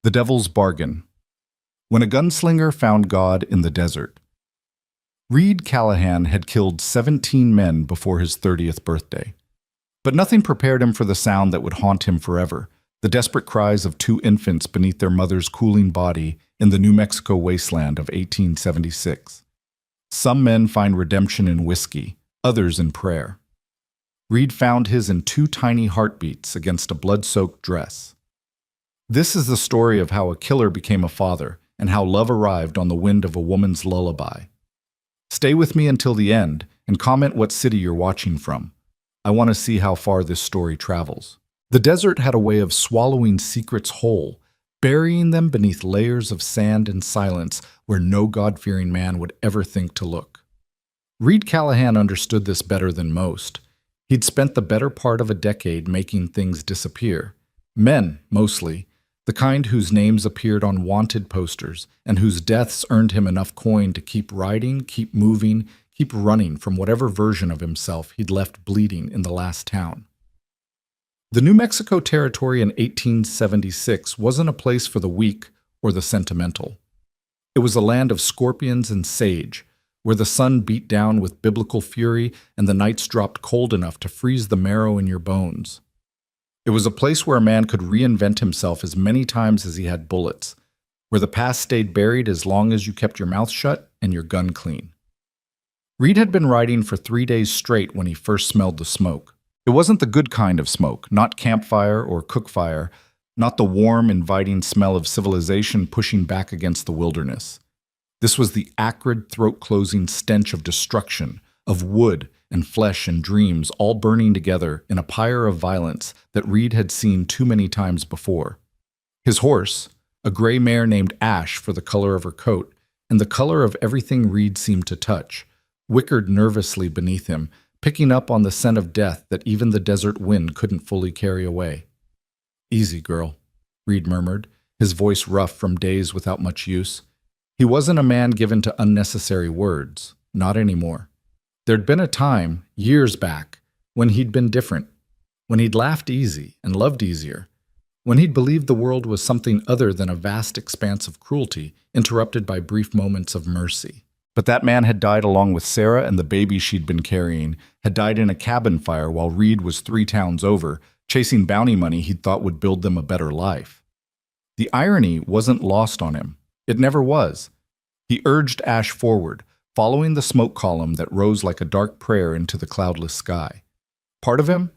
The Devil's Bargain. When a gunslinger found God in the desert. Reed Callahan had killed 17 men before his 30th birthday. But nothing prepared him for the sound that would haunt him forever, the desperate cries of two infants beneath their mother's cooling body in the New Mexico wasteland of 1876. Some men find redemption in whiskey, others in prayer. Reed found his in two tiny heartbeats against a blood-soaked dress. This is the story of how a killer became a father and how love arrived on the wind of a woman's lullaby. Stay with me until the end and comment what city you're watching from. I want to see how far this story travels. The desert had a way of swallowing secrets whole, burying them beneath layers of sand and silence where no God-fearing man would ever think to look. Reed Callahan understood this better than most. He'd spent the better part of a decade making things disappear. Men, mostly, the kind whose names appeared on wanted posters and whose deaths earned him enough coin to keep riding, keep moving, keep running from whatever version of himself he'd left bleeding in the last town. The New Mexico Territory in 1876 wasn't a place for the weak or the sentimental. It was a land of scorpions and sage, where the sun beat down with biblical fury and the nights dropped cold enough to freeze the marrow in your bones. It was a place where a man could reinvent himself as many times as he had bullets, where the past stayed buried as long as you kept your mouth shut and your gun clean. Reed had been riding for 3 days straight when he first smelled the smoke. It wasn't the good kind of smoke, not campfire or cook fire, not the warm, inviting smell of civilization pushing back against the wilderness. This was the acrid, throat-closing stench of destruction, of wood and flesh and dreams all burning together in a pyre of violence that Reed had seen too many times before. His horse, a gray mare named Ash for the color of her coat and the color of everything Reed seemed to touch, whickered nervously beneath him, picking up on the scent of death that even the desert wind couldn't fully carry away. "Easy, girl," Reed murmured, his voice rough from days without much use. He wasn't a man given to unnecessary words, not anymore. There'd been a time, years back, when he'd been different, when he'd laughed easy and loved easier, when he'd believed the world was something other than a vast expanse of cruelty, interrupted by brief moments of mercy. But that man had died along with Sarah, and the baby she'd been carrying had died in a cabin fire while Reed was 3 towns over, chasing bounty money he'd thought would build them a better life. The irony wasn't lost on him. It never was. He urged Ash forward, following the smoke column that rose like a dark prayer into the cloudless sky. Part of him,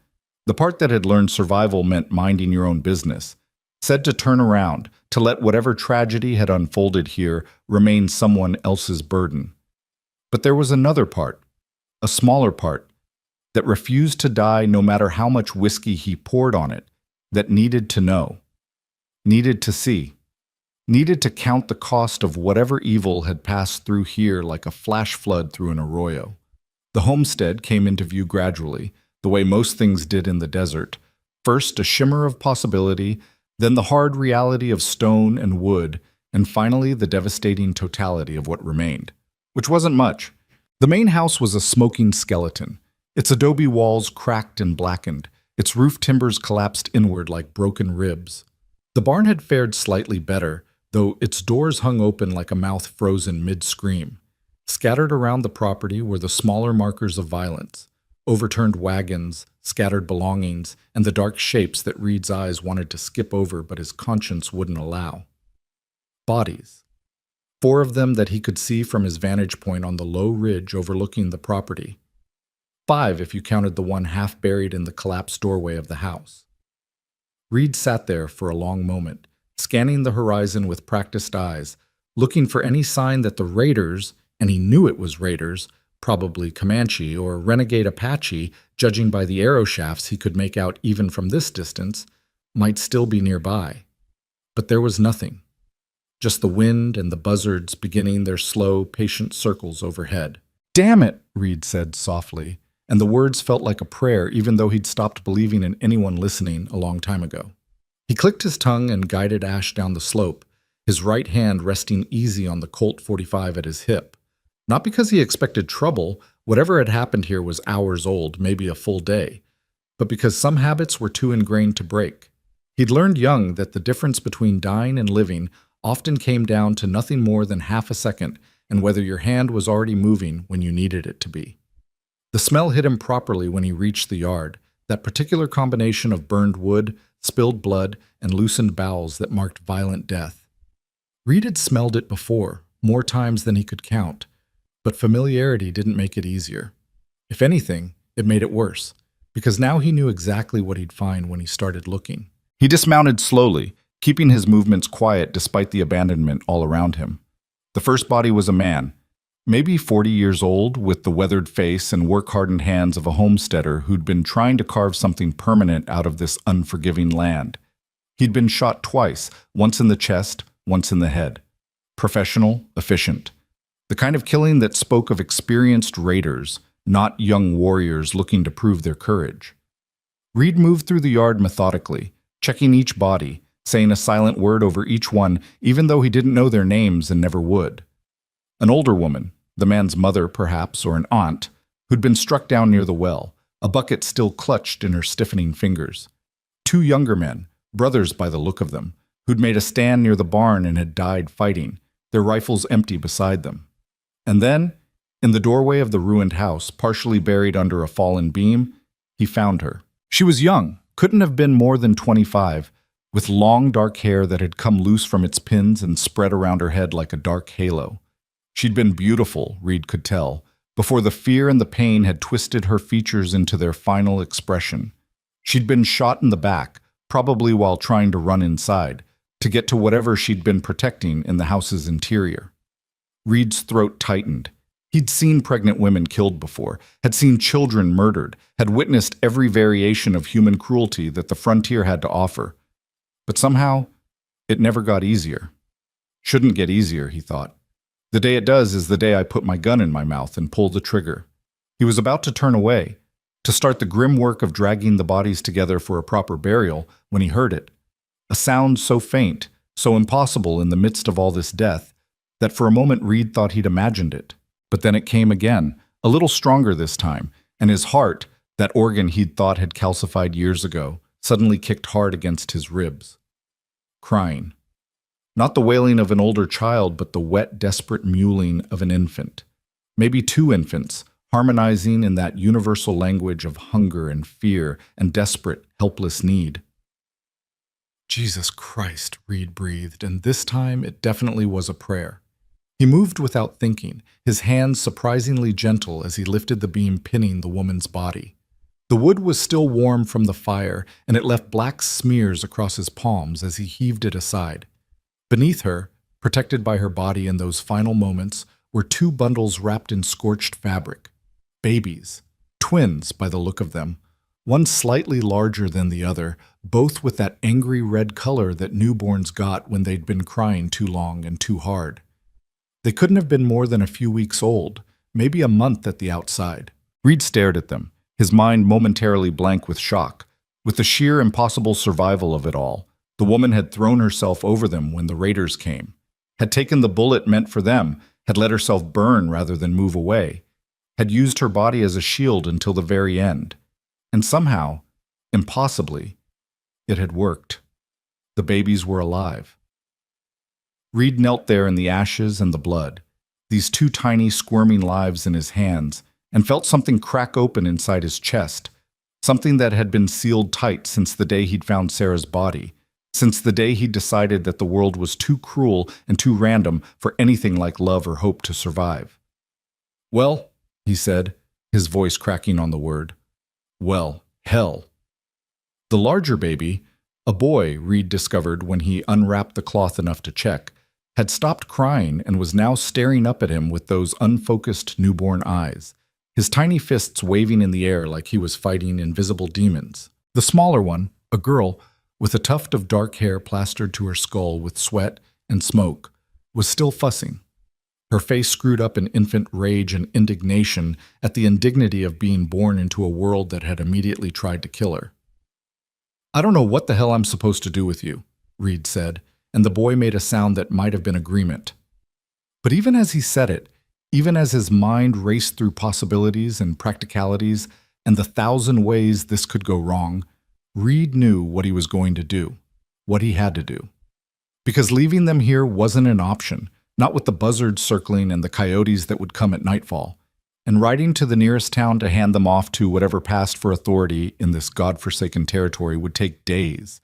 the part that had learned survival meant minding your own business, said to turn around, to let whatever tragedy had unfolded here remain someone else's burden. But there was another part, a smaller part, that refused to die no matter how much whiskey he poured on it, that needed to know, needed to see, needed to count the cost of whatever evil had passed through here like a flash flood through an arroyo. The homestead came into view gradually, the way most things did in the desert. First, a shimmer of possibility, then the hard reality of stone and wood, and finally the devastating totality of what remained, which wasn't much. The main house was a smoking skeleton, its adobe walls cracked and blackened, its roof timbers collapsed inward like broken ribs. The barn had fared slightly better, though its doors hung open like a mouth frozen mid-scream. Scattered around the property were the smaller markers of violence, overturned wagons, scattered belongings, and the dark shapes that Reed's eyes wanted to skip over but his conscience wouldn't allow. Bodies. 4 of them that he could see from his vantage point on the low ridge overlooking the property. 5 if you counted the one half buried in the collapsed doorway of the house. Reed sat there for a long moment, scanning the horizon with practiced eyes, looking for any sign that the raiders, and he knew it was raiders, probably Comanche or renegade Apache, judging by the arrow shafts he could make out even from this distance, might still be nearby. But there was nothing. Just the wind and the buzzards beginning their slow, patient circles overhead. "Damn it," Reed said softly, and the words felt like a prayer even though he'd stopped believing in anyone listening a long time ago. He clicked his tongue and guided Ash down the slope, his right hand resting easy on the Colt 45 at his hip. Not because he expected trouble, whatever had happened here was hours old, maybe a full day, but because some habits were too ingrained to break. He'd learned young that the difference between dying and living often came down to nothing more than half a second and whether your hand was already moving when you needed it to be. The smell hit him properly when he reached the yard, that particular combination of burned wood, spilled blood, and loosened bowels that marked violent death. Reed had smelled it before, more times than he could count, but familiarity didn't make it easier. If anything, it made it worse, because now he knew exactly what he'd find when he started looking. He dismounted slowly, keeping his movements quiet despite the abandonment all around him. The first body was a man, maybe 40 years old, with the weathered face and work-hardened hands of a homesteader who'd been trying to carve something permanent out of this unforgiving land. He'd been shot twice, once in the chest, once in the head. Professional, efficient. The kind of killing that spoke of experienced raiders, not young warriors looking to prove their courage. Reed moved through the yard methodically, checking each body, saying a silent word over each one, even though he didn't know their names and never would. An older woman, the man's mother perhaps, or an aunt, who'd been struck down near the well, a bucket still clutched in her stiffening fingers. Two younger men, brothers by the look of them, who'd made a stand near the barn and had died fighting, their rifles empty beside them. And then, in the doorway of the ruined house, partially buried under a fallen beam, he found her. She was young, couldn't have been more than 25, with long dark hair that had come loose from its pins and spread around her head like a dark halo. She'd been beautiful, Reed could tell, before the fear and the pain had twisted her features into their final expression. She'd been shot in the back, probably while trying to run inside, to get to whatever she'd been protecting in the house's interior. Reed's throat tightened. He'd seen pregnant women killed before, had seen children murdered, had witnessed every variation of human cruelty that the frontier had to offer. But somehow, it never got easier. Shouldn't get easier, he thought. The day it does is the day I put my gun in my mouth and pull the trigger. He was about to turn away, to start the grim work of dragging the bodies together for a proper burial, when he heard it. A sound so faint, so impossible in the midst of all this death, that for a moment Reed thought he'd imagined it. But then it came again, a little stronger this time, and his heart, that organ he'd thought had calcified years ago, suddenly kicked hard against his ribs. Crying. Not the wailing of an older child, but the wet, desperate mewling of an infant. Maybe two infants, harmonizing in that universal language of hunger and fear and desperate, helpless need. Jesus Christ, Reed breathed, and this time it definitely was a prayer. He moved without thinking, his hands surprisingly gentle as he lifted the beam pinning the woman's body. The wood was still warm from the fire, and it left black smears across his palms as he heaved it aside. Beneath her, protected by her body in those final moments, were two bundles wrapped in scorched fabric. Babies. Twins, by the look of them. One slightly larger than the other, both with that angry red color that newborns got when they'd been crying too long and too hard. They couldn't have been more than a few weeks old, maybe a month at the outside. Reed stared at them, his mind momentarily blank with shock, with the sheer impossible survival of it all. The woman had thrown herself over them when the raiders came, had taken the bullet meant for them, had let herself burn rather than move away, had used her body as a shield until the very end. And somehow, impossibly, it had worked. The babies were alive. Reed knelt there in the ashes and the blood, these two tiny squirming lives in his hands, and felt something crack open inside his chest, something that had been sealed tight since the day he'd found Sarah's body, since the day he decided that the world was too cruel and too random for anything like love or hope to survive. "Well," he said, his voice cracking on the word. "Well, hell." The larger baby, a boy, Reed discovered when he unwrapped the cloth enough to check, had stopped crying and was now staring up at him with those unfocused newborn eyes, his tiny fists waving in the air like he was fighting invisible demons. The smaller one, a girl, with a tuft of dark hair plastered to her skull with sweat and smoke, was still fussing, her face screwed up in infant rage and indignation at the indignity of being born into a world that had immediately tried to kill her. "I don't know what the hell I'm supposed to do with you," Reed said, and the boy made a sound that might have been agreement. But even as he said it, even as his mind raced through possibilities and practicalities and the thousand ways this could go wrong, Reed knew what he was going to do. what he had to do. Because leaving them here wasn't an option, not with the buzzards circling and the coyotes that would come at nightfall, and riding to the nearest town to hand them off to whatever passed for authority in this godforsaken territory would take days.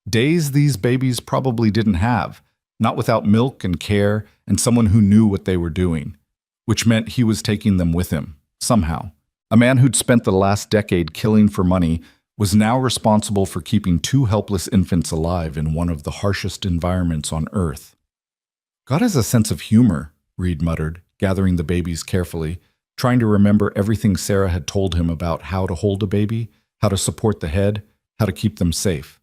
Days these babies probably didn't have, not without milk and care and someone who knew what they were doing, which meant he was taking them with him, somehow. A man who'd spent the last decade killing for money was now responsible for keeping two helpless infants alive in one of the harshest environments on Earth. God has a sense of humor, Reed muttered, gathering the babies carefully, trying to remember everything Sarah had told him about how to hold a baby, how to support the head, how to keep them safe.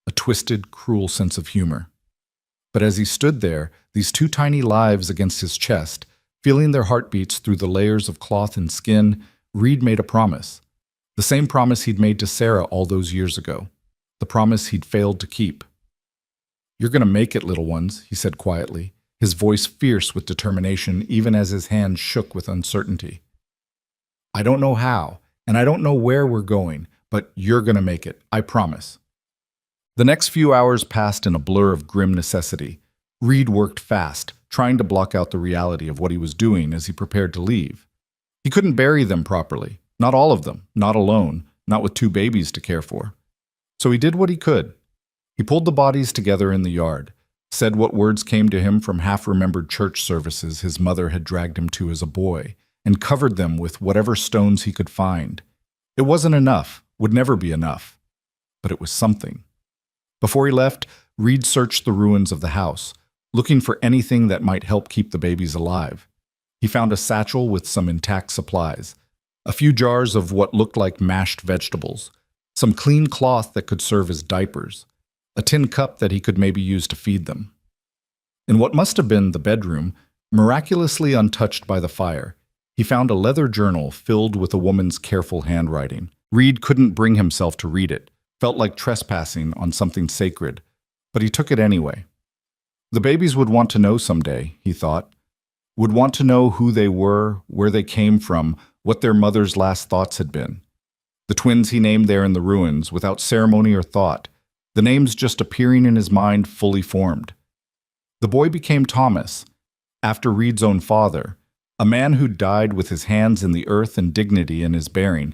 A twisted, cruel sense of humor. But as he stood there, these two tiny lives against his chest, feeling their heartbeats through the layers of cloth and skin, Reed made a promise. The same promise he'd made to Sarah all those years ago. The promise he'd failed to keep. "You're going to make it, little ones," he said quietly, his voice fierce with determination even as his hands shook with uncertainty. "I don't know how, and I don't know where we're going, but you're going to make it, I promise." The next few hours passed in a blur of grim necessity. Reed worked fast, trying to block out the reality of what he was doing as he prepared to leave. He couldn't bury them properly, not all of them, not alone, not with two babies to care for. So he did what he could. He pulled the bodies together in the yard, said what words came to him from half-remembered church services his mother had dragged him to as a boy, and covered them with whatever stones he could find. It wasn't enough, would never be enough, but it was something. Before he left, Reed searched the ruins of the house, looking for anything that might help keep the babies alive. He found a satchel with some intact supplies, a few jars of what looked like mashed vegetables, some clean cloth that could serve as diapers, a tin cup that he could maybe use to feed them. In what must have been the bedroom, miraculously untouched by the fire, he found a leather journal filled with a woman's careful handwriting. Reed couldn't bring himself to read it, felt like trespassing on something sacred, but he took it anyway. The babies would want to know someday, he thought, would want to know who they were, where they came from, what their mother's last thoughts had been. The twins he named there in the ruins, without ceremony or thought, the names just appearing in his mind fully formed. The boy became Thomas, after Reed's own father, a man who died with his hands in the earth and dignity in his bearing.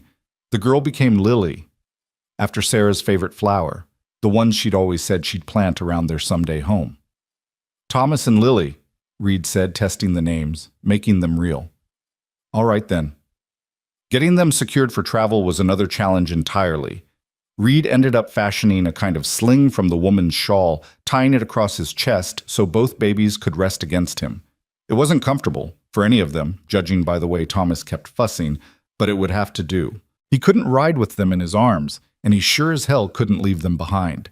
The girl became Lily, after Sarah's favorite flower, the one she'd always said she'd plant around their someday home. "Thomas and Lily," Reed said, testing the names, making them real. "All right then." Getting them secured for travel was another challenge entirely. Reed ended up fashioning a kind of sling from the woman's shawl, tying it across his chest so both babies could rest against him. It wasn't comfortable, for any of them, judging by the way Thomas kept fussing, but it would have to do. He couldn't ride with them in his arms, and he sure as hell couldn't leave them behind.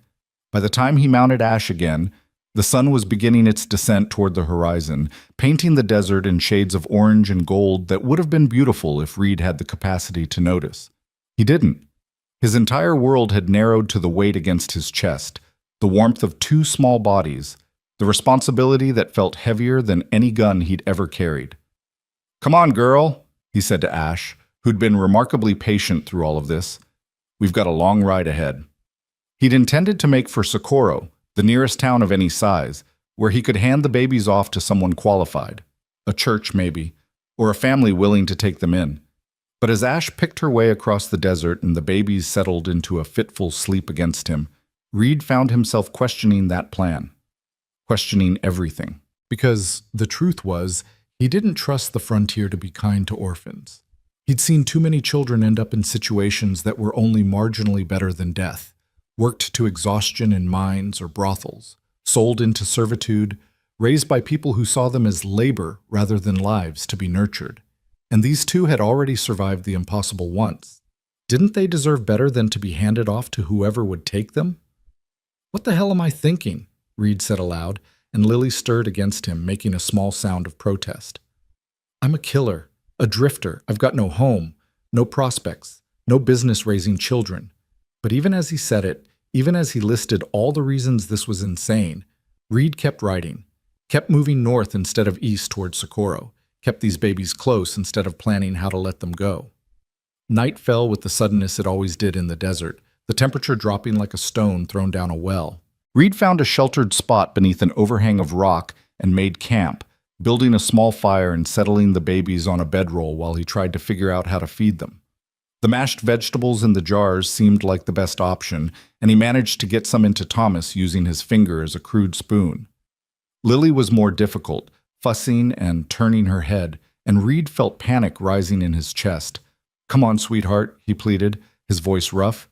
By the time he mounted Ash again, the sun was beginning its descent toward the horizon, painting the desert in shades of orange and gold that would have been beautiful if Reed had the capacity to notice. He didn't. His entire world had narrowed to the weight against his chest, the warmth of two small bodies, the responsibility that felt heavier than any gun he'd ever carried. "Come on, girl," he said to Ash, who'd been remarkably patient through all of this. "We've got a long ride ahead." He'd intended to make for Socorro, the nearest town of any size, where he could hand the babies off to someone qualified, a church maybe, or a family willing to take them in. But as Ash picked her way across the desert and the babies settled into a fitful sleep against him, Reed found himself questioning that plan, questioning everything. Because the truth was, he didn't trust the frontier to be kind to orphans. He'd seen too many children end up in situations that were only marginally better than death, worked to exhaustion in mines or brothels, sold into servitude, raised by people who saw them as labor rather than lives to be nurtured. And these two had already survived the impossible once. Didn't they deserve better than to be handed off to whoever would take them? "What the hell am I thinking?" Reed said aloud, and Lily stirred against him, making a small sound of protest. "I'm a killer, a drifter. I've got no home, no prospects, no business raising children." But even as he said it, even as he listed all the reasons this was insane, Reed kept writing, kept moving north instead of east towards Socorro, kept these babies close instead of planning how to let them go. Night fell with the suddenness it always did in the desert, the temperature dropping like a stone thrown down a well. Reed found a sheltered spot beneath an overhang of rock and made camp, building a small fire and settling the babies on a bedroll while he tried to figure out how to feed them. The mashed vegetables in the jars seemed like the best option, and he managed to get some into Thomas using his finger as a crude spoon. Lily was more difficult, fussing and turning her head, and Reed felt panic rising in his chest. "Come on, sweetheart," he pleaded, his voice rough.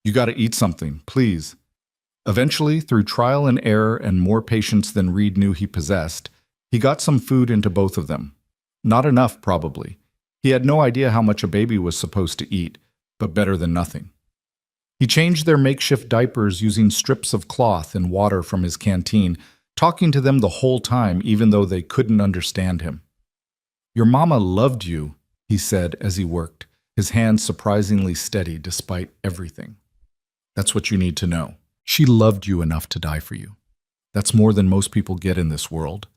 "You gotta eat something, please." Eventually, through trial and error and more patience than Reed knew he possessed, he got some food into both of them. Not enough, probably. He had no idea how much a baby was supposed to eat, but better than nothing. He changed their makeshift diapers using strips of cloth and water from his canteen, talking to them the whole time even though they couldn't understand him. "Your mama loved you," he said as he worked, his hands surprisingly steady despite everything. "That's what you need to know. She loved you enough to die for you. That's more than most people get in this world.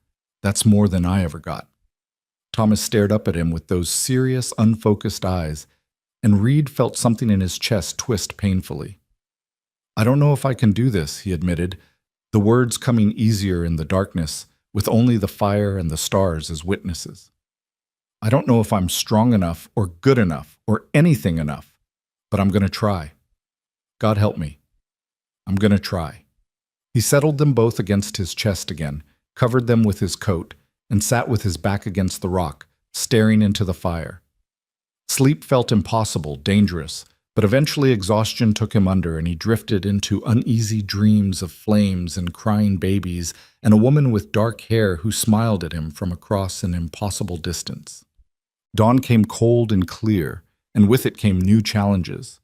That's more than I ever got." Thomas stared up at him with those serious, unfocused eyes, and Reed felt something in his chest twist painfully. "I don't know if I can do this," he admitted, the words coming easier in the darkness, with only the fire and the stars as witnesses. "I don't know if I'm strong enough or good enough or anything enough, but I'm going to try. God help me. I'm going to try." He settled them both against his chest again, covered them with his coat, and sat with his back against the rock, staring into the fire. Sleep felt impossible, dangerous, but eventually exhaustion took him under and he drifted into uneasy dreams of flames and crying babies and a woman with dark hair who smiled at him from across an impossible distance. Dawn came cold and clear, and with it came new challenges.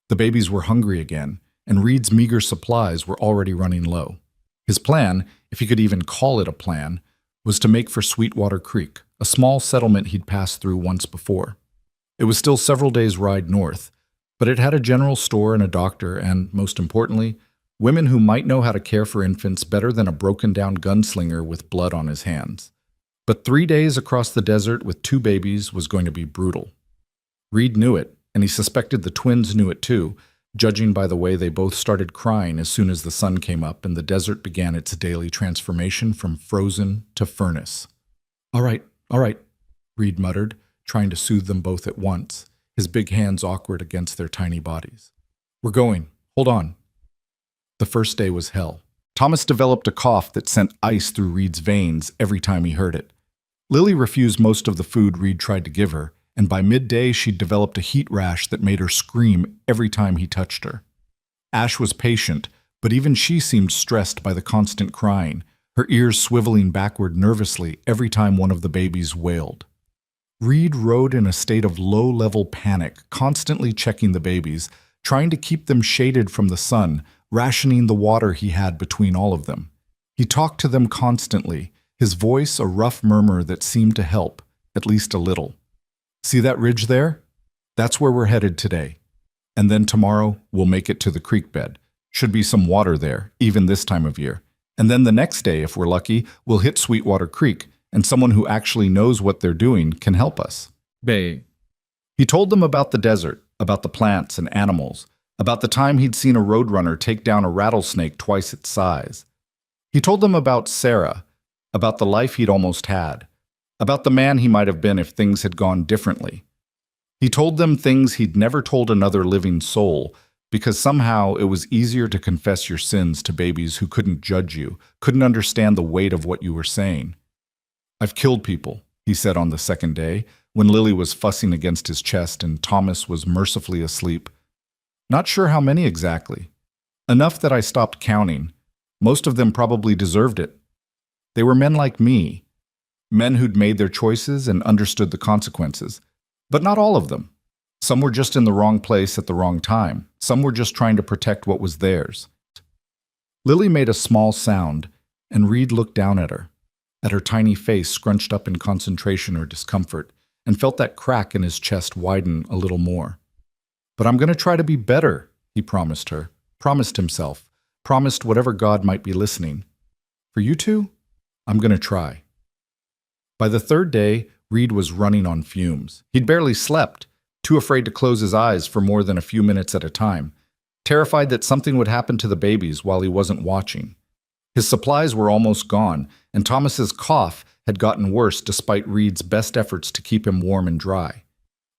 The babies were hungry again, and Reed's meager supplies were already running low. His plan, if he could even call it a plan, was to make for Sweetwater Creek, a small settlement he'd passed through once before. It was still several days' ride north, but it had a general store and a doctor and, most importantly, women who might know how to care for infants better than a broken-down gunslinger with blood on his hands. But 3 days across the desert with 2 babies was going to be brutal. Reed knew it, and he suspected the twins knew it too, judging by the way they both started crying as soon as the sun came up and the desert began its daily transformation from frozen to furnace. All right, Reed muttered, trying to soothe them both at once, his big hands awkward against their tiny bodies. "We're going. Hold on." The first day was hell. Thomas developed a cough that sent ice through Reed's veins every time he heard it. Lily refused most of the food Reed tried to give her, and by midday she'd developed a heat rash that made her scream every time he touched her. Ash was patient, but even she seemed stressed by the constant crying, her ears swiveling backward nervously every time one of the babies wailed. Reed rode in a state of low-level panic, constantly checking the babies, trying to keep them shaded from the sun, rationing the water he had between all of them. He talked to them constantly, his voice a rough murmur that seemed to help, at least a little. "See that ridge there? That's where we're headed today. And then tomorrow, we'll make it to the creek bed. Should be some water there, even this time of year. And then the next day, if we're lucky, we'll hit Sweetwater Creek, and someone who actually knows what they're doing can help us." Bay. He told them about the desert, about the plants and animals, about the time he'd seen a roadrunner take down a rattlesnake twice its size. He told them about Sarah, about the life he'd almost had, about the man he might have been if things had gone differently. He told them things he'd never told another living soul, because somehow it was easier to confess your sins to babies who couldn't judge you, couldn't understand the weight of what you were saying. "I've killed people," he said on the second day, when Lily was fussing against his chest and Thomas was mercifully asleep. "Not sure how many exactly. Enough that I stopped counting. Most of them probably deserved it. They were men like me. Men who'd made their choices and understood the consequences. But not all of them. Some were just in the wrong place at the wrong time. Some were just trying to protect what was theirs." Lily made a small sound, and Reed looked down at her tiny face scrunched up in concentration or discomfort, and felt that crack in his chest widen a little more. "But I'm going to try to be better," he promised her, promised himself, promised whatever God might be listening. "For you two, I'm going to try." By the third day, Reed was running on fumes. He'd barely slept, too afraid to close his eyes for more than a few minutes at a time. terrified that something would happen to the babies while he wasn't watching. His supplies were almost gone, and Thomas's cough had gotten worse despite Reed's best efforts to keep him warm and dry.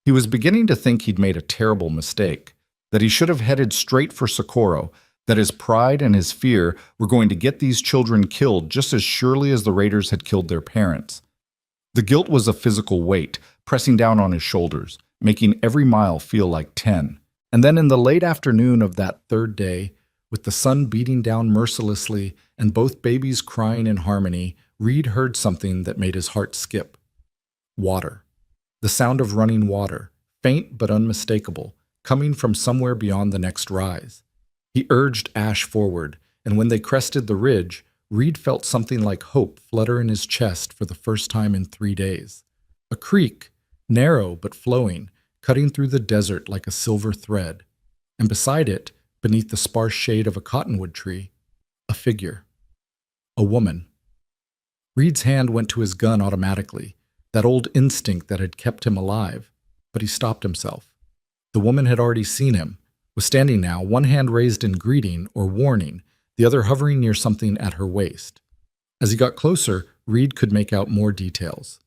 He was beginning to think he'd made a terrible mistake, that he should have headed straight for Socorro, that his pride and his fear were going to get these children killed just as surely as the raiders had killed their parents. The guilt was a physical weight, pressing down on his shoulders, making every mile feel like 10. And then in the late afternoon of that third day, with the sun beating down mercilessly and both babies crying in harmony, Reed heard something that made his heart skip. Water. The sound of running water, faint but unmistakable, coming from somewhere beyond the next rise. He urged Ash forward, and when they crested the ridge, Reed felt something like hope flutter in his chest for the first time in 3 days. A creek, narrow but flowing, cutting through the desert like a silver thread, and beside it, beneath the sparse shade of a cottonwood tree, a figure. A woman. Reed's hand went to his gun automatically, that old instinct that had kept him alive, but he stopped himself. The woman had already seen him, was standing now, one hand raised in greeting or warning, the other hovering near something at her waist. As he got closer, Reed could make out more details.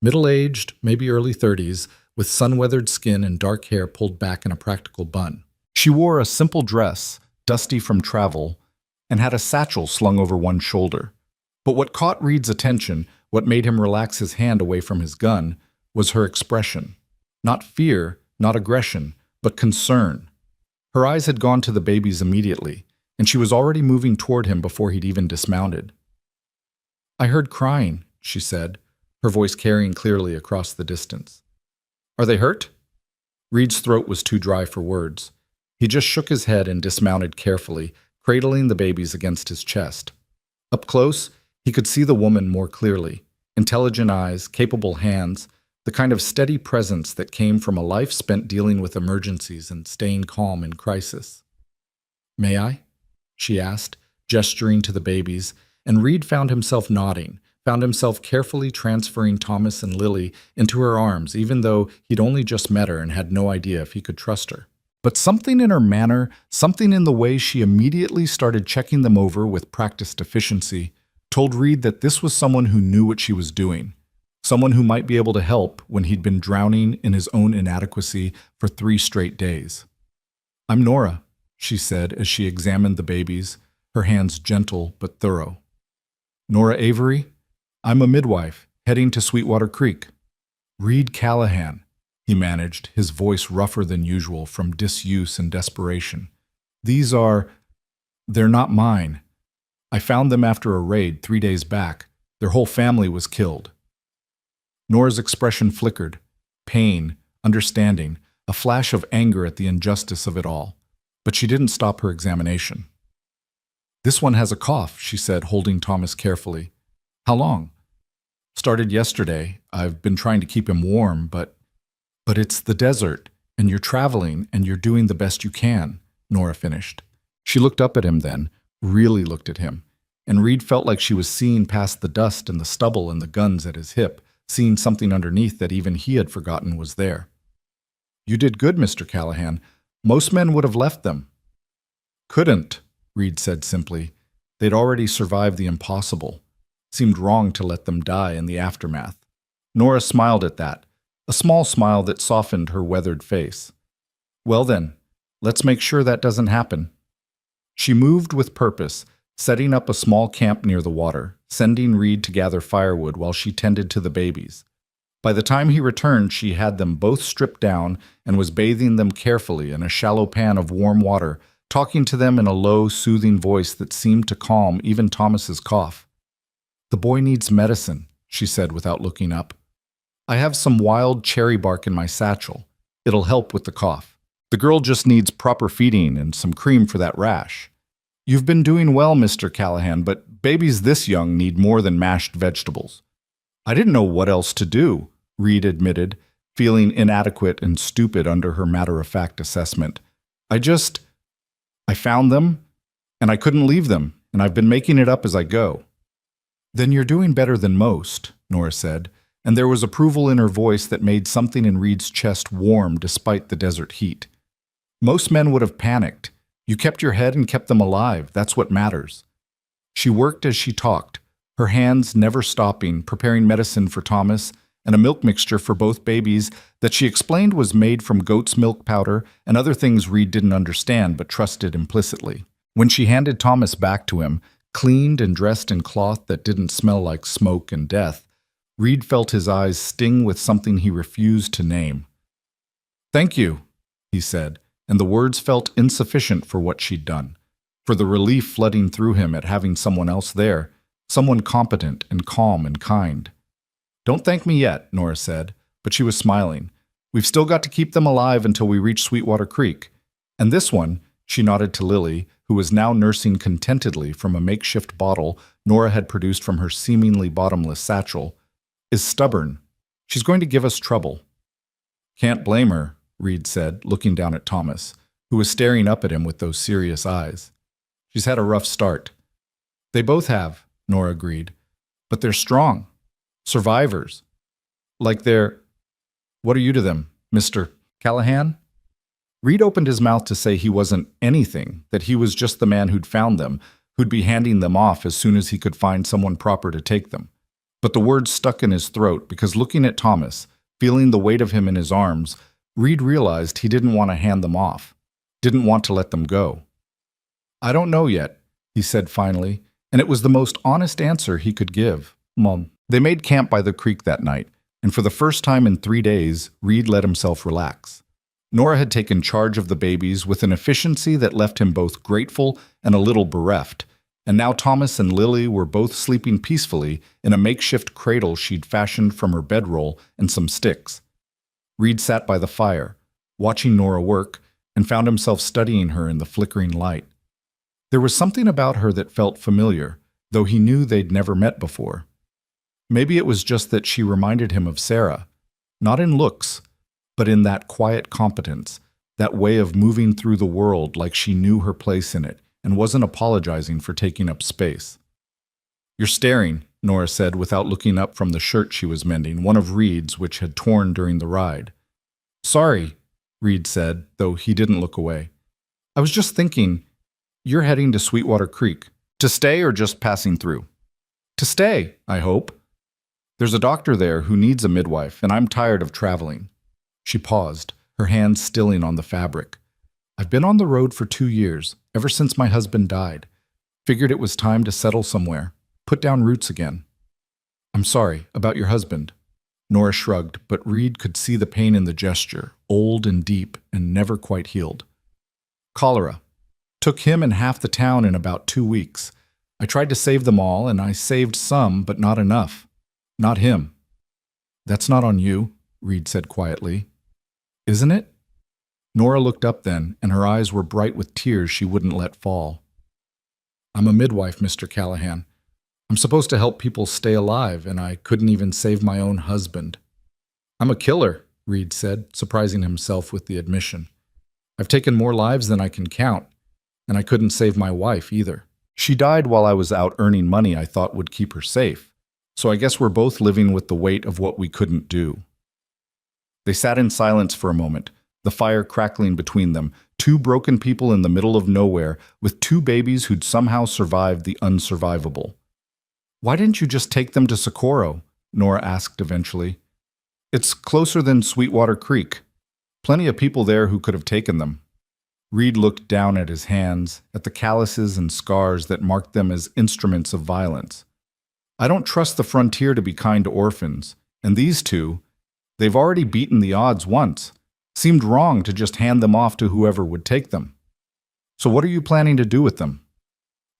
Middle-aged, maybe early 30s, with sun-weathered skin and dark hair pulled back in a practical bun. She wore a simple dress, dusty from travel, and had a satchel slung over one shoulder. But what caught Reed's attention, what made him relax his hand away from his gun, was her expression. Not fear, not aggression, but concern. Her eyes had gone to the babies immediately, and she was already moving toward him before he'd even dismounted. "I heard crying," she said, her voice carrying clearly across the distance. "Are they hurt?" Reed's throat was too dry for words. He just shook his head and dismounted carefully, cradling the babies against his chest. Up close, he could see the woman more clearly. Intelligent eyes, capable hands, the kind of steady presence that came from a life spent dealing with emergencies and staying calm in crisis. "May I?" she asked, gesturing to the babies, and Reed found himself nodding, found himself carefully transferring Thomas and Lily into her arms, even though he'd only just met her and had no idea if he could trust her. But something in her manner, something in the way she immediately started checking them over with practiced efficiency, told Reed that this was someone who knew what she was doing, someone who might be able to help when he'd been drowning in his own inadequacy for 3 straight days. "I'm Nora," she said as she examined the babies, her hands gentle but thorough. "Nora Avery? I'm a midwife, heading to Sweetwater Creek." "Reed Callahan," he managed, his voice rougher than usual from disuse and desperation. They're not mine. I found them after a raid 3 days back. Their whole family was killed." Nora's expression flickered. Pain, understanding, a flash of anger at the injustice of it all. But she didn't stop her examination. "This one has a cough," she said, holding Thomas carefully. "How long?" "Started yesterday. I've been trying to keep him warm, but it's the desert, and you're traveling, and you're doing the best you can," Nora finished. She looked up at him then, really looked at him, and Reed felt like she was seeing past the dust and the stubble and the guns at his hip, seeing something underneath that even he had forgotten was there. "You did good, Mr. Callahan. Most men would have left them." "Couldn't," Reed said simply. They'd already survived the impossible. Seemed wrong to let them die in the aftermath. Nora smiled at that, a small smile that softened her weathered face. "Well then, let's make sure that doesn't happen." She moved with purpose, setting up a small camp near the water, sending Reed to gather firewood while she tended to the babies. By the time he returned, she had them both stripped down and was bathing them carefully in a shallow pan of warm water, talking to them in a low, soothing voice that seemed to calm even Thomas's cough. "The boy needs medicine," she said without looking up. "I have some wild cherry bark in my satchel. It'll help with the cough. The girl just needs proper feeding and some cream for that rash. You've been doing well, Mr. Callahan, but babies this young need more than mashed vegetables." "I didn't know what else to do," Reed admitted, feeling inadequate and stupid under her matter-of-fact assessment. I found them, and I couldn't leave them, and I've been making it up as I go." "Then you're doing better than most," Nora said, and there was approval in her voice that made something in Reed's chest warm despite the desert heat. "Most men would have panicked. You kept your head and kept them alive. That's what matters. She worked as she talked, her hands never stopping, preparing medicine for Thomas and a milk mixture for both babies that she explained was made from goat's milk powder and other things Reed didn't understand but trusted implicitly. When she handed Thomas back to him, cleaned and dressed in cloth that didn't smell like smoke and death, Reed felt his eyes sting with something he refused to name. "Thank you," he said, and the words felt insufficient for what she'd done, for the relief flooding through him at having someone else there, someone competent and calm and kind. "Don't thank me yet," Nora said, but she was smiling. "We've still got to keep them alive until we reach Sweetwater Creek. And this one," she nodded to Lily, who was now nursing contentedly from a makeshift bottle Nora had produced from her seemingly bottomless satchel, "is stubborn. She's going to give us trouble." "Can't blame her," Reed said, looking down at Thomas, who was staring up at him with those serious eyes. "She's had a rough start." "They both have," Nora agreed. "But they're strong. Survivors. Like they're— What are you to them, Mr. Callahan?" Reed opened his mouth to say he wasn't anything, that he was just the man who'd found them, who'd be handing them off as soon as he could find someone proper to take them. But the words stuck in his throat because looking at Thomas, feeling the weight of him in his arms, Reed realized he didn't want to hand them off, didn't want to let them go. "I don't know yet," he said finally, and it was the most honest answer he could give. "Mom." They made camp by the creek that night, and for the first time in 3 days, Reed let himself relax. Nora had taken charge of the babies with an efficiency that left him both grateful and a little bereft, and now Thomas and Lily were both sleeping peacefully in a makeshift cradle she'd fashioned from her bedroll and some sticks. Reed sat by the fire, watching Nora work, and found himself studying her in the flickering light. There was something about her that felt familiar, though he knew they'd never met before. Maybe it was just that she reminded him of Sarah, not in looks, but in that quiet competence, that way of moving through the world like she knew her place in it and wasn't apologizing for taking up space. "You're staring," Nora said without looking up from the shirt she was mending, one of Reed's which had torn during the ride. "Sorry," Reed said, though he didn't look away. "I was just thinking, you're heading to Sweetwater Creek. To stay or just passing through?" "To stay, I hope. There's a doctor there who needs a midwife, and I'm tired of traveling." She paused, her hands stilling on the fabric. "I've been on the road for 2 years, ever since my husband died. Figured it was time to settle somewhere, put down roots again." "I'm sorry about your husband." Nora shrugged, but Reed could see the pain in the gesture, old and deep and never quite healed. "Cholera. Took him and half the town in about 2 weeks. I tried to save them all, and I saved some, but not enough. Not him." "That's not on you," Reed said quietly. "Isn't it?" Nora looked up then, and her eyes were bright with tears she wouldn't let fall. "I'm a midwife, Mr. Callahan. I'm supposed to help people stay alive, and I couldn't even save my own husband." "I'm a killer," Reed said, surprising himself with the admission. "I've taken more lives than I can count, and I couldn't save my wife either. She died while I was out earning money I thought would keep her safe. So I guess we're both living with the weight of what we couldn't do." They sat in silence for a moment, the fire crackling between them, 2 broken people in the middle of nowhere with 2 babies who'd somehow survived the unsurvivable. "Why didn't you just take them to Socorro?" Nora asked eventually. "It's closer than Sweetwater Creek. Plenty of people there who could have taken them." Reed looked down at his hands, at the calluses and scars that marked them as instruments of violence. "I don't trust the frontier to be kind to orphans, and these 2, they've already beaten the odds once. Seemed wrong to just hand them off to whoever would take them. So what are you planning to do with them?"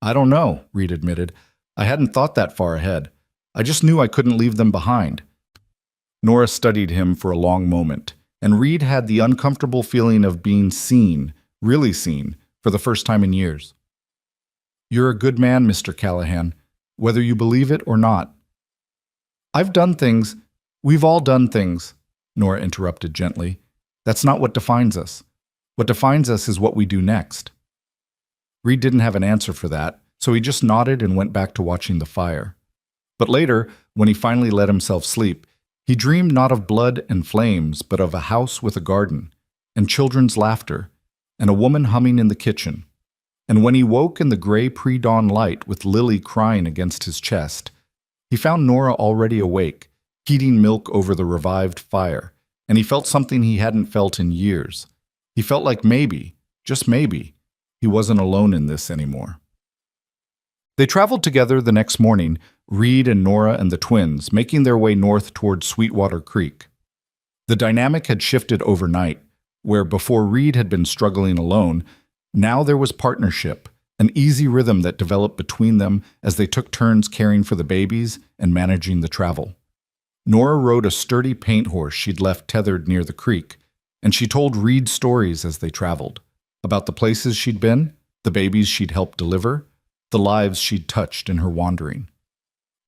"I don't know," Reed admitted. "I hadn't thought that far ahead. I just knew I couldn't leave them behind." Nora studied him for a long moment, and Reed had the uncomfortable feeling of being seen, really seen, for the first time in years. "You're a good man, Mr. Callahan, whether you believe it or not." "I've done things. We've all done things," Nora interrupted gently. "That's not what defines us. What defines us is what we do next." Reed didn't have an answer for that, so he just nodded and went back to watching the fire. But later, when he finally let himself sleep, he dreamed not of blood and flames, but of a house with a garden, and children's laughter, and a woman humming in the kitchen, And when he woke in the gray pre-dawn light with Lily crying against his chest, he found Nora already awake, heating milk over the revived fire, and he felt something he hadn't felt in years. He felt like maybe, just maybe, he wasn't alone in this anymore. They traveled together the next morning, Reed and Nora and the twins, making their way north toward Sweetwater Creek. The dynamic had shifted overnight, where before Reed had been struggling alone, now there was partnership, an easy rhythm that developed between them as they took turns caring for the babies and managing the travel. Nora rode a sturdy paint horse she'd left tethered near the creek, and she told Reed stories as they traveled, about the places she'd been, the babies she'd helped deliver, the lives she'd touched in her wandering.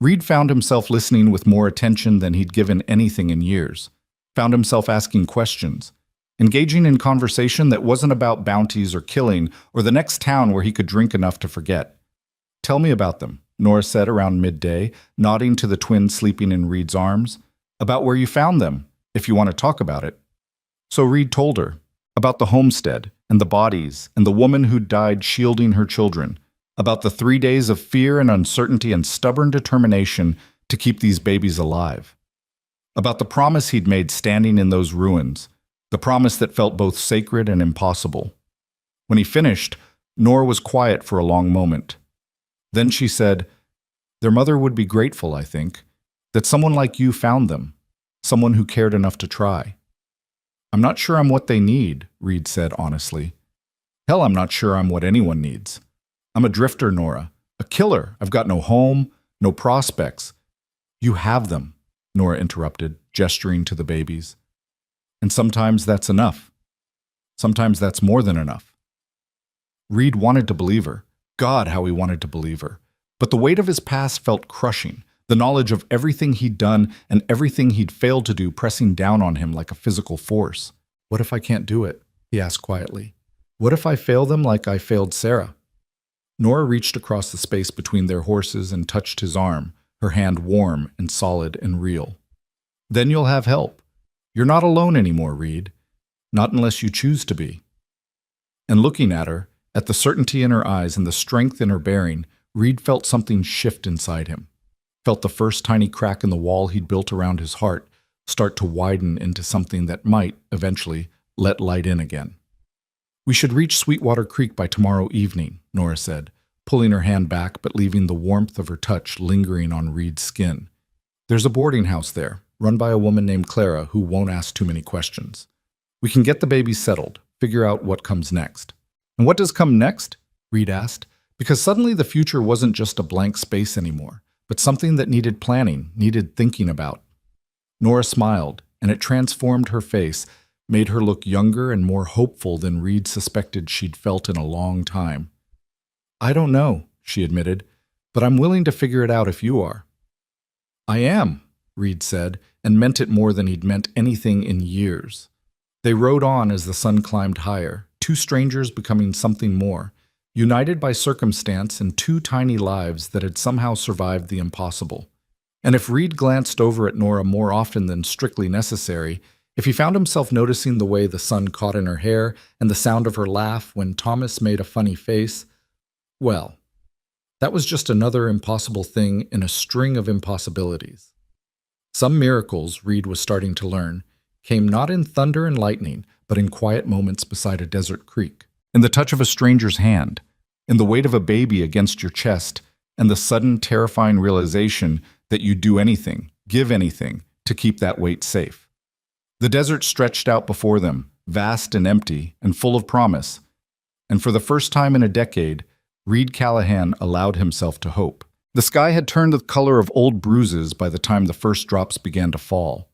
Reed found himself listening with more attention than he'd given anything in years, found himself asking questions, engaging in conversation that wasn't about bounties or killing or the next town where he could drink enough to forget. "Tell me about them," Nora said around midday, nodding to the twins sleeping in Reed's arms. "About where you found them, if you want to talk about it." So Reed told her about the homestead and the bodies and the woman who'd died shielding her children, about the 3 days of fear and uncertainty and stubborn determination to keep these babies alive, about the promise he'd made standing in those ruins, the promise that felt both sacred and impossible. When he finished, Nora was quiet for a long moment. Then she said, "Their mother would be grateful, I think, that someone like you found them, someone who cared enough to try." "I'm not sure I'm what they need," Reed said honestly. "Hell, I'm not sure I'm what anyone needs. I'm a drifter, Nora, a killer. I've got no home, no prospects." "You have them," Nora interrupted, gesturing to the babies. "And sometimes that's enough. Sometimes that's more than enough." Reed wanted to believe her. God, how he wanted to believe her. But the weight of his past felt crushing, the knowledge of everything he'd done and everything he'd failed to do pressing down on him like a physical force. "What if I can't do it?" he asked quietly. "What if I fail them like I failed Sarah?" Nora reached across the space between their horses and touched his arm, her hand warm and solid and real. "Then you'll have help. You're not alone anymore, Reed. Not unless you choose to be." And looking at her, at the certainty in her eyes and the strength in her bearing, Reed felt something shift inside him. Felt the first tiny crack in the wall he'd built around his heart start to widen into something that might, eventually, let light in again. "We should reach Sweetwater Creek by tomorrow evening," Nora said, pulling her hand back but leaving the warmth of her touch lingering on Reed's skin. "There's a boarding house there, run by a woman named Clara who won't ask too many questions. We can get the babies settled, figure out what comes next." "And what does come next?" Reed asked, because suddenly the future wasn't just a blank space anymore, but something that needed planning, needed thinking about. Nora smiled, and it transformed her face, made her look younger and more hopeful than Reed suspected she'd felt in a long time. "I don't know," she admitted, "but I'm willing to figure it out if you are." "I am," Reed said, and meant it more than he'd meant anything in years. They rode on as the sun climbed higher, two strangers becoming something more, united by circumstance in two tiny lives that had somehow survived the impossible. And if Reed glanced over at Nora more often than strictly necessary, if he found himself noticing the way the sun caught in her hair and the sound of her laugh when Thomas made a funny face, well, that was just another impossible thing in a string of impossibilities. Some miracles, Reed was starting to learn, came not in thunder and lightning, but in quiet moments beside a desert creek, in the touch of a stranger's hand, in the weight of a baby against your chest, and the sudden terrifying realization that you'd do anything, give anything, to keep that weight safe. The desert stretched out before them, vast and empty and full of promise, and for the first time in a decade, Reed Callahan allowed himself to hope. The sky had turned the color of old bruises by the time the first drops began to fall.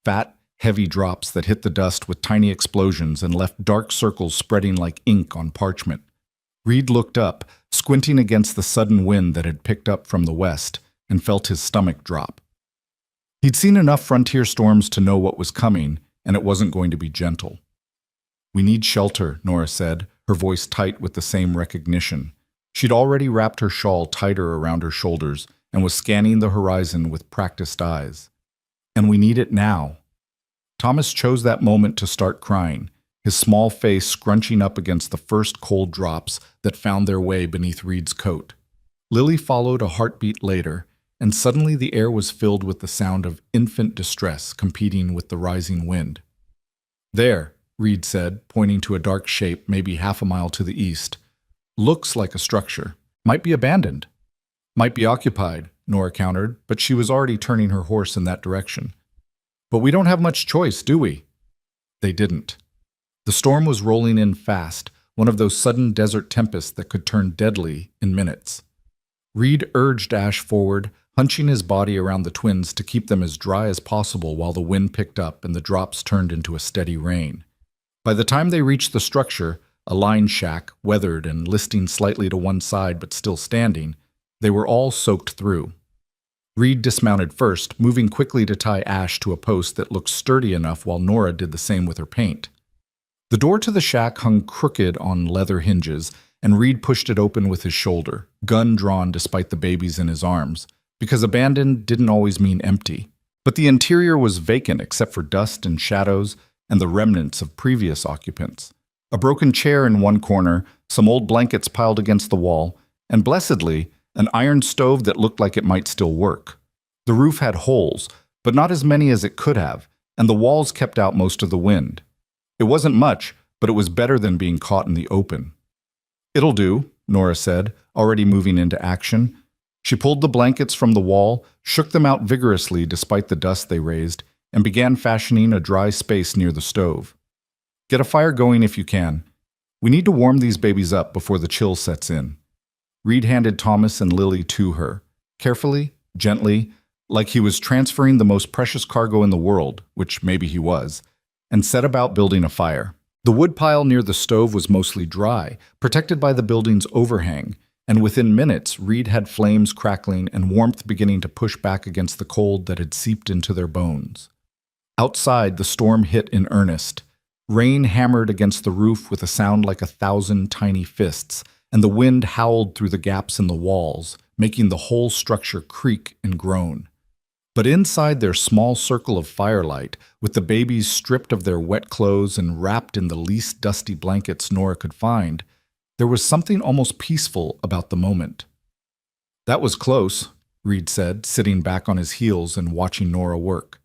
Fat, heavy drops that hit the dust with tiny explosions and left dark circles spreading like ink on parchment. Reed looked up, squinting against the sudden wind that had picked up from the west, and felt his stomach drop. He'd seen enough frontier storms to know what was coming, and it wasn't going to be gentle. "We need shelter," Nora said, her voice tight with the same recognition. She'd already wrapped her shawl tighter around her shoulders and was scanning the horizon with practiced eyes. "And we need it now." Thomas chose that moment to start crying, his small face scrunching up against the first cold drops that found their way beneath Reed's coat. Lily followed a heartbeat later, and suddenly the air was filled with the sound of infant distress competing with the rising wind. "There," Reed said, pointing to a dark shape maybe half a mile to the east. "Looks like a structure. Might be abandoned." "Might be occupied," Nora countered, but she was already turning her horse in that direction. "But we don't have much choice, do we?" They didn't. The storm was rolling in fast, one of those sudden desert tempests that could turn deadly in minutes. Reed urged Ash forward, hunching his body around the twins to keep them as dry as possible while the wind picked up and the drops turned into a steady rain. By the time they reached the structure, a line shack, weathered and listing slightly to one side but still standing, they were all soaked through. Reed dismounted first, moving quickly to tie Ash to a post that looked sturdy enough while Nora did the same with her paint. The door to the shack hung crooked on leather hinges, and Reed pushed it open with his shoulder, gun drawn despite the babies in his arms, because abandoned didn't always mean empty. But the interior was vacant except for dust and shadows and the remnants of previous occupants. A broken chair in one corner, some old blankets piled against the wall, and blessedly, an iron stove that looked like it might still work. The roof had holes, but not as many as it could have, and the walls kept out most of the wind. It wasn't much, but it was better than being caught in the open. "It'll do," Nora said, already moving into action. She pulled the blankets from the wall, shook them out vigorously despite the dust they raised, and began fashioning a dry space near the stove. "Get a fire going if you can. We need to warm these babies up before the chill sets in." Reed handed Thomas and Lily to her, carefully, gently, like he was transferring the most precious cargo in the world, which maybe he was, and set about building a fire. The woodpile near the stove was mostly dry, protected by the building's overhang, and within minutes Reed had flames crackling and warmth beginning to push back against the cold that had seeped into their bones. Outside, the storm hit in earnest. Rain hammered against the roof with a sound like 1,000 tiny fists, and the wind howled through the gaps in the walls, making the whole structure creak and groan. But inside their small circle of firelight, with the babies stripped of their wet clothes and wrapped in the least dusty blankets Nora could find, there was something almost peaceful about the moment. "That was close," Reed said, sitting back on his heels and watching Nora work.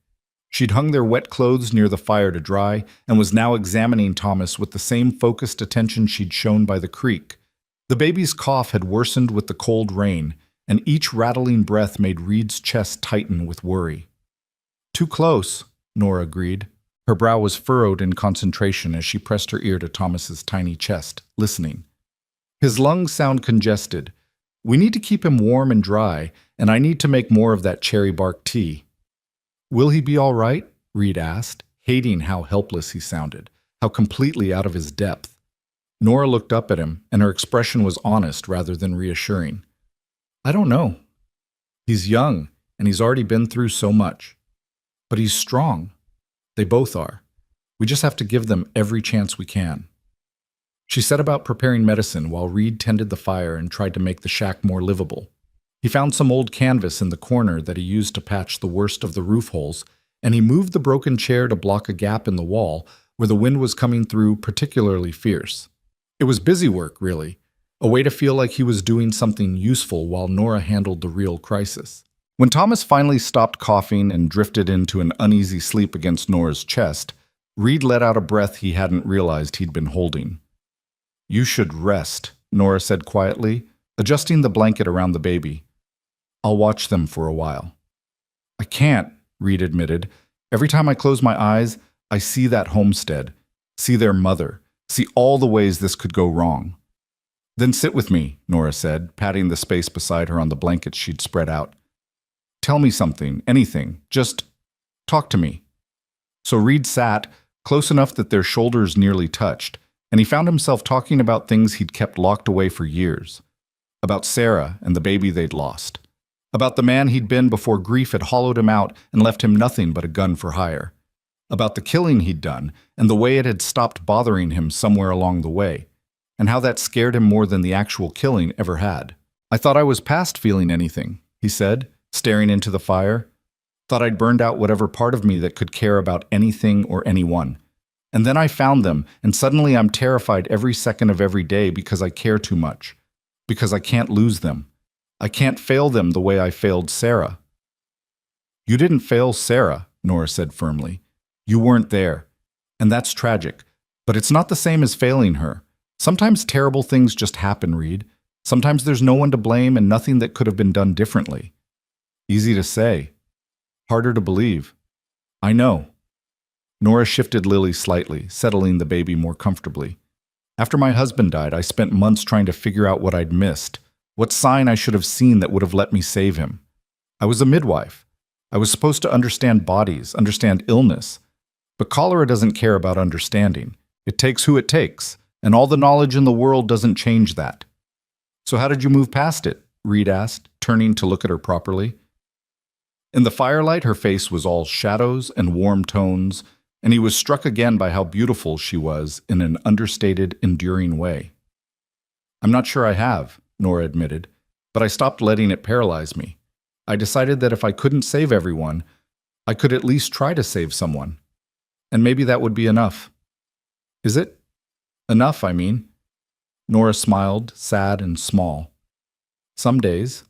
She'd hung their wet clothes near the fire to dry and was now examining Thomas with the same focused attention she'd shown by the creek. The baby's cough had worsened with the cold rain, and each rattling breath made Reed's chest tighten with worry. "Too close," Nora agreed. Her brow was furrowed in concentration as she pressed her ear to Thomas's tiny chest, listening. "His lungs sound congested. We need to keep him warm and dry, and I need to make more of that cherry bark tea." "Will he be all right?" Reed asked, hating how helpless he sounded, how completely out of his depth. Nora looked up at him, and her expression was honest rather than reassuring. "I don't know. He's young, and he's already been through so much. But he's strong. They both are. We just have to give them every chance we can." She set about preparing medicine while Reed tended the fire and tried to make the shack more livable. He found some old canvas in the corner that he used to patch the worst of the roof holes, and he moved the broken chair to block a gap in the wall where the wind was coming through particularly fierce. It was busy work, really, a way to feel like he was doing something useful while Nora handled the real crisis. When Thomas finally stopped coughing and drifted into an uneasy sleep against Nora's chest, Reed let out a breath he hadn't realized he'd been holding. "You should rest," Nora said quietly, adjusting the blanket around the baby. "I'll watch them for a while." "I can't," Reed admitted. "Every time I close my eyes, I see that homestead, see their mother, see all the ways this could go wrong." "Then sit with me," Nora said, patting the space beside her on the blankets she'd spread out. "Tell me something, anything, just talk to me." So Reed sat, close enough that their shoulders nearly touched, and he found himself talking about things he'd kept locked away for years. About Sarah and the baby they'd lost. About the man he'd been before grief had hollowed him out and left him nothing but a gun for hire. About the killing he'd done and the way it had stopped bothering him somewhere along the way, and how that scared him more than the actual killing ever had. "I thought I was past feeling anything," he said, staring into the fire. "Thought I'd burned out whatever part of me that could care about anything or anyone. And then I found them, and suddenly I'm terrified every second of every day because I care too much. Because I can't lose them. I can't fail them the way I failed Sarah." "You didn't fail Sarah," Nora said firmly. "You weren't there. And that's tragic. But it's not the same as failing her. Sometimes terrible things just happen, Reed. Sometimes there's no one to blame and nothing that could have been done differently." "Easy to say. Harder to believe." "I know." Nora shifted Lily slightly, settling the baby more comfortably. "After my husband died, I spent months trying to figure out what I'd missed, what sign I should have seen that would have let me save him. I was a midwife. I was supposed to understand bodies, understand illness. But cholera doesn't care about understanding. It takes who it takes, and all the knowledge in the world doesn't change that." "So how did you move past it?" Reed asked, turning to look at her properly. In the firelight, her face was all shadows and warm tones, and he was struck again by how beautiful she was in an understated, enduring way. "I'm not sure I have," Nora admitted, "but I stopped letting it paralyze me. I decided that if I couldn't save everyone, I could at least try to save someone. And maybe that would be enough." "Is it? Enough, I mean." Nora smiled, sad and small. "Some days.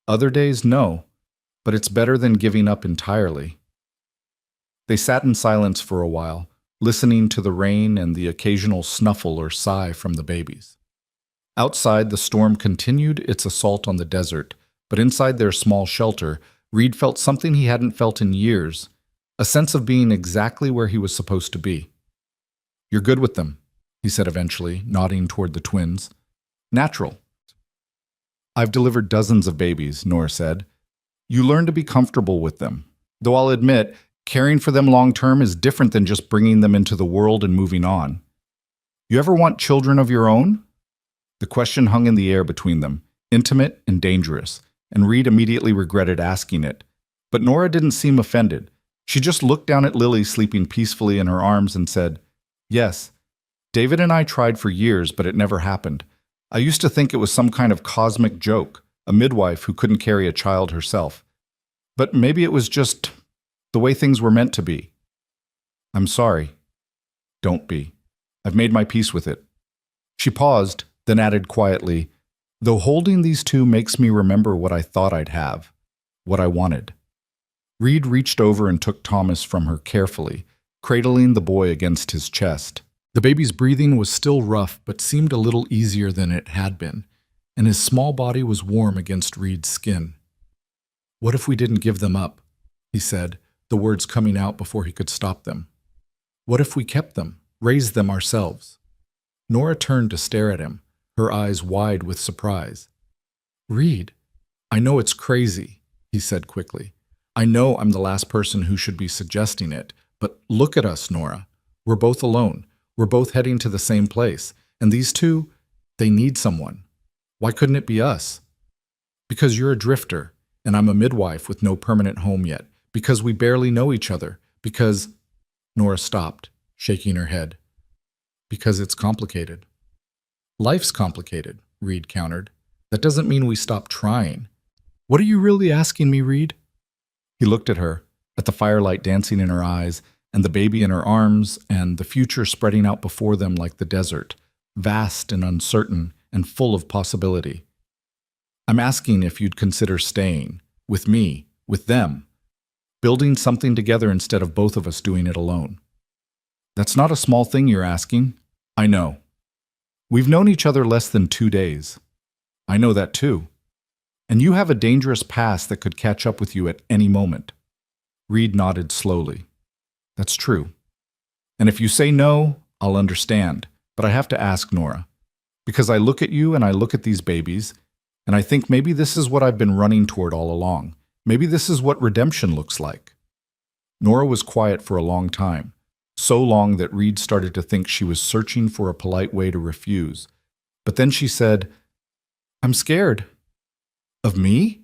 Other days, no. But it's better than giving up entirely." They sat in silence for a while, listening to the rain and the occasional snuffle or sigh from the babies. Outside, the storm continued its assault on the desert, but inside their small shelter, Reed felt something he hadn't felt in years, a sense of being exactly where he was supposed to be. "You're good with them," he said eventually, nodding toward the twins. "Natural." "I've delivered dozens of babies," Nora said. "You learn to be comfortable with them. Though I'll admit, caring for them long-term is different than just bringing them into the world and moving on. You ever want children of your own?" The question hung in the air between them, intimate and dangerous, and Reed immediately regretted asking it. But Nora didn't seem offended. She just looked down at Lily sleeping peacefully in her arms and said, "Yes, David and I tried for years, but it never happened. I used to think it was some kind of cosmic joke, a midwife who couldn't carry a child herself. But maybe it was just the way things were meant to be. I'm sorry. Don't be. I've made my peace with it." She paused, then added quietly, "Though holding these two makes me remember what I thought I'd have, what I wanted." Reed reached over and took Thomas from her carefully, cradling the boy against his chest. The baby's breathing was still rough, but seemed a little easier than it had been, and his small body was warm against Reed's skin. "What if we didn't give them up?" he said, the words coming out before he could stop them. "What if we kept them, raised them ourselves?" Nora turned to stare at him, her eyes wide with surprise. "Reed, I know it's crazy," he said quickly. "I know I'm the last person who should be suggesting it, but look at us, Nora. We're both alone. We're both heading to the same place. And these two, they need someone. Why couldn't it be us? Because you're a drifter, and I'm a midwife with no permanent home yet. Because we barely know each other. Because—" Nora stopped, shaking her head. "Because it's complicated." "Life's complicated," Reed countered. "That doesn't mean we stop trying. What are you really asking me, Reed?" He looked at her, at the firelight dancing in her eyes, and the baby in her arms, and the future spreading out before them like the desert, vast and uncertain and full of possibility. "I'm asking if you'd consider staying, with me, with them, building something together instead of both of us doing it alone." "That's not a small thing you're asking." "I know. We've known each other less than 2 days. I know that too. And you have a dangerous past that could catch up with you at any moment." Reed nodded slowly. "That's true. And if you say no, I'll understand. But I have to ask, Nora. Because I look at you and I look at these babies, and I think maybe this is what I've been running toward all along. Maybe this is what redemption looks like." Nora was quiet for a long time, so long that Reed started to think she was searching for a polite way to refuse. But then she said, "I'm scared." "Of me?"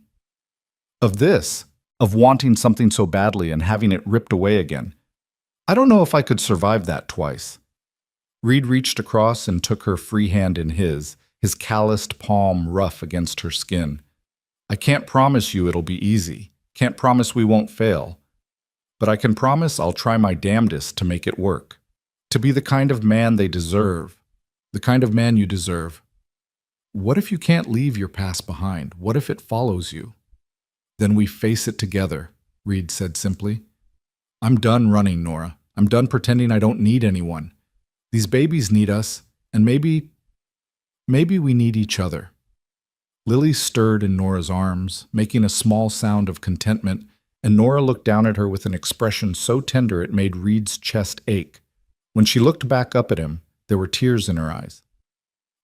"Of this. Of wanting something so badly and having it ripped away again. I don't know if I could survive that twice." Reed reached across and took her free hand in his calloused palm rough against her skin. "I can't promise you it'll be easy. Can't promise we won't fail. But I can promise I'll try my damnedest to make it work." To be the kind of man they deserve. The kind of man you deserve. What if you can't leave your past behind? What if it follows you? Then we face it together, Reed said simply. I'm done running, Nora. I'm done pretending I don't need anyone. These babies need us, and maybe we need each other. Lily stirred in Nora's arms, making a small sound of contentment, and Nora looked down at her with an expression so tender it made Reed's chest ache. When she looked back up at him, there were tears in her eyes.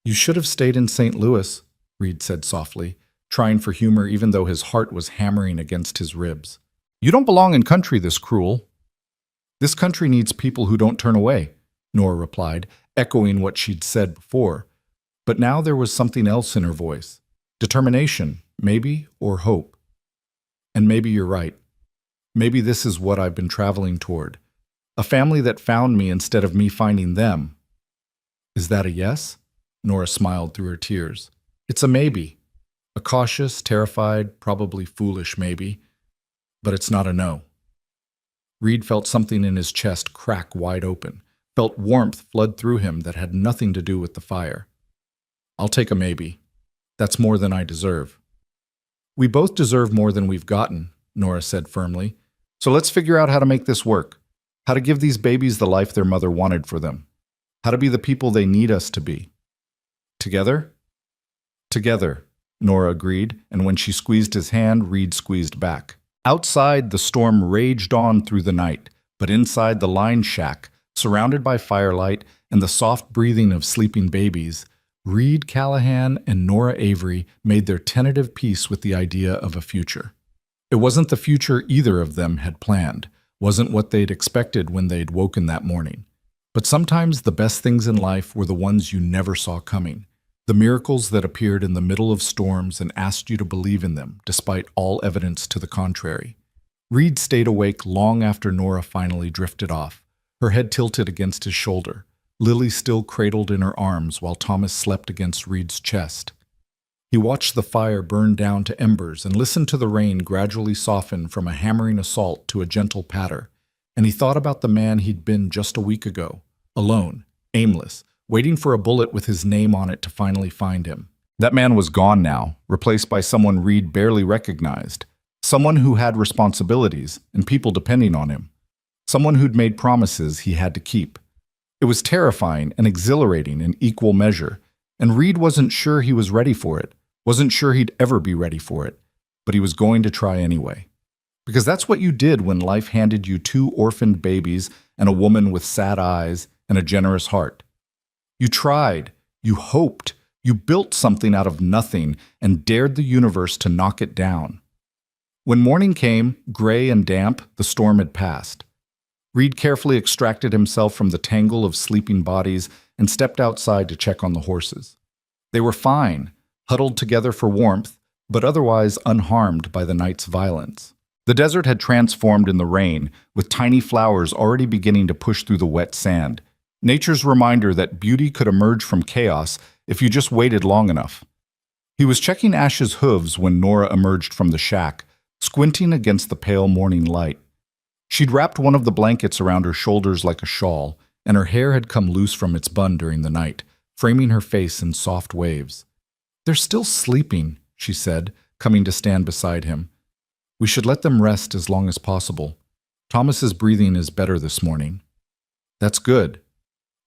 You should have stayed in St. Louis, Reed said softly, trying for humor even though his heart was hammering against his ribs. You don't belong in country this cruel. This country needs people who don't turn away, Nora replied, echoing what she'd said before. But now there was something else in her voice. Determination, maybe, or hope. And maybe you're right. Maybe this is what I've been traveling toward. A family that found me instead of me finding them. Is that a yes? Nora smiled through her tears. It's a maybe. A cautious, terrified, probably foolish maybe. But it's not a no. Reed felt something in his chest crack wide open, felt warmth flood through him that had nothing to do with the fire. I'll take a maybe. That's more than I deserve. We both deserve more than we've gotten, Nora said firmly. So let's figure out how to make this work. How to give these babies the life their mother wanted for them. How to be the people they need us to be. Together? Together, Nora agreed, and when she squeezed his hand, Reed squeezed back. Outside, the storm raged on through the night, but inside the line shack, surrounded by firelight and the soft breathing of sleeping babies, Reed Callahan and Nora Avery made their tentative peace with the idea of a future. It wasn't the future either of them had planned, wasn't what they'd expected when they'd woken that morning. But sometimes the best things in life were the ones you never saw coming, the miracles that appeared in the middle of storms and asked you to believe in them, despite all evidence to the contrary. Reed stayed awake long after Nora finally drifted off, her head tilted against his shoulder, Lily still cradled in her arms while Thomas slept against Reed's chest. He watched the fire burn down to embers and listened to the rain gradually soften from a hammering assault to a gentle patter, and he thought about the man he'd been just a week ago, alone, aimless, waiting for a bullet with his name on it to finally find him. That man was gone now, replaced by someone Reed barely recognized, someone who had responsibilities and people depending on him, someone who'd made promises he had to keep. It was terrifying and exhilarating in equal measure, and Reed wasn't sure he was ready for it, wasn't sure he'd ever be ready for it, but he was going to try anyway. Because that's what you did when life handed you 2 orphaned babies and a woman with sad eyes and a generous heart. You tried, you hoped, you built something out of nothing and dared the universe to knock it down. When morning came, gray and damp, the storm had passed. Reed carefully extracted himself from the tangle of sleeping bodies and stepped outside to check on the horses. They were fine, huddled together for warmth, but otherwise unharmed by the night's violence. The desert had transformed in the rain, with tiny flowers already beginning to push through the wet sand. Nature's reminder that beauty could emerge from chaos if you just waited long enough. He was checking Ash's hooves when Nora emerged from the shack, squinting against the pale morning light. She'd wrapped one of the blankets around her shoulders like a shawl, and her hair had come loose from its bun during the night, framing her face in soft waves. They're still sleeping, she said, coming to stand beside him. We should let them rest as long as possible. Thomas's breathing is better this morning. That's good.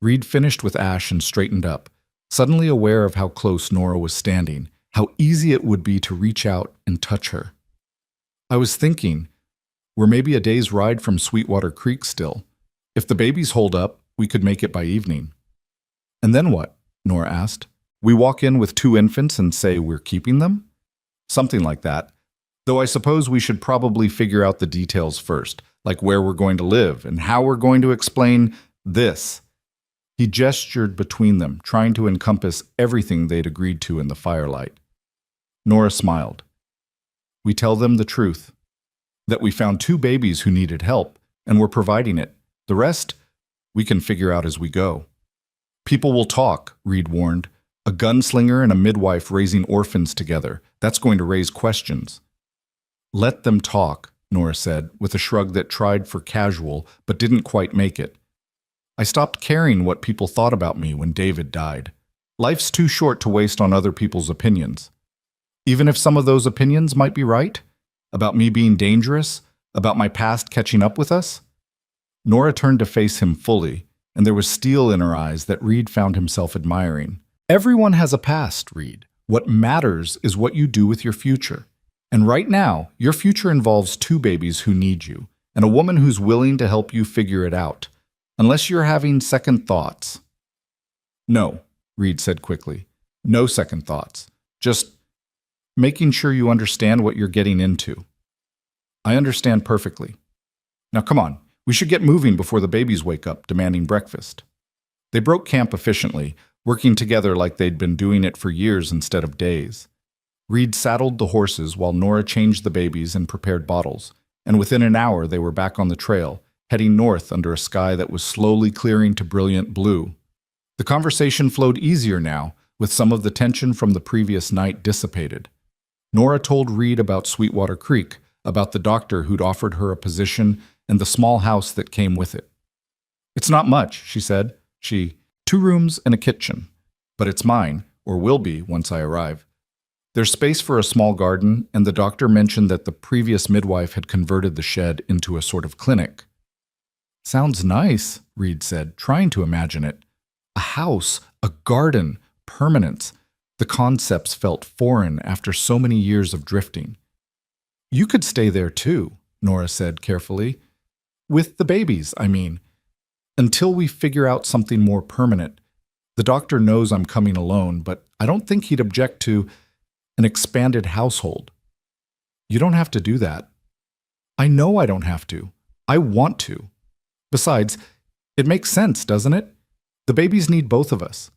Reed finished with Ash and straightened up, suddenly aware of how close Nora was standing, how easy it would be to reach out and touch her. I was thinking, we're maybe a day's ride from Sweetwater Creek still. If the babies hold up, we could make it by evening. And then what? Nora asked. We walk in with 2 infants and say we're keeping them? Something like that. Though I suppose we should probably figure out the details first, like where we're going to live and how we're going to explain this. He gestured between them, trying to encompass everything they'd agreed to in the firelight. Nora smiled. We tell them the truth. That we found 2 babies who needed help, and we're providing it. The rest, we can figure out as we go. People will talk, Reed warned. A gunslinger and a midwife raising orphans together. That's going to raise questions. Let them talk, Nora said, with a shrug that tried for casual but didn't quite make it. I stopped caring what people thought about me when David died. Life's too short to waste on other people's opinions. Even if some of those opinions might be right, about me being dangerous, about my past catching up with us. Nora turned to face him fully, and there was steel in her eyes that Reed found himself admiring. Everyone has a past, Reed. What matters is what you do with your future. And right now, your future involves two babies who need you, and a woman who's willing to help you figure it out, unless you're having second thoughts. No, Reed said quickly. No second thoughts. Just making sure you understand what you're getting into. I understand perfectly. Now come on, we should get moving before the babies wake up demanding breakfast. They broke camp efficiently, working together like they'd been doing it for years instead of days. Reed saddled the horses while Nora changed the babies and prepared bottles, and within an hour they were back on the trail, heading north under a sky that was slowly clearing to brilliant blue. The conversation flowed easier now, with some of the tension from the previous night dissipated. Nora told Reed about Sweetwater Creek, about the doctor who'd offered her a position and the small house that came with it. It's not much, she said. 2 rooms and a kitchen. But it's mine, or will be once I arrive. There's space for a small garden, and the doctor mentioned that the previous midwife had converted the shed into a sort of clinic. Sounds nice, Reed said, trying to imagine it. A house, a garden, permanence. The concepts felt foreign after so many years of drifting. You could stay there too, Nora said carefully. With the babies, I mean. Until we figure out something more permanent. The doctor knows I'm coming alone, but I don't think he'd object to an expanded household. You don't have to do that. I know I don't have to. I want to. Besides, it makes sense, doesn't it? The babies need both of us.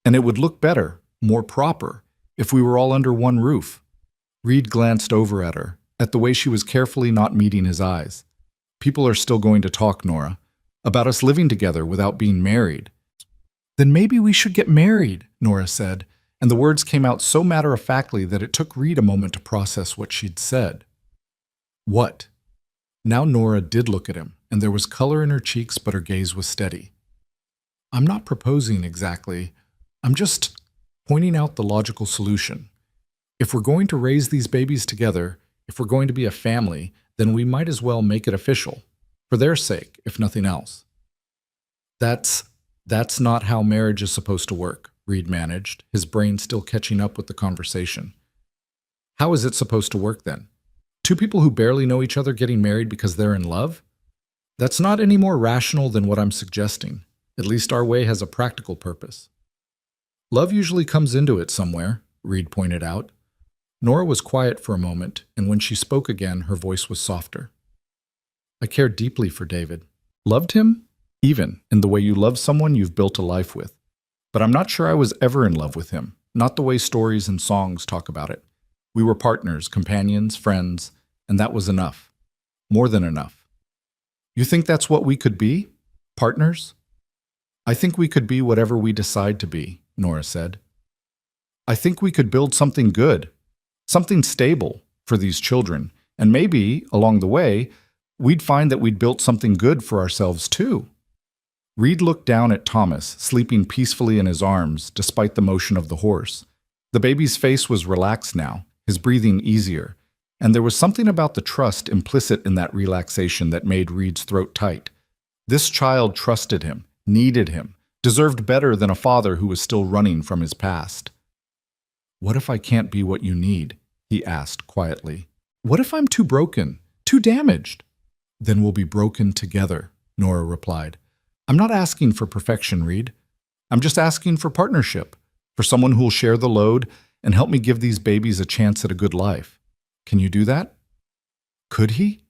And it would look better, more proper, if we were all under one roof. Reed glanced over at her, at the way she was carefully not meeting his eyes. People are still going to talk, Nora, about us living together without being married. Then maybe we should get married, Nora said, and the words came out so matter-of-factly that it took Reed a moment to process what she'd said. What? Now Nora did look at him, and there was color in her cheeks, but her gaze was steady. I'm not proposing exactly. I'm just pointing out the logical solution. If we're going to raise these babies together, if we're going to be a family, then we might as well make it official. For their sake, if nothing else. That's not how marriage is supposed to work, Reed managed, his brain still catching up with the conversation. How is it supposed to work then? 2 people who barely know each other getting married because they're in love? That's not any more rational than what I'm suggesting. At least our way has a practical purpose. Love usually comes into it somewhere, Reed pointed out. Nora was quiet for a moment, and when she spoke again, her voice was softer. I cared deeply for David. Loved him? Even in the way you love someone you've built a life with. But I'm not sure I was ever in love with him, not the way stories and songs talk about it. We were partners, companions, friends, and that was enough. More than enough. You think that's what we could be? Partners? I think we could be whatever we decide to be, Nora said. I think we could build something good, something stable for these children, and maybe, along the way, we'd find that we'd built something good for ourselves too. Reed looked down at Thomas, sleeping peacefully in his arms, despite the motion of the horse. The baby's face was relaxed now, his breathing easier, and there was something about the trust implicit in that relaxation that made Reed's throat tight. This child trusted him, needed him, deserved better than a father who was still running from his past. What if I can't be what you need? He asked quietly. What if I'm too broken, too damaged? Then we'll be broken together, Nora replied. I'm not asking for perfection, Reed. I'm just asking for partnership, for someone who'll share the load and help me give these babies a chance at a good life. Can you do that? Could he?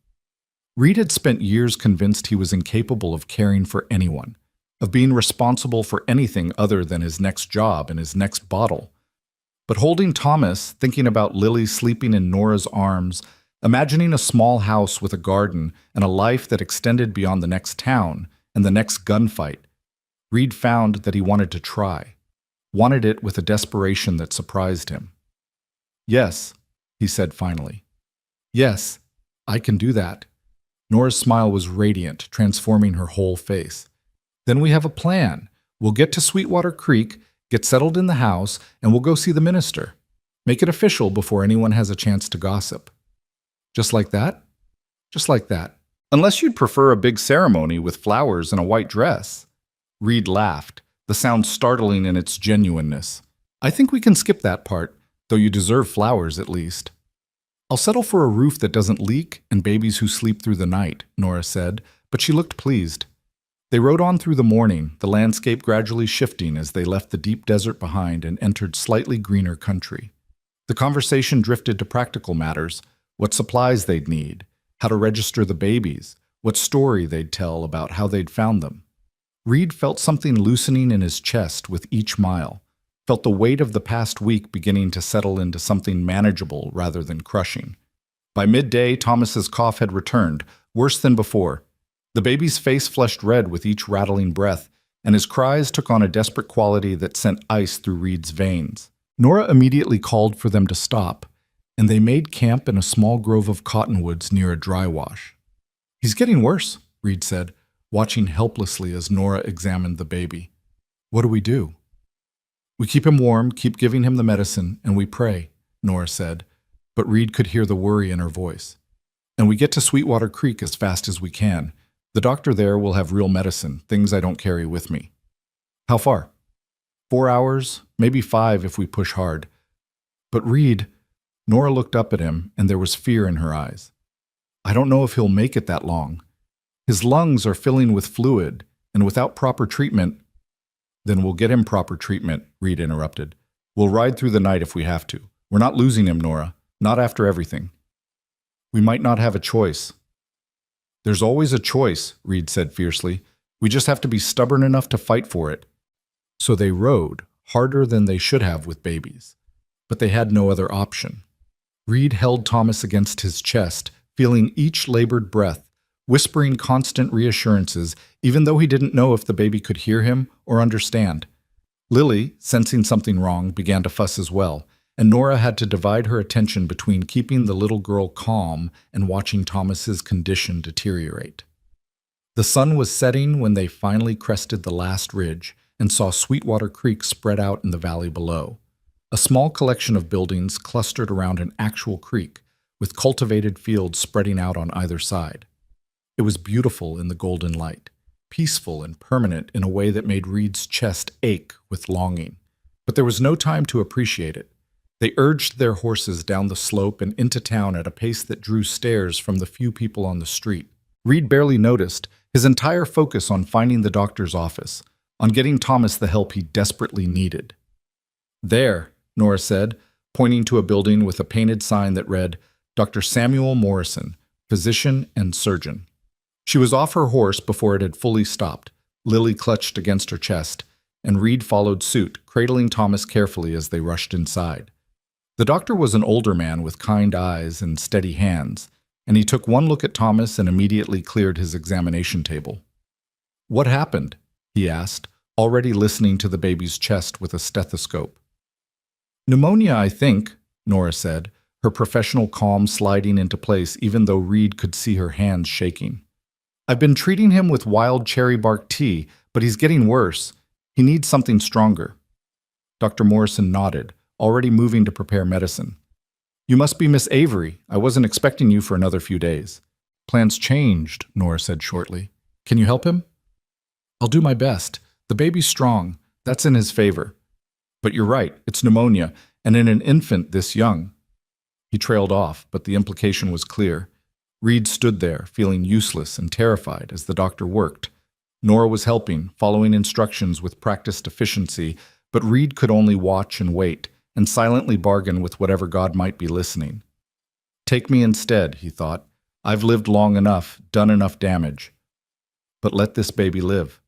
Reed had spent years convinced he was incapable of caring for anyone, of being responsible for anything other than his next job and his next bottle. But holding Thomas, thinking about Lily sleeping in Nora's arms, imagining a small house with a garden and a life that extended beyond the next town and the next gunfight, Reed found that he wanted to try, wanted it with a desperation that surprised him. Yes, he said finally. Yes, I can do that. Nora's smile was radiant, transforming her whole face. Then we have a plan. We'll get to Sweetwater Creek, get settled in the house, and we'll go see the minister. Make it official before anyone has a chance to gossip. Just like that? Just like that. Unless you'd prefer a big ceremony with flowers and a white dress. Reed laughed, the sound startling in its genuineness. I think we can skip that part, though you deserve flowers at least. I'll settle for a roof that doesn't leak and babies who sleep through the night, Nora said, but she looked pleased. They rode on through the morning, the landscape gradually shifting as they left the deep desert behind and entered slightly greener country. The conversation drifted to practical matters, what supplies they'd need, how to register the babies, what story they'd tell about how they'd found them. Reed felt something loosening in his chest with each mile, felt the weight of the past week beginning to settle into something manageable rather than crushing. By midday, Thomas's cough had returned, worse than before. The baby's face flushed red with each rattling breath, and his cries took on a desperate quality that sent ice through Reed's veins. Nora immediately called for them to stop, and they made camp in a small grove of cottonwoods near a dry wash. "He's getting worse," Reed said, watching helplessly as Nora examined the baby. "What do we do?" "We keep him warm, keep giving him the medicine, and we pray," Nora said, but Reed could hear the worry in her voice. "And we get to Sweetwater Creek as fast as we can. The doctor there will have real medicine, things I don't carry with me." "How far?" 4 hours, maybe 5 if we push hard." "But Reed," Nora looked up at him, and there was fear in her eyes. "I don't know if he'll make it that long. His lungs are filling with fluid, and without proper treatment—" "Then we'll get him proper treatment," Reed interrupted. "We'll ride through the night if we have to. We're not losing him, Nora. Not after everything." "We might not have a choice." "There's always a choice," Reed said fiercely. "We just have to be stubborn enough to fight for it." So they rode, harder than they should have with babies. But they had no other option. Reed held Thomas against his chest, feeling each labored breath, whispering constant reassurances, even though he didn't know if the baby could hear him or understand. Lily, sensing something wrong, began to fuss as well, and Nora had to divide her attention between keeping the little girl calm and watching Thomas's condition deteriorate. The sun was setting when they finally crested the last ridge and saw Sweetwater Creek spread out in the valley below. A small collection of buildings clustered around an actual creek, with cultivated fields spreading out on either side. It was beautiful in the golden light, peaceful and permanent in a way that made Reed's chest ache with longing. But there was no time to appreciate it. They urged their horses down the slope and into town at a pace that drew stares from the few people on the street. Reed barely noticed, his entire focus on finding the doctor's office, on getting Thomas the help he desperately needed. "There," Nora said, pointing to a building with a painted sign that read, "Dr. Samuel Morrison, physician and surgeon." She was off her horse before it had fully stopped, Lily clutched against her chest, and Reed followed suit, cradling Thomas carefully as they rushed inside. The doctor was an older man with kind eyes and steady hands, and he took one look at Thomas and immediately cleared his examination table. "What happened?" he asked, already listening to the baby's chest with a stethoscope. "Pneumonia, I think," Nora said, her professional calm sliding into place even though Reed could see her hands shaking. "I've been treating him with wild cherry bark tea, but he's getting worse. He needs something stronger." Dr. Morrison nodded, already moving to prepare medicine. "You must be Miss Avery. I wasn't expecting you for another few days." "Plans changed," Nora said shortly. "Can you help him?" "I'll do my best. The baby's strong. That's in his favor. But you're right, it's pneumonia, and in an infant this young." He trailed off, but the implication was clear. Reed stood there, feeling useless and terrified as the doctor worked. Nora was helping, following instructions with practiced efficiency, but Reed could only watch and wait, and silently bargain with whatever God might be listening. "Take me instead," he thought. "I've lived long enough, done enough damage. But let this baby live.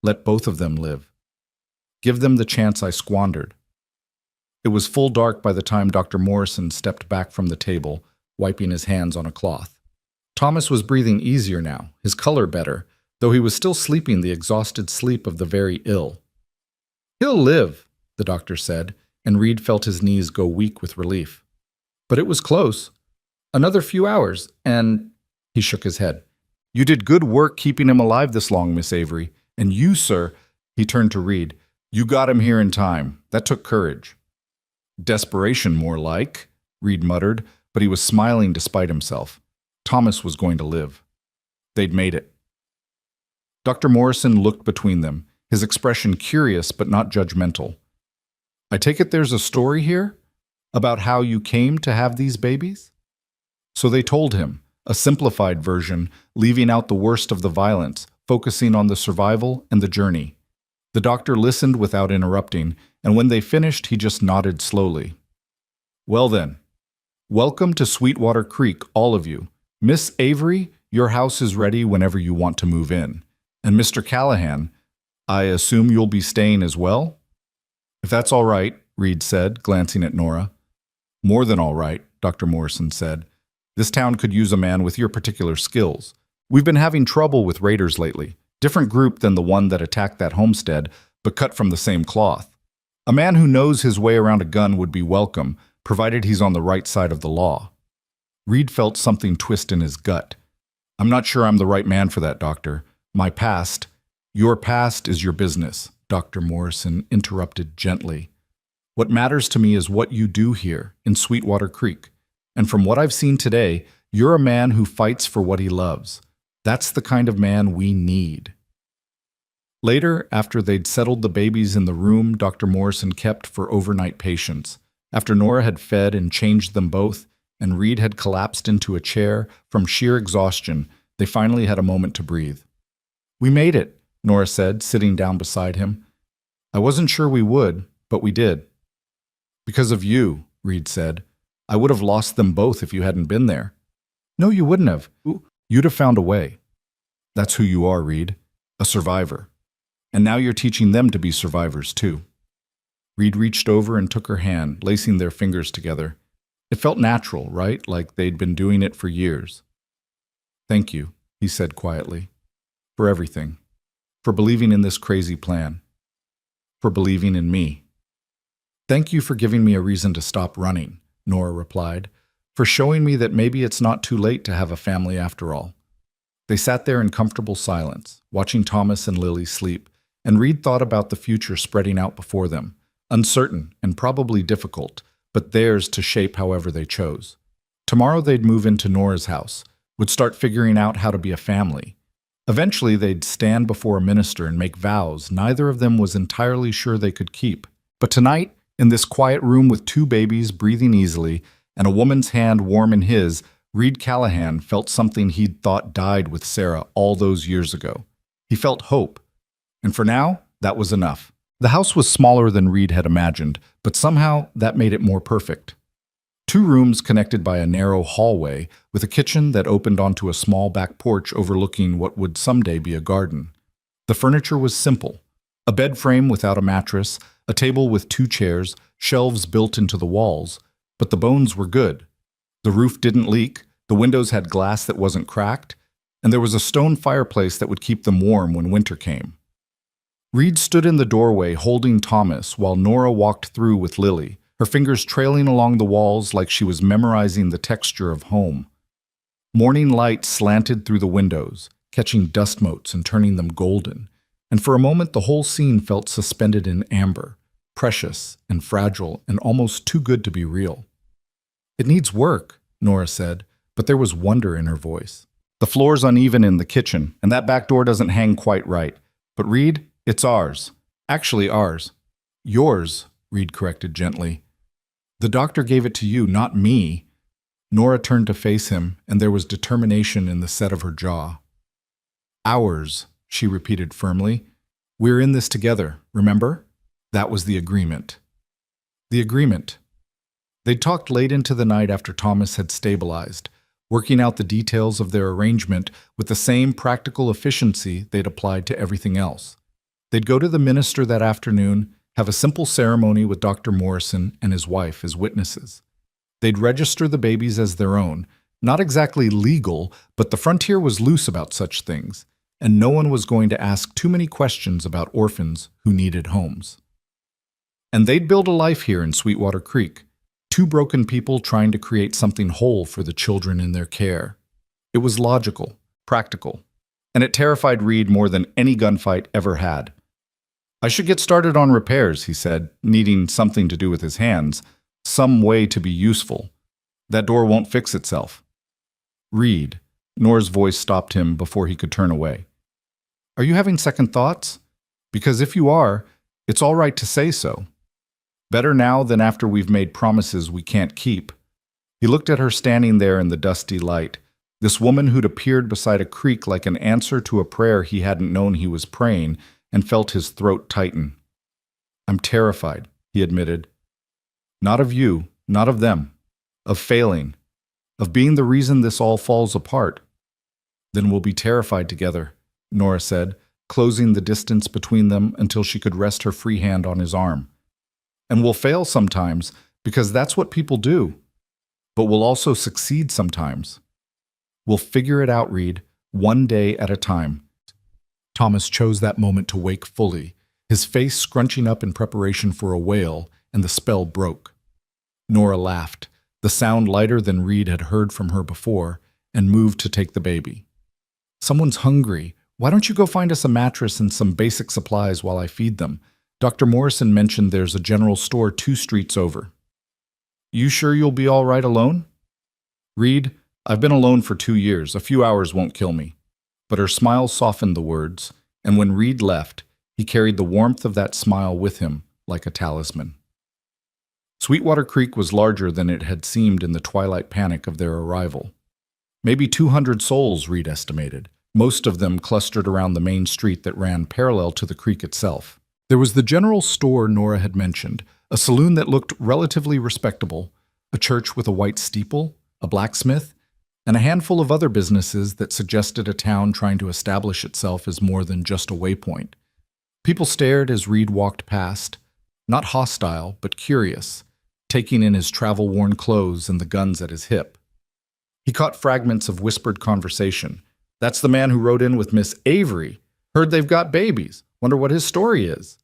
Let both of them live. Give them the chance I squandered." It was full dark by the time Dr. Morrison stepped back from the table, wiping his hands on a cloth. Thomas was breathing easier now, his color better, though he was still sleeping the exhausted sleep of the very ill. "He'll live," the doctor said, and Reed felt his knees go weak with relief. "But it was close. Another few hours, and—" He shook his head. "You did good work keeping him alive this long, Miss Avery. And you, sir, he turned to Reed, you got him here in time. That took courage. Desperation, more like, Reed muttered, but he was smiling despite himself. Thomas was going to live. They'd made it. Dr. Morrison looked between them, his expression curious but not judgmental. I take it there's a story here? About how you came to have these babies? So they told him, a simplified version, leaving out the worst of the violence, focusing on the survival and the journey. The doctor listened without interrupting, and when they finished, he just nodded slowly. Well then, welcome to Sweetwater Creek, all of you. Miss Avery, your house is ready whenever you want to move in. And Mr. Callahan, I assume you'll be staying as well? If that's all right, Reed said, glancing at Nora. More than all right, Dr. Morrison said. This town could use a man with your particular skills. We've been having trouble with raiders lately. Different group than the one that attacked that homestead, but cut from the same cloth. A man who knows his way around a gun would be welcome, provided he's on the right side of the law. Reed felt something twist in his gut. I'm not sure I'm the right man for that, Doctor. My past, your past is your business, Dr. Morrison interrupted gently. What matters to me is what you do here in Sweetwater Creek. And from what I've seen today, you're a man who fights for what he loves. That's the kind of man we need. Later, after they'd settled the babies in the room Dr. Morrison kept for overnight patients, after Nora had fed and changed them both, and Reed had collapsed into a chair from sheer exhaustion, they finally had a moment to breathe. We made it, Nora said, sitting down beside him. I wasn't sure we would, but we did. Because of you, Reed said. I would have lost them both if you hadn't been there. No, you wouldn't have. You'd have found a way. That's who you are, Reed. A survivor. And now you're teaching them to be survivors, too. Reed reached over and took her hand, lacing their fingers together. It felt natural, right? Like they'd been doing it for years. Thank you, he said quietly. For everything. For believing in this crazy plan. For believing in me. Thank you for giving me a reason to stop running, Nora replied. For showing me that maybe it's not too late to have a family after all. They sat there in comfortable silence, watching Thomas and Lily sleep, and Reed thought about the future spreading out before them, uncertain and probably difficult, but theirs to shape however they chose. Tomorrow they'd move into Nora's house, would start figuring out how to be a family. Eventually they'd stand before a minister and make vows neither of them was entirely sure they could keep. But tonight, in this quiet room with two babies breathing easily, and a woman's hand warm in his, Reed Callahan felt something he'd thought died with Sarah all those years ago. He felt hope. And for now, that was enough. The house was smaller than Reed had imagined, but somehow that made it more perfect. 2 rooms connected by a narrow hallway with a kitchen that opened onto a small back porch overlooking what would someday be a garden. The furniture was simple. A bed frame without a mattress, a table with 2 chairs, shelves built into the walls. But the bones were good. The roof didn't leak, the windows had glass that wasn't cracked, and there was a stone fireplace that would keep them warm when winter came. Reed stood in the doorway holding Thomas while Nora walked through with Lily, her fingers trailing along the walls like she was memorizing the texture of home. Morning light slanted through the windows, catching dust motes and turning them golden, and for a moment the whole scene felt suspended in amber, precious and fragile and almost too good to be real. It needs work, Nora said, but there was wonder in her voice. The floor's uneven in the kitchen, and that back door doesn't hang quite right. But Reed, it's ours. Actually ours. Yours, Reed corrected gently. The doctor gave it to you, not me. Nora turned to face him, and there was determination in the set of her jaw. Ours, she repeated firmly. We're in this together, remember? That was the agreement. The agreement. They'd talked late into the night after Thomas had stabilized, working out the details of their arrangement with the same practical efficiency they'd applied to everything else. They'd go to the minister that afternoon, have a simple ceremony with Dr. Morrison and his wife as witnesses. They'd register the babies as their own, not exactly legal, but the frontier was loose about such things, and no one was going to ask too many questions about orphans who needed homes. And they'd build a life here in Sweetwater Creek, 2 broken people trying to create something whole for the children in their care. It was logical, practical. and it terrified Reed more than any gunfight ever had. I should get started on repairs, he said, needing something to do with his hands, some way to be useful. That door won't fix itself. Reed, Nora's voice stopped him before he could turn away. Are you having second thoughts? Because if you are, it's all right to say so. Better now than after we've made promises we can't keep. He looked at her standing there in the dusty light, this woman who'd appeared beside a creek like an answer to a prayer he hadn't known he was praying, and felt his throat tighten. I'm terrified, he admitted. Not of you, not of them, of failing, of being the reason this all falls apart. Then we'll be terrified together, Nora said, closing the distance between them until she could rest her free hand on his arm. And we'll fail sometimes, because that's what people do. But we'll also succeed sometimes. We'll figure it out, Reed, one day at a time. Thomas chose that moment to wake fully, his face scrunching up in preparation for a wail, and the spell broke. Nora laughed, the sound lighter than Reed had heard from her before, and moved to take the baby. Someone's hungry. Why don't you go find us a mattress and some basic supplies while I feed them? Dr. Morrison mentioned there's a general store 2 streets over. You sure you'll be all right alone? Reed, I've been alone for 2 years. A few hours won't kill me. But her smile softened the words, and when Reed left, he carried the warmth of that smile with him like a talisman. Sweetwater Creek was larger than it had seemed in the twilight panic of their arrival. Maybe 200 souls, Reed estimated, most of them clustered around the main street that ran parallel to the creek itself. There was the general store Nora had mentioned, a saloon that looked relatively respectable, a church with a white steeple, a blacksmith, and a handful of other businesses that suggested a town trying to establish itself as more than just a waypoint. People stared as Reed walked past, not hostile, but curious, taking in his travel-worn clothes and the guns at his hip. He caught fragments of whispered conversation. That's the man who rode in with Miss Avery. Heard they've got babies. Wonder what his story is.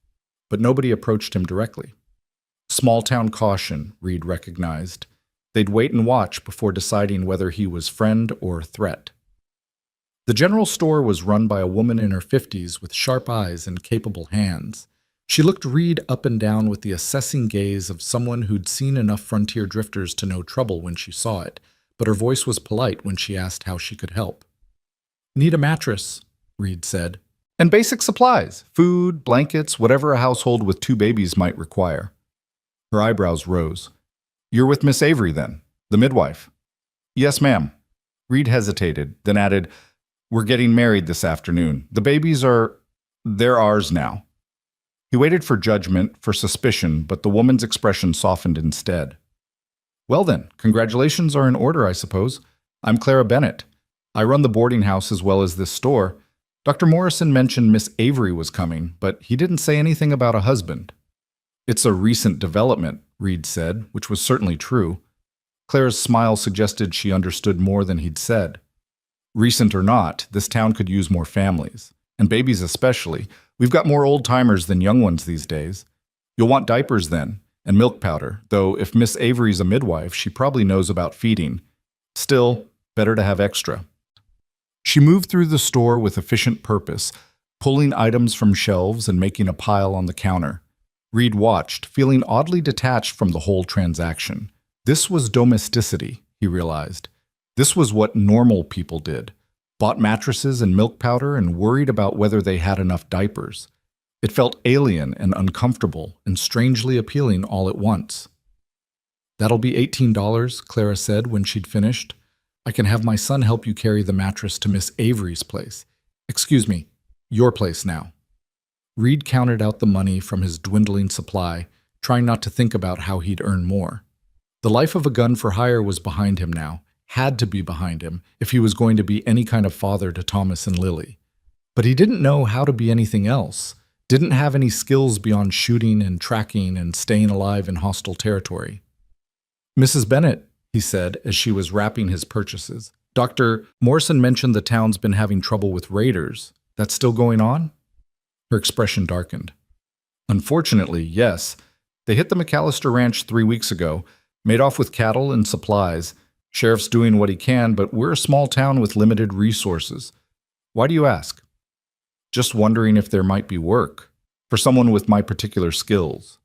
But nobody approached him directly. Small-town caution, Reed recognized. They'd wait and watch before deciding whether he was friend or threat. The general store was run by a woman in her 50s with sharp eyes and capable hands. She looked Reed up and down with the assessing gaze of someone who'd seen enough frontier drifters to know trouble when she saw it, but her voice was polite when she asked how she could help. Need a mattress, Reed said. And basic supplies, food, blankets, whatever a household with 2 babies might require. Her eyebrows rose. You're with Miss Avery, then, the midwife? Yes, ma'am. Reed hesitated, then added, We're getting married this afternoon. The babies they're ours now. He waited for judgment, for suspicion, but the woman's expression softened instead. Well then, congratulations are in order, I suppose. I'm Clara Bennett. I run the boarding house as well as this store. Dr. Morrison mentioned Miss Avery was coming, but he didn't say anything about a husband. It's a recent development, Reed said, which was certainly true. Clara's smile suggested she understood more than he'd said. Recent or not, this town could use more families, and babies especially. We've got more old-timers than young ones these days. You'll want diapers then, and milk powder, though if Miss Avery's a midwife, she probably knows about feeding. Still, better to have extra. She moved through the store with efficient purpose, pulling items from shelves and making a pile on the counter. Reed watched, feeling oddly detached from the whole transaction. This was domesticity, he realized. This was what normal people did. Bought mattresses and milk powder and worried about whether they had enough diapers. It felt alien and uncomfortable and strangely appealing all at once. That'll be $18, Clara said when she'd finished. I can have my son help you carry the mattress to Miss Avery's place. Excuse me, your place now. Reed counted out the money from his dwindling supply, trying not to think about how he'd earn more. The life of a gun for hire was behind him now, had to be behind him if he was going to be any kind of father to Thomas and Lily. But he didn't know how to be anything else, didn't have any skills beyond shooting and tracking and staying alive in hostile territory. Mrs. Bennett, he said as she was wrapping his purchases. Dr. Morrison mentioned the town's been having trouble with raiders. That's still going on? Her expression darkened. Unfortunately, yes. They hit the McAllister Ranch 3 weeks ago, made off with cattle and supplies. Sheriff's doing what he can, but we're a small town with limited resources. Why do you ask? Just wondering if there might be work for someone with my particular skills.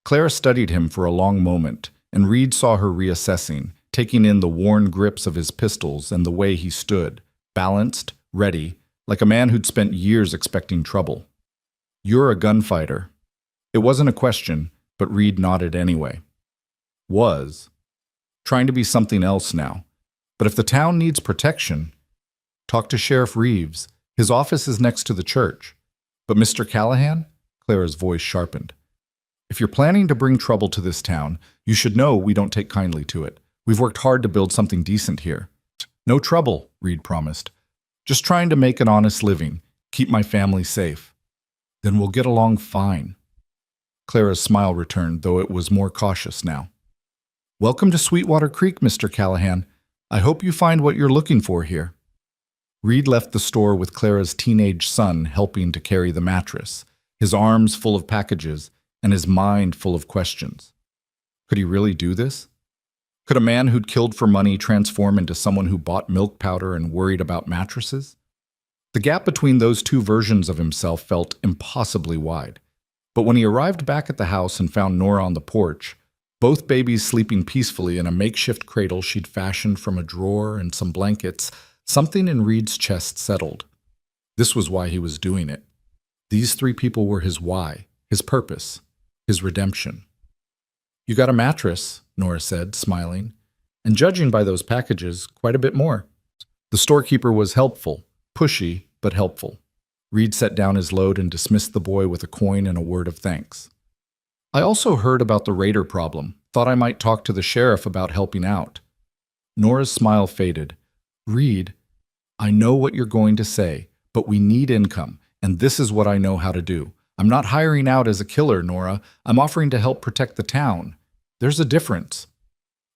Clara studied him for a long moment, and Reed saw her reassessing, taking in the worn grips of his pistols and the way he stood, balanced, ready, like a man who'd spent years expecting trouble. You're a gunfighter. It wasn't a question, but Reed nodded anyway. Was. Trying to be something else now. But if the town needs protection, talk to Sheriff Reeves. His office is next to the church. But Mr. Callahan? Clara's voice sharpened. If you're planning to bring trouble to this town, you should know we don't take kindly to it. We've worked hard to build something decent here. No trouble, Reed promised. Just trying to make an honest living, keep my family safe. Then we'll get along fine. Clara's smile returned, though it was more cautious now. Welcome to Sweetwater Creek, Mr. Callahan. I hope you find what you're looking for here. Reed left the store with Clara's teenage son helping to carry the mattress, his arms full of packages and his mind full of questions. Could he really do this? Could a man who'd killed for money transform into someone who bought milk powder and worried about mattresses? The gap between those two versions of himself felt impossibly wide. But when he arrived back at the house and found Nora on the porch, both babies sleeping peacefully in a makeshift cradle she'd fashioned from a drawer and some blankets, something in Reed's chest settled. This was why he was doing it. These three people were his why, his purpose, his redemption. You got a mattress, Nora said, smiling, and judging by those packages, quite a bit more. The storekeeper was helpful, pushy, but helpful. Reed set down his load and dismissed the boy with a coin and a word of thanks. I also heard about the raider problem. Thought I might talk to the sheriff about helping out. Nora's smile faded. Reed, I know what you're going to say, but we need income, and this is what I know how to do. I'm not hiring out as a killer, Nora. I'm offering to help protect the town. There's a difference.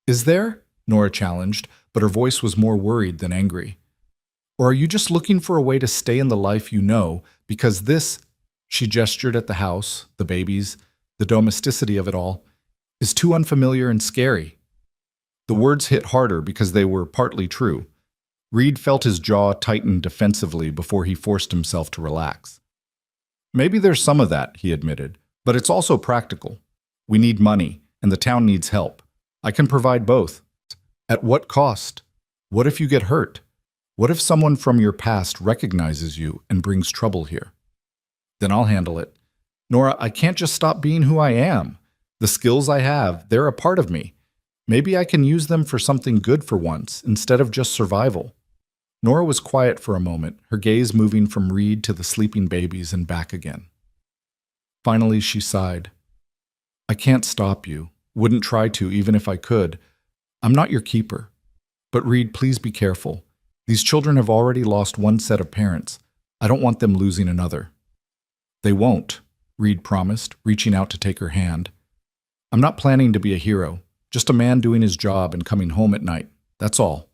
Is there? Nora challenged, but her voice was more worried than angry. Or are you just looking for a way to stay in the life you know, because this, she gestured at the house, the babies, the domesticity of it all, is too unfamiliar and scary. The words hit harder because they were partly true. Reed felt his jaw tighten defensively before he forced himself to relax. Maybe there's some of that, he admitted, but it's also practical. We need money, and the town needs help. I can provide both. At what cost? What if you get hurt? What if someone from your past recognizes you and brings trouble here? Then I'll handle it. Nora, I can't just stop being who I am. The skills I have, they're a part of me. Maybe I can use them for something good for once, instead of just survival. Nora was quiet for a moment, her gaze moving from Reed to the sleeping babies and back again. Finally, she sighed. I can't stop you. Wouldn't try to, even if I could. I'm not your keeper. But Reed, please be careful. These children have already lost one set of parents. I don't want them losing another. They won't, Reed promised, reaching out to take her hand. I'm not planning to be a hero, just a man doing his job and coming home at night. That's all.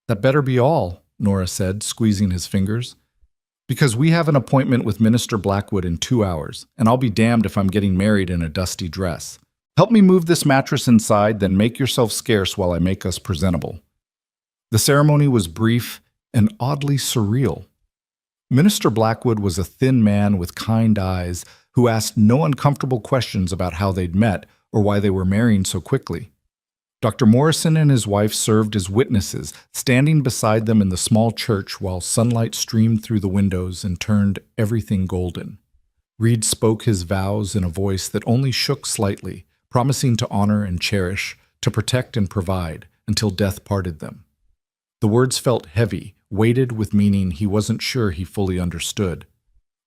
That better be all, Nora said, squeezing his fingers. Because we have an appointment with Minister Blackwood in 2 hours, and I'll be damned if I'm getting married in a dusty dress. Help me move this mattress inside, then make yourself scarce while I make us presentable. The ceremony was brief and oddly surreal. Minister Blackwood was a thin man with kind eyes who asked no uncomfortable questions about how they'd met or why they were marrying so quickly. Dr. Morrison and his wife served as witnesses, standing beside them in the small church while sunlight streamed through the windows and turned everything golden. Reed spoke his vows in a voice that only shook slightly, promising to honor and cherish, to protect and provide, until death parted them. The words felt heavy, weighted with meaning he wasn't sure he fully understood.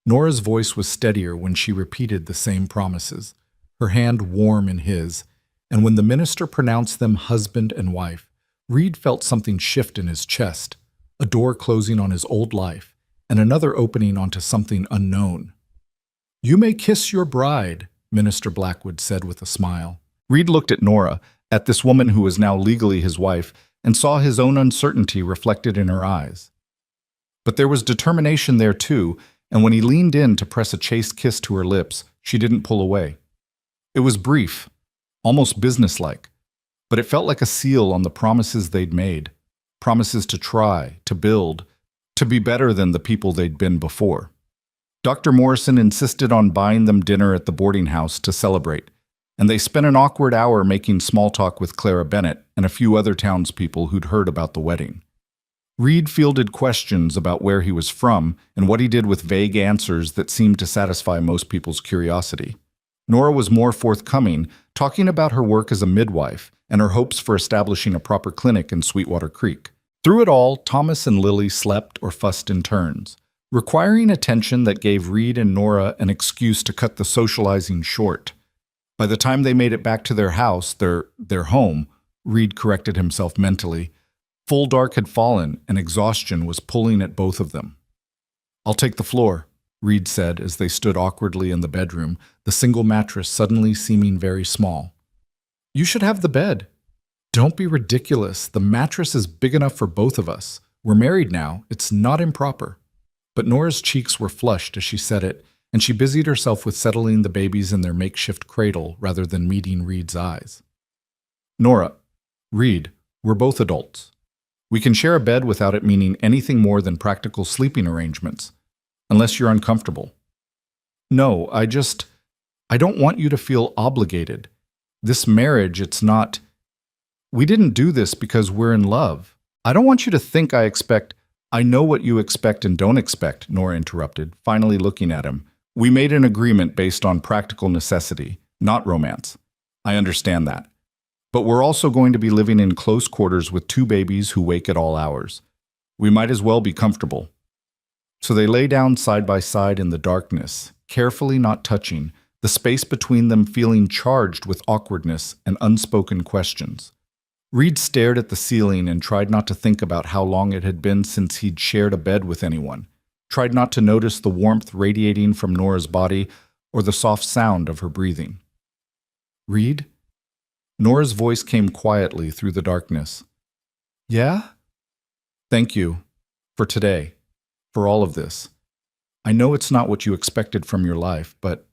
Nora's voice was steadier when she repeated the same promises, her hand warm in his, and when the minister pronounced them husband and wife, Reed felt something shift in his chest, a door closing on his old life, and another opening onto something unknown. You may kiss your bride, Minister Blackwood said with a smile. Reed looked at Nora, at this woman who was now legally his wife, and saw his own uncertainty reflected in her eyes. But there was determination there too, and when he leaned in to press a chaste kiss to her lips, she didn't pull away. It was brief, almost businesslike, but it felt like a seal on the promises they'd made, promises to try, to build, to be better than the people they'd been before. Dr. Morrison insisted on buying them dinner at the boarding house to celebrate, and they spent an awkward hour making small talk with Clara Bennett and a few other townspeople who'd heard about the wedding. Reed fielded questions about where he was from and what he did with vague answers that seemed to satisfy most people's curiosity. Nora was more forthcoming, talking about her work as a midwife and her hopes for establishing a proper clinic in Sweetwater Creek. Through it all, Thomas and Lily slept or fussed in turns, requiring attention that gave Reed and Nora an excuse to cut the socializing short. By the time they made it back to their house, their home, Reed corrected himself mentally, full dark had fallen and exhaustion was pulling at both of them. "I'll take the floor," Reed said as they stood awkwardly in the bedroom, the single mattress suddenly seeming very small. "You should have the bed." "Don't be ridiculous. The mattress is big enough for both of us. We're married now. It's not improper." But Nora's cheeks were flushed as she said it, and she busied herself with settling the babies in their makeshift cradle rather than meeting Reed's eyes. "Nora, Reed, we're both adults. We can share a bed without it meaning anything more than practical sleeping arrangements, unless you're uncomfortable." "No, I don't want you to feel obligated. This marriage, it's not... We didn't do this because we're in love. I don't want you to think I expect..." "I know what you expect and don't expect," Nora interrupted, finally looking at him. "We made an agreement based on practical necessity, not romance. I understand that. But we're also going to be living in close quarters with two babies who wake at all hours. We might as well be comfortable." So they lay down side by side in the darkness, carefully not touching, the space between them feeling charged with awkwardness and unspoken questions. Reed stared at the ceiling and tried not to think about how long it had been since he'd shared a bed with anyone, tried not to notice the warmth radiating from Nora's body or the soft sound of her breathing. "Reed?" Nora's voice came quietly through the darkness. "Yeah?" "Thank you. For today. For all of this. I know it's not what you expected from your life, but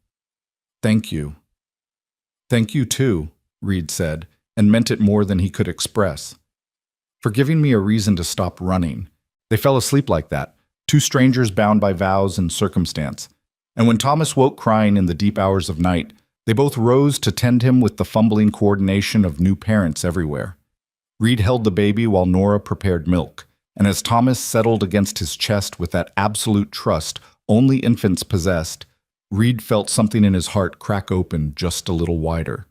thank you." "Thank you too," Reed said, and meant it more than he could express. "For giving me a reason to stop running." They fell asleep like that, two strangers bound by vows and circumstance. And when Thomas woke crying in the deep hours of night, they both rose to tend him with the fumbling coordination of new parents everywhere. Reed held the baby while Nora prepared milk, and as Thomas settled against his chest with that absolute trust only infants possessed, Reed felt something in his heart crack open just a little wider.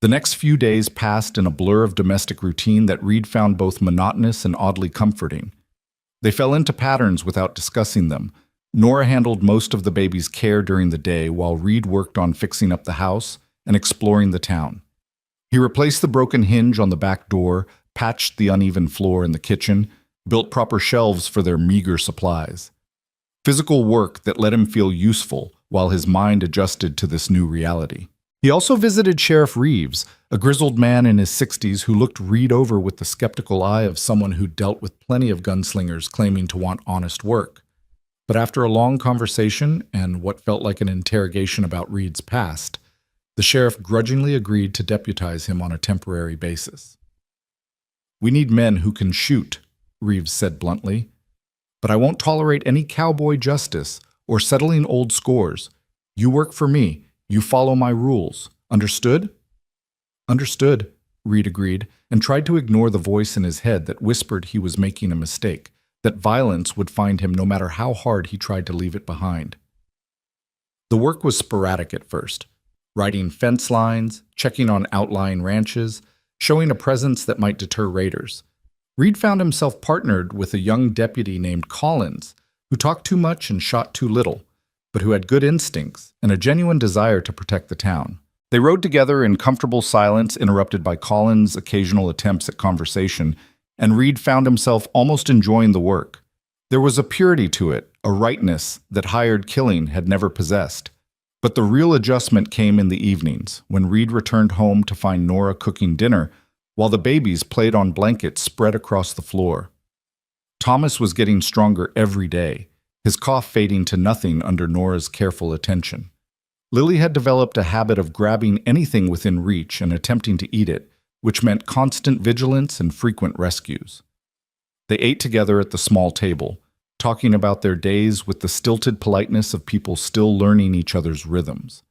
The next few days passed in a blur of domestic routine that Reed found both monotonous and oddly comforting. They fell into patterns without discussing them. Nora handled most of the baby's care during the day while Reed worked on fixing up the house and exploring the town. He replaced the broken hinge on the back door, patched the uneven floor in the kitchen, built proper shelves for their meager supplies. Physical work that let him feel useful while his mind adjusted to this new reality. He also visited Sheriff Reeves, a grizzled man in his 60s who looked Reed over with the skeptical eye of someone who dealt with plenty of gunslingers claiming to want honest work. But after a long conversation and what felt like an interrogation about Reed's past, the sheriff grudgingly agreed to deputize him on a temporary basis. "We need men who can shoot," Reeves said bluntly. "But I won't tolerate any cowboy justice or settling old scores. You work for me. You follow my rules. Understood?" "Understood," Reed agreed, and tried to ignore the voice in his head that whispered he was making a mistake, that violence would find him no matter how hard he tried to leave it behind. The work was sporadic at first, writing fence lines, checking on outlying ranches, showing a presence that might deter raiders. Reed found himself partnered with a young deputy named Collins, who talked too much and shot too little, but who had good instincts and a genuine desire to protect the town. They rode together in comfortable silence, interrupted by Collins' occasional attempts at conversation, and Reed found himself almost enjoying the work. There was a purity to it, a rightness that hired killing had never possessed. But the real adjustment came in the evenings, when Reed returned home to find Nora cooking dinner, while the babies played on blankets spread across the floor. Thomas was getting stronger every day, his cough fading to nothing under Nora's careful attention. Lily had developed a habit of grabbing anything within reach and attempting to eat it, which meant constant vigilance and frequent rescues. They ate together at the small table, talking about their days with the stilted politeness of people still learning each other's rhythms.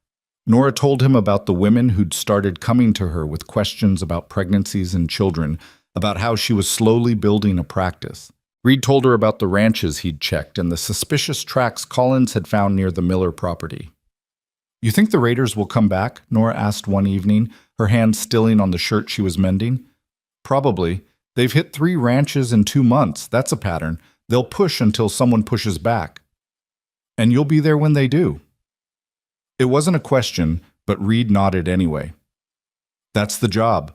Nora told him about the women who'd started coming to her with questions about pregnancies and children, about how she was slowly building a practice. Reed told her about the ranches he'd checked and the suspicious tracks Collins had found near the Miller property. "You think the raiders will come back?" Nora asked one evening, her hand stilling on the shirt she was mending. "Probably. They've hit 3 ranches in 2 months. That's a pattern. They'll push until someone pushes back. And you'll be there when they do." It wasn't a question, but Reed nodded anyway. "That's the job."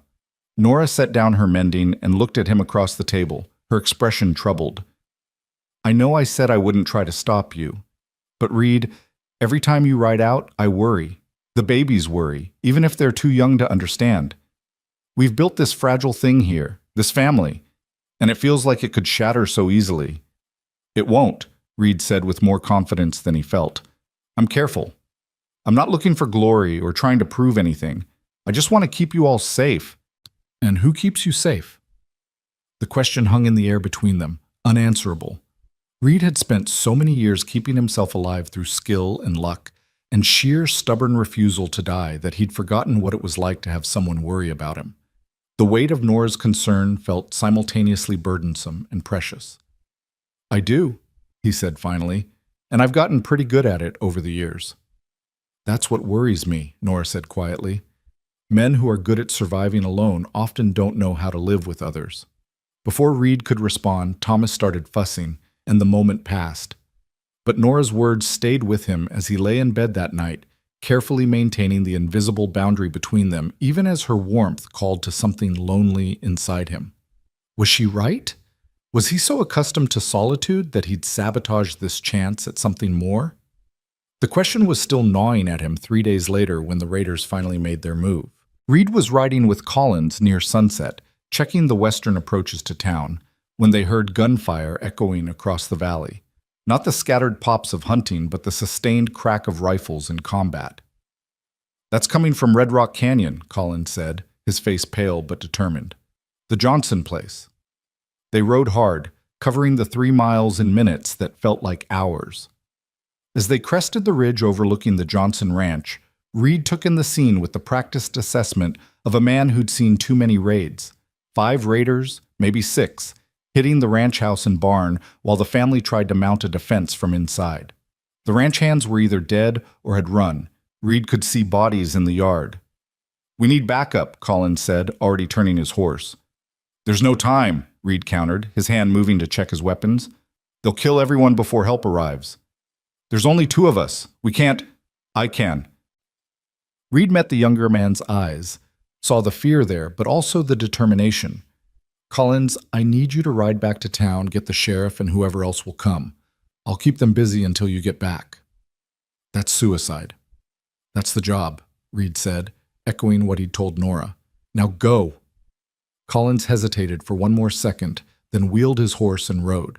Nora set down her mending and looked at him across the table, her expression troubled. "I know I said I wouldn't try to stop you. But Reed, every time you ride out, I worry. The babies worry, even if they're too young to understand. We've built this fragile thing here, this family, and it feels like it could shatter so easily." "It won't," Reed said with more confidence than he felt. "I'm careful. I'm not looking for glory or trying to prove anything. I just want to keep you all safe." "And who keeps you safe?" The question hung in the air between them, unanswerable. Reed had spent so many years keeping himself alive through skill and luck, and sheer stubborn refusal to die that he'd forgotten what it was like to have someone worry about him. The weight of Nora's concern felt simultaneously burdensome and precious. "I do," he said finally, "and I've gotten pretty good at it over the years." "That's what worries me," Nora said quietly. "Men who are good at surviving alone often don't know how to live with others." Before Reed could respond, Thomas started fussing, and the moment passed. But Nora's words stayed with him as he lay in bed that night, carefully maintaining the invisible boundary between them, even as her warmth called to something lonely inside him. Was she right? Was he so accustomed to solitude that he'd sabotaged this chance at something more? The question was still gnawing at him 3 days later when the raiders finally made their move. Reed was riding with Collins near sunset, checking the western approaches to town, when they heard gunfire echoing across the valley. Not the scattered pops of hunting, but the sustained crack of rifles in combat. "That's coming from Red Rock Canyon," Collins said, his face pale but determined. "The Johnson place." They rode hard, covering the 3 miles in minutes that felt like hours. As they crested the ridge overlooking the Johnson Ranch, Reed took in the scene with the practiced assessment of a man who'd seen too many raids. 5 raiders, maybe 6, hitting the ranch house and barn while the family tried to mount a defense from inside. The ranch hands were either dead or had run. Reed could see bodies in the yard. "We need backup," Collins said, already turning his horse. "There's no time," Reed countered, his hand moving to check his weapons. "They'll kill everyone before help arrives." "There's only 2 of us. We can't—" "I can." Reed met the younger man's eyes, saw the fear there, but also the determination. "Collins, I need you to ride back to town, get the sheriff and whoever else will come. I'll keep them busy until you get back." "That's suicide." "That's the job," Reed said, echoing what he'd told Nora. "Now go." Collins hesitated for one more second, then wheeled his horse and rode.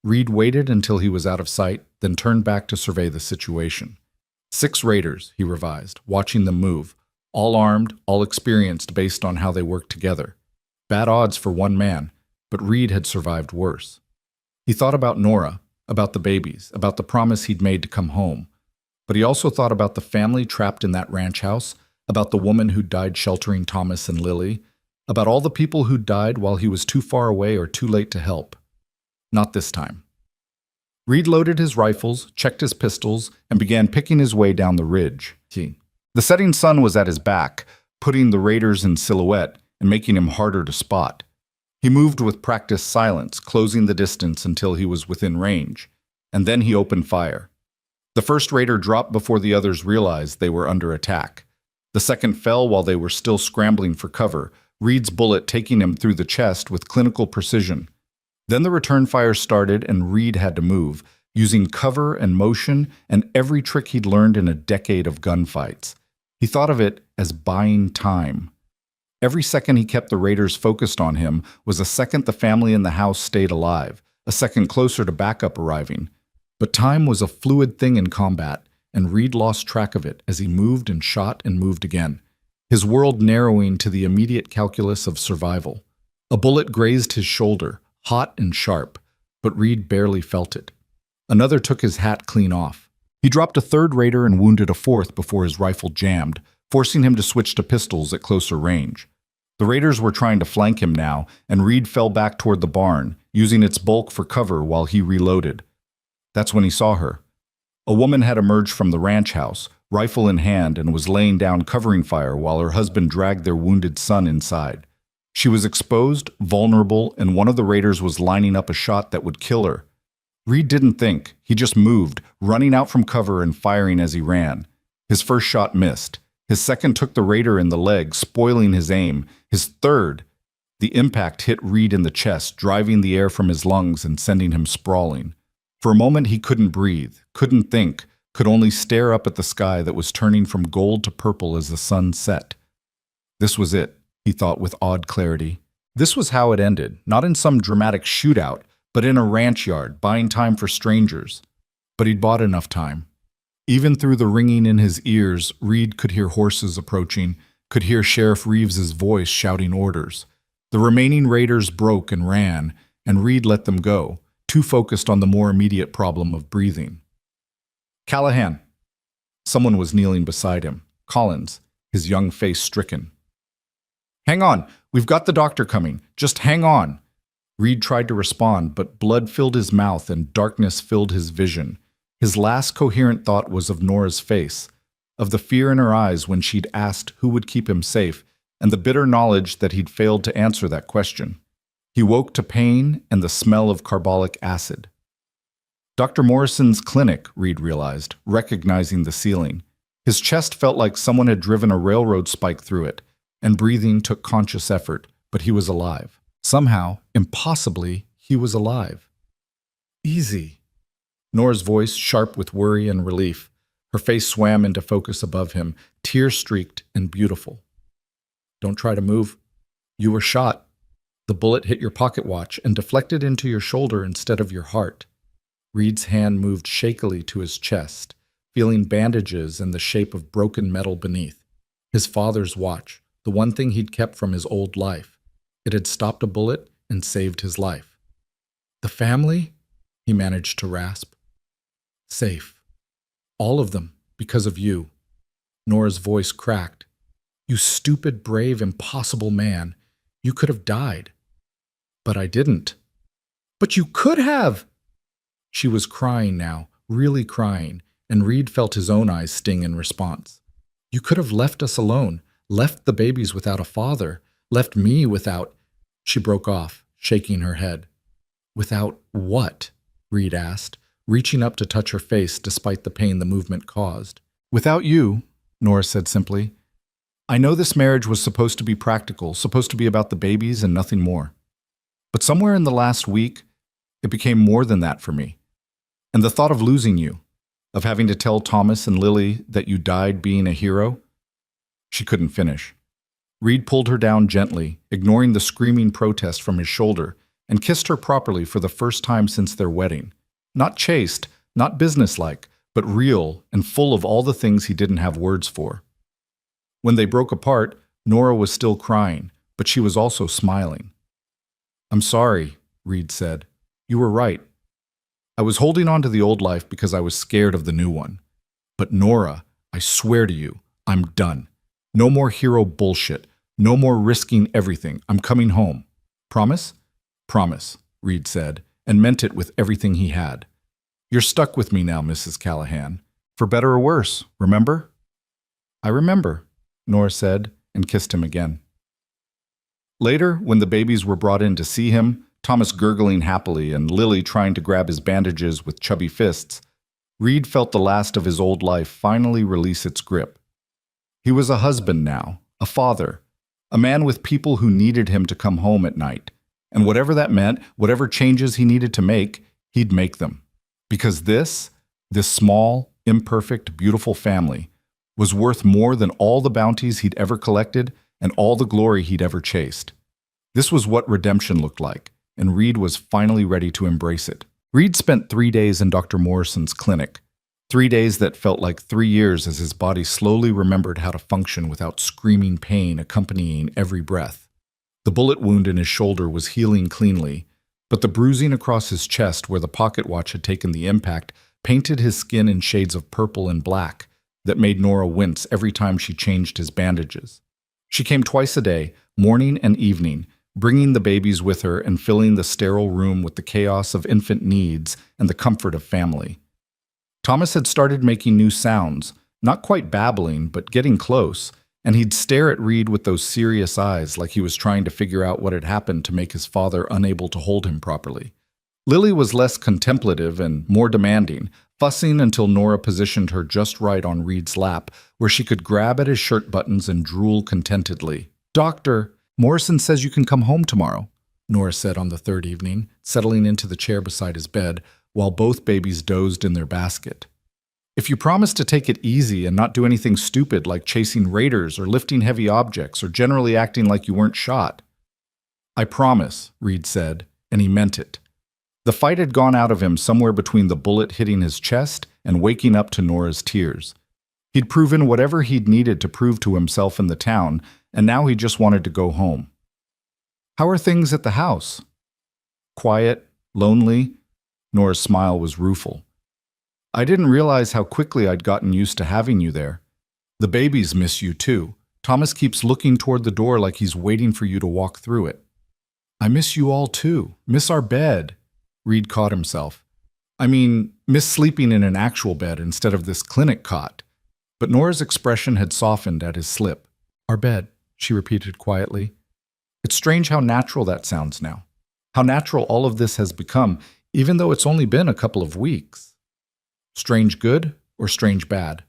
Reed waited until he was out of sight, then turned back to survey the situation. 6 raiders, he revised, watching them move, all armed, all experienced based on how they worked together. Bad odds for one man, but Reed had survived worse. He thought about Nora, about the babies, about the promise he'd made to come home. But he also thought about the family trapped in that ranch house, about the woman who'd died sheltering Thomas and Lily, about all the people who'd died while he was too far away or too late to help. Not this time. Reed loaded his rifles, checked his pistols, and began picking his way down the ridge. The setting sun was at his back, putting the raiders in silhouette and making him harder to spot. He moved with practiced silence, closing the distance until he was within range, and then he opened fire. The first raider dropped before the others realized they were under attack. The second fell while they were still scrambling for cover, Reed's bullet taking him through the chest with clinical precision. Then the return fire started and Reed had to move, using cover and motion and every trick he'd learned in a decade of gunfights. He thought of it as buying time. Every second he kept the raiders focused on him was a second the family in the house stayed alive, a second closer to backup arriving. But time was a fluid thing in combat, and Reed lost track of it as he moved and shot and moved again, his world narrowing to the immediate calculus of survival. A bullet grazed his shoulder, hot and sharp. but Reed barely felt it. Another took his hat clean off. He dropped a third raider and wounded a fourth before his rifle jammed, forcing him to switch to pistols at closer range. The raiders were trying to flank him now, and Reed fell back toward the barn, using its bulk for cover while he reloaded. That's when he saw her. A woman had emerged from the ranch house, rifle in hand, and was laying down covering fire while her husband dragged their wounded son inside. She was exposed, vulnerable, and one of the raiders was lining up a shot that would kill her. Reed didn't think. He just moved, running out from cover and firing as he ran. His first shot missed. His second took the raider in the leg, spoiling his aim. His third, the impact hit Reed in the chest, driving the air from his lungs and sending him sprawling. For a moment he couldn't breathe, couldn't think, could only stare up at the sky that was turning from gold to purple as the sun set. This was it, he thought with odd clarity. This was how it ended, not in some dramatic shootout, but in a ranch yard, buying time for strangers. But he'd bought enough time. Even through the ringing in his ears, Reed could hear horses approaching, could hear Sheriff Reeves's voice shouting orders. The remaining raiders broke and ran, and Reed let them go, too focused on the more immediate problem of breathing. Callahan. Someone was kneeling beside him. Collins, his young face stricken. Hang on, we've got the doctor coming. Just hang on. Reed tried to respond, but blood filled his mouth and darkness filled his vision. His last coherent thought was of Nora's face, of the fear in her eyes when she'd asked who would keep him safe, and the bitter knowledge that he'd failed to answer that question. He woke to pain and the smell of carbolic acid. Dr. Morrison's clinic, Reed realized, recognizing the ceiling. His chest felt like someone had driven a railroad spike through it, and breathing took conscious effort, but he was alive. Somehow, impossibly, he was alive. Easy. Nora's voice, sharp with worry and relief. Her face swam into focus above him, tear-streaked and beautiful. Don't try to move. You were shot. The bullet hit your pocket watch and deflected into your shoulder instead of your heart. Reed's hand moved shakily to his chest, feeling bandages and the shape of broken metal beneath. His father's watch, the one thing he'd kept from his old life. It had stopped a bullet and saved his life. The family? He managed to rasp. Safe. All of them, because of you. Nora's voice cracked. You stupid, brave, impossible man. You could have died. But I didn't. But you could have! She was crying now, really crying, and Reed felt his own eyes sting in response. You could have left us alone, left the babies without a father, left me without... She broke off, shaking her head. Without what? Reed asked, reaching up to touch her face despite the pain the movement caused. Without you, Nora said simply. I know this marriage was supposed to be practical, supposed to be about the babies and nothing more. But somewhere in the last week, it became more than that for me. And the thought of losing you, of having to tell Thomas and Lily that you died being a hero. She couldn't finish. Reed pulled her down gently, ignoring the screaming protest from his shoulder, and kissed her properly for the first time since their wedding. Not chaste, not businesslike, but real and full of all the things he didn't have words for. When they broke apart, Nora was still crying, but she was also smiling. I'm sorry, Reed said. You were right. I was holding on to the old life because I was scared of the new one. But Nora, I swear to you, I'm done. No more hero bullshit. No more risking everything. I'm coming home. Promise? Promise, Reed said, and meant it with everything he had. You're stuck with me now, Mrs. Callahan. For better or worse, remember? I remember, Nora said, and kissed him again. Later, when the babies were brought in to see him, Thomas gurgling happily and Lily trying to grab his bandages with chubby fists, Reed felt the last of his old life finally release its grip. He was a husband now, a father, a man with people who needed him to come home at night. And whatever that meant, whatever changes he needed to make, he'd make them. Because this small, imperfect, beautiful family was worth more than all the bounties he'd ever collected and all the glory he'd ever chased. This was what redemption looked like, and Reed was finally ready to embrace it. Reed spent 3 days in Dr. Morrison's clinic, 3 days that felt like 3 years as his body slowly remembered how to function without screaming pain accompanying every breath. The bullet wound in his shoulder was healing cleanly, but the bruising across his chest where the pocket watch had taken the impact painted his skin in shades of purple and black that made Nora wince every time she changed his bandages. She came twice a day, morning and evening, bringing the babies with her and filling the sterile room with the chaos of infant needs and the comfort of family. Thomas had started making new sounds, not quite babbling, but getting close, and he'd stare at Reed with those serious eyes like he was trying to figure out what had happened to make his father unable to hold him properly. Lily was less contemplative and more demanding, fussing until Nora positioned her just right on Reed's lap, where she could grab at his shirt buttons and drool contentedly. "Doctor, Morrison says you can come home tomorrow," Nora said on the third evening, settling into the chair beside his bed, while both babies dozed in their basket. "If you promise to take it easy and not do anything stupid like chasing raiders or lifting heavy objects or generally acting like you weren't shot." "I promise," Reed said, and he meant it. The fight had gone out of him somewhere between the bullet hitting his chest and waking up to Nora's tears. He'd proven whatever he'd needed to prove to himself in the town, and now he just wanted to go home. "How are things at the house?" "Quiet, lonely." Nora's smile was rueful. "I didn't realize how quickly I'd gotten used to having you there. The babies miss you too. Thomas keeps looking toward the door like he's waiting for you to walk through it." "I miss you all too. Miss our bed." Reed caught himself. "I mean, miss sleeping in an actual bed instead of this clinic cot." But Nora's expression had softened at his slip. "Our bed," she repeated quietly. "It's strange how natural that sounds now. How natural all of this has become, even though it's only been a couple of weeks." "Strange good or strange bad?"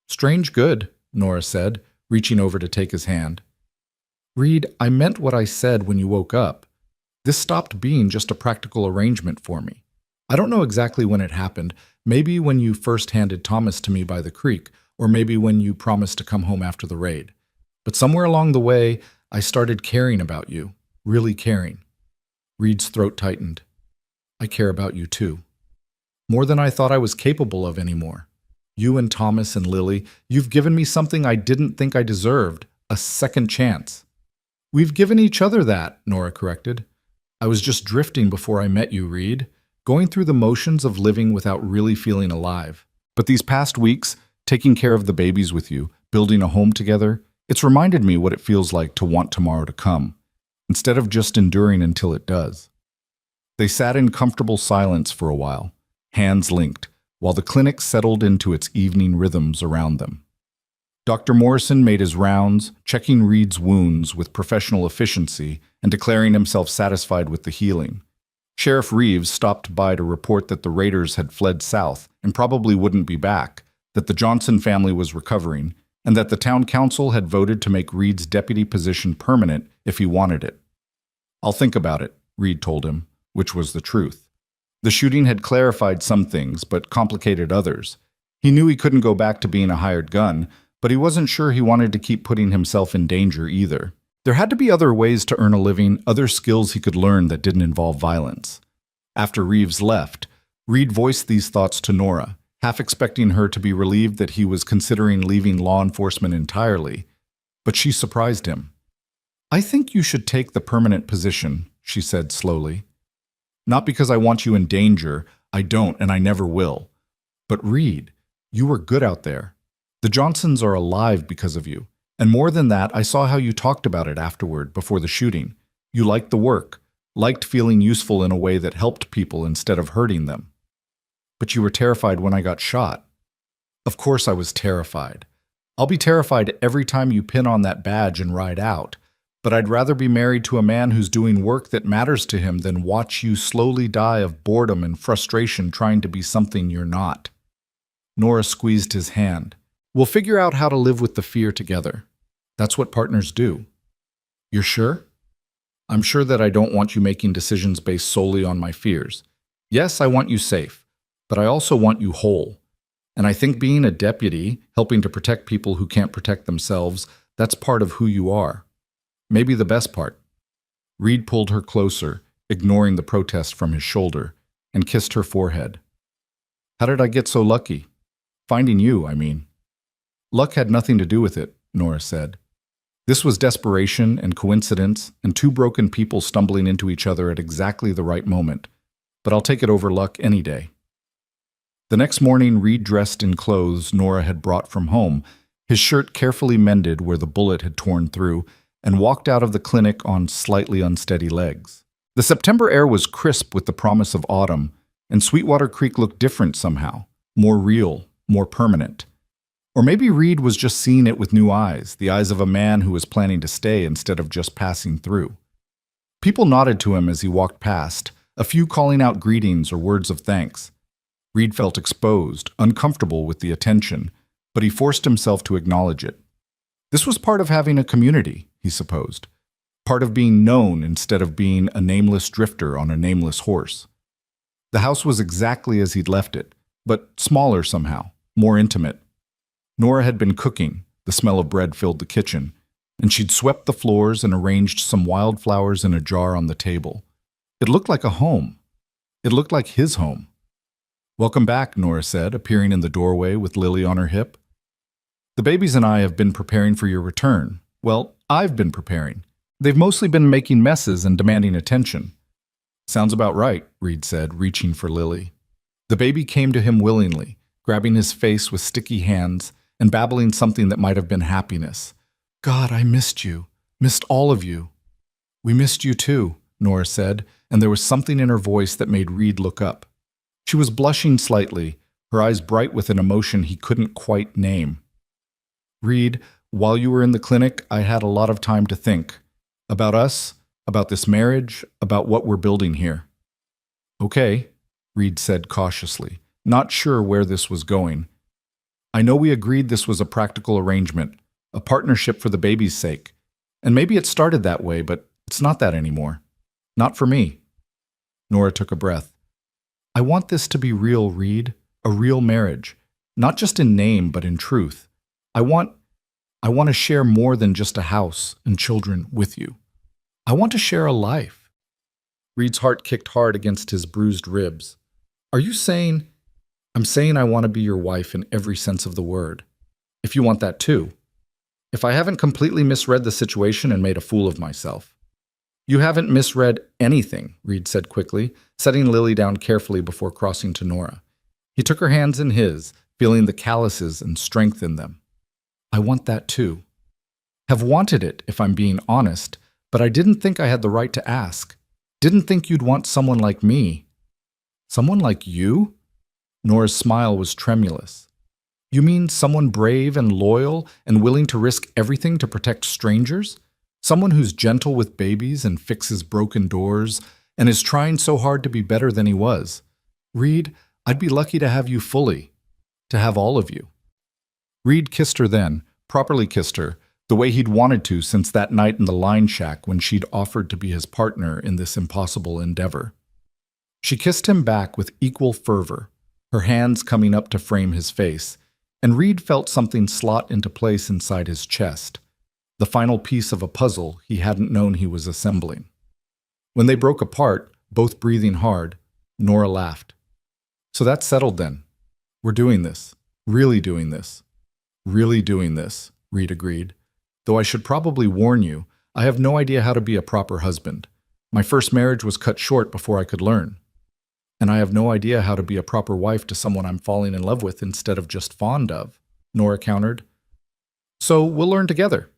"Strange good," Nora said, reaching over to take his hand. "Reed, I meant what I said when you woke up. This stopped being just a practical arrangement for me. I don't know exactly when it happened, maybe when you first handed Thomas to me by the creek, or maybe when you promised to come home after the raid. But somewhere along the way, I started caring about you, really caring." Reed's throat tightened. "I care about you too. More than I thought I was capable of anymore. You and Thomas and Lily, you've given me something I didn't think I deserved, a second chance." "We've given each other that," Nora corrected. "I was just drifting before I met you, Reed, going through the motions of living without really feeling alive. But these past weeks, taking care of the babies with you, building a home together, it's reminded me what it feels like to want tomorrow to come, instead of just enduring until it does." They sat in comfortable silence for a while, hands linked, while the clinic settled into its evening rhythms around them. Dr. Morrison made his rounds, checking Reed's wounds with professional efficiency and declaring himself satisfied with the healing. Sheriff Reeves stopped by to report that the raiders had fled south and probably wouldn't be back, that the Johnson family was recovering, and that the town council had voted to make Reed's deputy position permanent if he wanted it. "I'll think about it," Reed told him, which was the truth. The shooting had clarified some things, but complicated others. He knew he couldn't go back to being a hired gun, but he wasn't sure he wanted to keep putting himself in danger either. There had to be other ways to earn a living, other skills he could learn that didn't involve violence. After Reeves left, Reed voiced these thoughts to Nora, half expecting her to be relieved that he was considering leaving law enforcement entirely. But she surprised him. "I think you should take the permanent position," she said slowly. "Not because I want you in danger, I don't and I never will. But Reed, you were good out there. The Johnsons are alive because of you. And more than that, I saw how you talked about it afterward, before the shooting. You liked the work, liked feeling useful in a way that helped people instead of hurting them. But you were terrified when I got shot." "Of course I was terrified. I'll be terrified every time you pin on that badge and ride out. But I'd rather be married to a man who's doing work that matters to him than watch you slowly die of boredom and frustration trying to be something you're not." Nora squeezed his hand. "We'll figure out how to live with the fear together. That's what partners do." "You're sure?" "I'm sure that I don't want you making decisions based solely on my fears. Yes, I want you safe, but I also want you whole. And I think being a deputy, helping to protect people who can't protect themselves, that's part of who you are. Maybe the best part." Reed pulled her closer, ignoring the protest from his shoulder, and kissed her forehead. "How did I get so lucky? Finding you, I mean." "Luck had nothing to do with it," Nora said. This was desperation and coincidence and two broken people stumbling into each other at exactly the right moment. But I'll take it over luck any day. The next morning, Reed dressed in clothes Nora had brought from home, his shirt carefully mended where the bullet had torn through, and walked out of the clinic on slightly unsteady legs. The September air was crisp with the promise of autumn, and Sweetwater Creek looked different somehow, more real, more permanent. Or maybe Reed was just seeing it with new eyes, the eyes of a man who was planning to stay instead of just passing through. People nodded to him as he walked past, a few calling out greetings or words of thanks. Reed felt exposed, uncomfortable with the attention, but he forced himself to acknowledge it. This was part of having a community, he supposed. Part of being known instead of being a nameless drifter on a nameless horse. The house was exactly as he'd left it, but smaller somehow, more intimate. Nora had been cooking, the smell of bread filled the kitchen, and she'd swept the floors and arranged some wildflowers in a jar on the table. It looked like a home. It looked like his home. "Welcome back," Nora said, appearing in the doorway with Lily on her hip. "The babies and I have been preparing for your return. Well, I've been preparing. They've mostly been making messes and demanding attention." "Sounds about right," Reed said, reaching for Lily. The baby came to him willingly, grabbing his face with sticky hands and babbling something that might have been happiness. "God, I missed you. Missed all of you." "We missed you too," Nora said, and there was something in her voice that made Reed look up. She was blushing slightly, her eyes bright with an emotion he couldn't quite name. "Reed, while you were in the clinic, I had a lot of time to think. About us, about this marriage, about what we're building here." "Okay," Reed said cautiously, not sure where this was going. "I know we agreed this was a practical arrangement, a partnership for the baby's sake. And maybe it started that way, but it's not that anymore. Not for me." Nora took a breath. "I want this to be real, Reed, a real marriage, not just in name, but in truth. I want to share more than just a house and children with you. I want to share a life." Reed's heart kicked hard against his bruised ribs. "Are you saying—" "I'm saying I want to be your wife in every sense of the word. If you want that too. If I haven't completely misread the situation and made a fool of myself." "You haven't misread anything," Reed said quickly, setting Lily down carefully before crossing to Nora. He took her hands in his, feeling the calluses and strength in them. "I want that too. Have wanted it, if I'm being honest, but I didn't think I had the right to ask. Didn't think you'd want someone like me." "Someone like you?" Nora's smile was tremulous. "You mean someone brave and loyal and willing to risk everything to protect strangers? Someone who's gentle with babies and fixes broken doors and is trying so hard to be better than he was? Reed, I'd be lucky to have you fully, to have all of you." Reed kissed her then, properly kissed her, the way he'd wanted to since that night in the line shack when she'd offered to be his partner in this impossible endeavor. She kissed him back with equal fervor, her hands coming up to frame his face, and Reed felt something slot into place inside his chest, the final piece of a puzzle he hadn't known he was assembling. When they broke apart, both breathing hard, Nora laughed. "So that's settled then. We're doing this. Really doing this. Really doing this," Reed agreed. "Though I should probably warn you, I have no idea how to be a proper husband. My first marriage was cut short before I could learn. And I have no idea how to be a proper wife to someone I'm falling in love with instead of just fond of," Nora countered. "So we'll learn together.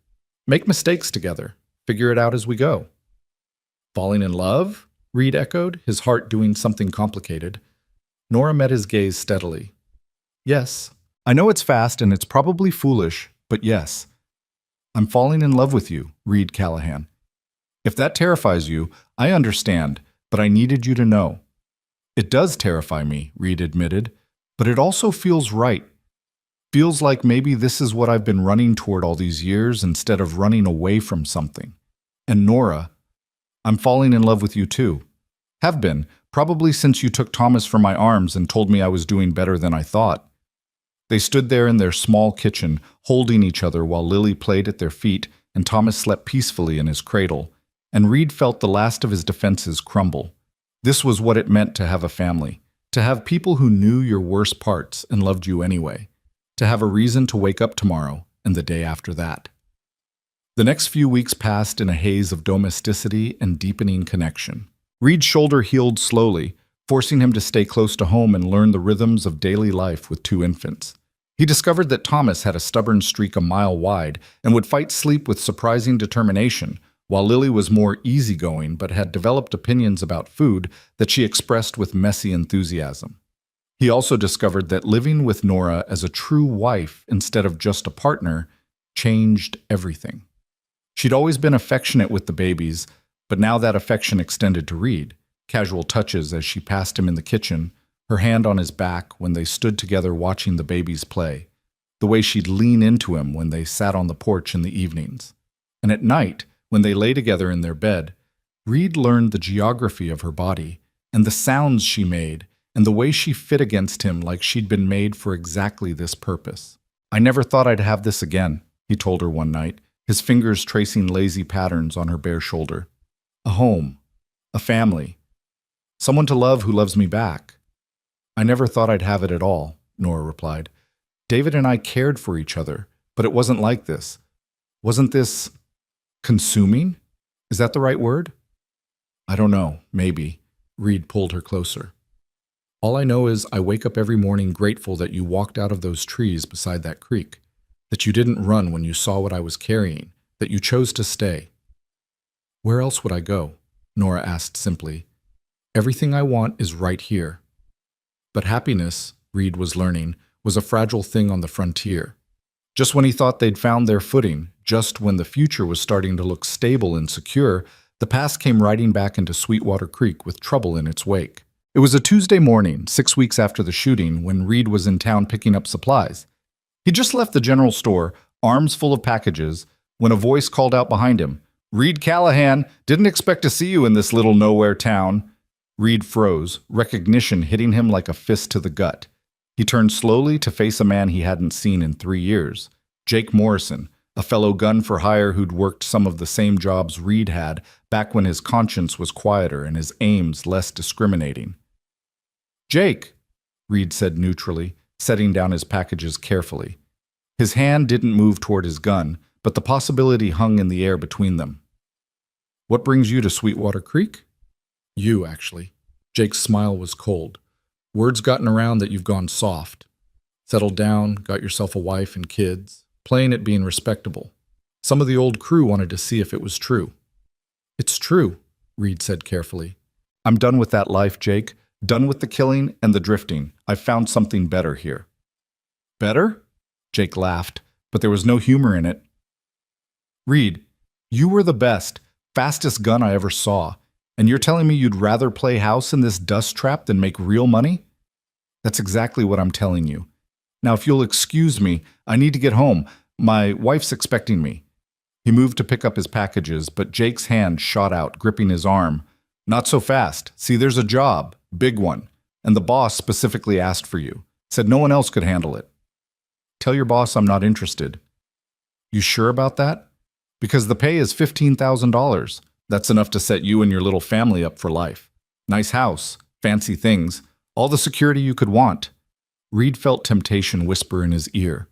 Make mistakes together. Figure it out as we go." "Falling in love?" Reed echoed, his heart doing something complicated. Nora met his gaze steadily. "Yes. I know it's fast and it's probably foolish, but yes. I'm falling in love with you, Reed Callahan. If that terrifies you, I understand, but I needed you to know." "It does terrify me," Reed admitted, "but it also feels right. Feels like maybe this is what I've been running toward all these years instead of running away from something. And Nora, I'm falling in love with you too. Have been, probably since you took Thomas from my arms and told me I was doing better than I thought." They stood there in their small kitchen, holding each other while Lily played at their feet and Thomas slept peacefully in his cradle, and Reed felt the last of his defenses crumble. This was what it meant to have a family, to have people who knew your worst parts and loved you anyway, to have a reason to wake up tomorrow and the day after that. The next few weeks passed in a haze of domesticity and deepening connection. Reed's shoulder healed slowly, forcing him to stay close to home and learn the rhythms of daily life with two infants. He discovered that Thomas had a stubborn streak a mile wide and would fight sleep with surprising determination, while Lily was more easygoing but had developed opinions about food that she expressed with messy enthusiasm. He also discovered that living with Nora as a true wife instead of just a partner changed everything. She'd always been affectionate with the babies, but now that affection extended to Reed. Casual touches as she passed him in the kitchen, her hand on his back when they stood together watching the babies play, the way she'd lean into him when they sat on the porch in the evenings. And at night, when they lay together in their bed, Reed learned the geography of her body and the sounds she made and the way she fit against him like she'd been made for exactly this purpose. "I never thought I'd have this again," he told her one night, his fingers tracing lazy patterns on her bare shoulder. "A home, a family, someone to love who loves me back. I never thought I'd have it at all," Nora replied. "David and I cared for each other, but it wasn't like this. Wasn't this consuming? Is that the right word?" "I don't know, maybe." Reed pulled her closer. "All I know is I wake up every morning grateful that you walked out of those trees beside that creek, that you didn't run when you saw what I was carrying, that you chose to stay." "Where else would I go?" Nora asked simply. "Everything I want is right here." But happiness, Reed was learning, was a fragile thing on the frontier. Just when he thought they'd found their footing, just when the future was starting to look stable and secure, the past came riding back into Sweetwater Creek with trouble in its wake. It was a Tuesday morning, 6 weeks after the shooting, when Reed was in town picking up supplies. He just left the general store, arms full of packages, when a voice called out behind him, "Reed Callahan, didn't expect to see you in this little nowhere town." Reed froze, recognition hitting him like a fist to the gut. He turned slowly to face a man he hadn't seen in 3 years, Jake Morrison, a fellow gun for hire who'd worked some of the same jobs Reed had back when his conscience was quieter and his aims less discriminating. "Jake," Reed said neutrally, setting down his packages carefully. His hand didn't move toward his gun, but the possibility hung in the air between them. "What brings you to Sweetwater Creek?" "You, actually." Jake's smile was cold. "Word's gotten around that you've gone soft. Settled down, got yourself a wife and kids, playing at being respectable. Some of the old crew wanted to see if it was true." "It's true," Reed said carefully. "I'm done with that life, Jake. Done with the killing and the drifting. I've found something better here." "Better?" Jake laughed, but there was no humor in it. "Reed, you were the best, fastest gun I ever saw, and you're telling me you'd rather play house in this dust trap than make real money?" "That's exactly what I'm telling you. Now, if you'll excuse me, I need to get home. My wife's expecting me." He moved to pick up his packages, but Jake's hand shot out, gripping his arm. "Not so fast. See, there's a job, big one, and the boss specifically asked for you. Said no one else could handle it." "Tell your boss I'm not interested." "You sure about that?" "Because the pay is $15,000. That's enough to set you and your little family up for life. Nice house, fancy things, all the security you could want." Reed felt temptation whisper in his ear.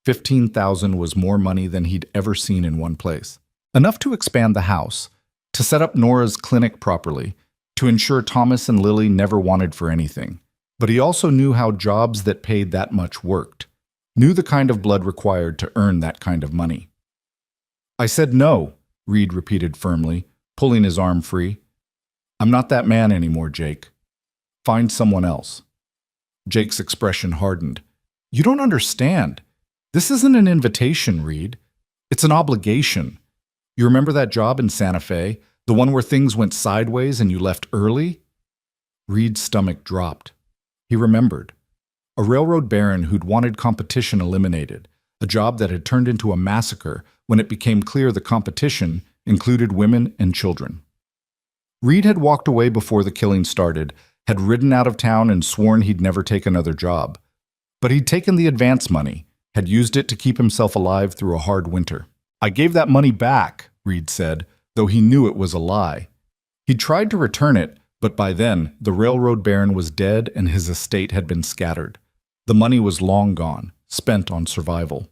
15,000 was more money than he'd ever seen in one place. Enough to expand the house, to set up Nora's clinic properly, to ensure Thomas and Lily never wanted for anything. But he also knew how jobs that paid that much worked, knew the kind of blood required to earn that kind of money. "I said no," Reed repeated firmly, pulling his arm free. "I'm not that man anymore, Jake. Find someone else." Jake's expression hardened. "You don't understand. This isn't an invitation, Reed. It's an obligation. You remember that job in Santa Fe, the one where things went sideways and you left early?" Reed's stomach dropped. He remembered. A railroad baron who'd wanted competition eliminated, a job that had turned into a massacre when it became clear the competition included women and children. Reed had walked away before the killing started, had ridden out of town and sworn he'd never take another job. But he'd taken the advance money, had used it to keep himself alive through a hard winter. "I gave that money back," Reed said, though he knew it was a lie. He'd tried to return it, but by then, the railroad baron was dead and his estate had been scattered. The money was long gone, spent on survival.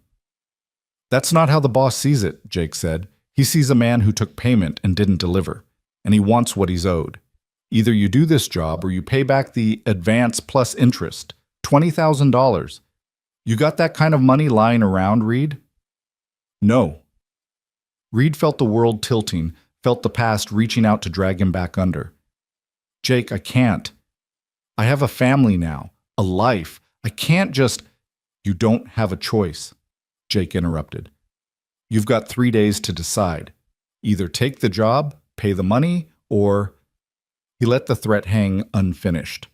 "That's not how the boss sees it," Jake said. He sees a man who took payment and didn't deliver, and he wants what he's owed. Either you do this job or you pay back the advance plus interest, $20,000. You got that kind of money lying around, Reed? No. Reed felt the world tilting, felt the past reaching out to drag him back under. Jake, I can't. I have a family now, a life. I can't just... You don't have a choice, Jake interrupted. You've got 3 days to decide. Either take the job, pay the money, or... He let the threat hang unfinished.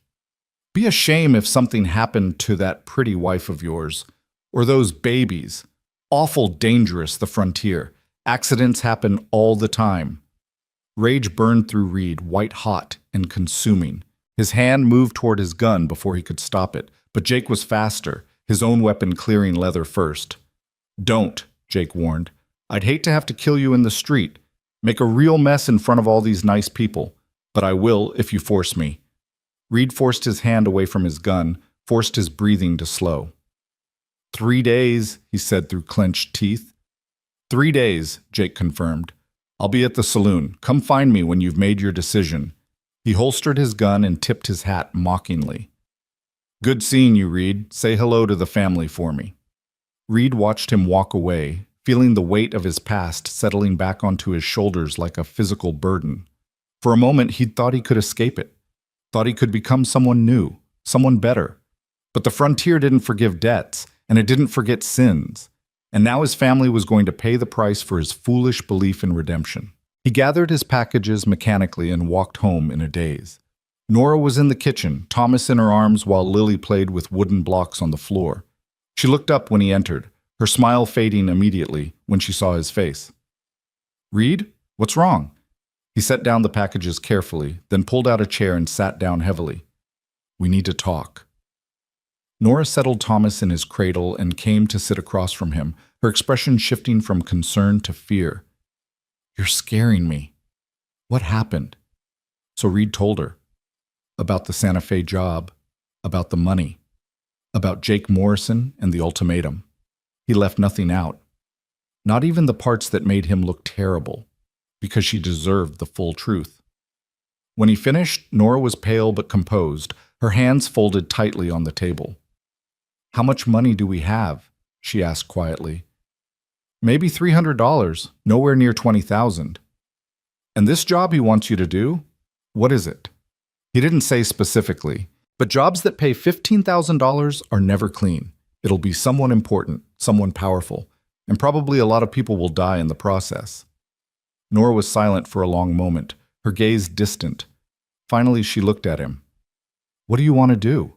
Be a shame if something happened to that pretty wife of yours, or those babies. Awful dangerous, the frontier. Accidents happen all the time. Rage burned through Reed, white hot and consuming. His hand moved toward his gun before he could stop it, but Jake was faster, his own weapon clearing leather first. Don't, Jake warned. I'd hate to have to kill you in the street. Make a real mess in front of all these nice people. But I will if you force me. Reed forced his hand away from his gun, forced his breathing to slow. 3 days, he said through clenched teeth. 3 days, Jake confirmed. I'll be at the saloon. Come find me when you've made your decision. He holstered his gun and tipped his hat mockingly. Good seeing you, Reed. Say hello to the family for me. Reed watched him walk away, feeling the weight of his past settling back onto his shoulders like a physical burden. For a moment, he'd thought he could escape it, thought he could become someone new, someone better. But the frontier didn't forgive debts, and it didn't forget sins. And now his family was going to pay the price for his foolish belief in redemption. He gathered his packages mechanically and walked home in a daze. Nora was in the kitchen, Thomas in her arms while Lily played with wooden blocks on the floor. She looked up when he entered, her smile fading immediately when she saw his face. Reed, what's wrong? He set down the packages carefully, then pulled out a chair and sat down heavily. We need to talk. Nora settled Thomas in his cradle and came to sit across from him, her expression shifting from concern to fear. You're scaring me. What happened? So Reed told her. About the Santa Fe job, about the money, about Jake Morrison and the ultimatum. He left nothing out. Not even the parts that made him look terrible, because she deserved the full truth. When he finished, Nora was pale but composed, her hands folded tightly on the table. How much money do we have? She asked quietly. Maybe $300, nowhere near $20,000. And this job he wants you to do? What is it? He didn't say specifically, but jobs that pay $15,000 are never clean. It'll be someone important, someone powerful, and probably a lot of people will die in the process. Nora was silent for a long moment, her gaze distant. Finally, she looked at him. What do you want to do?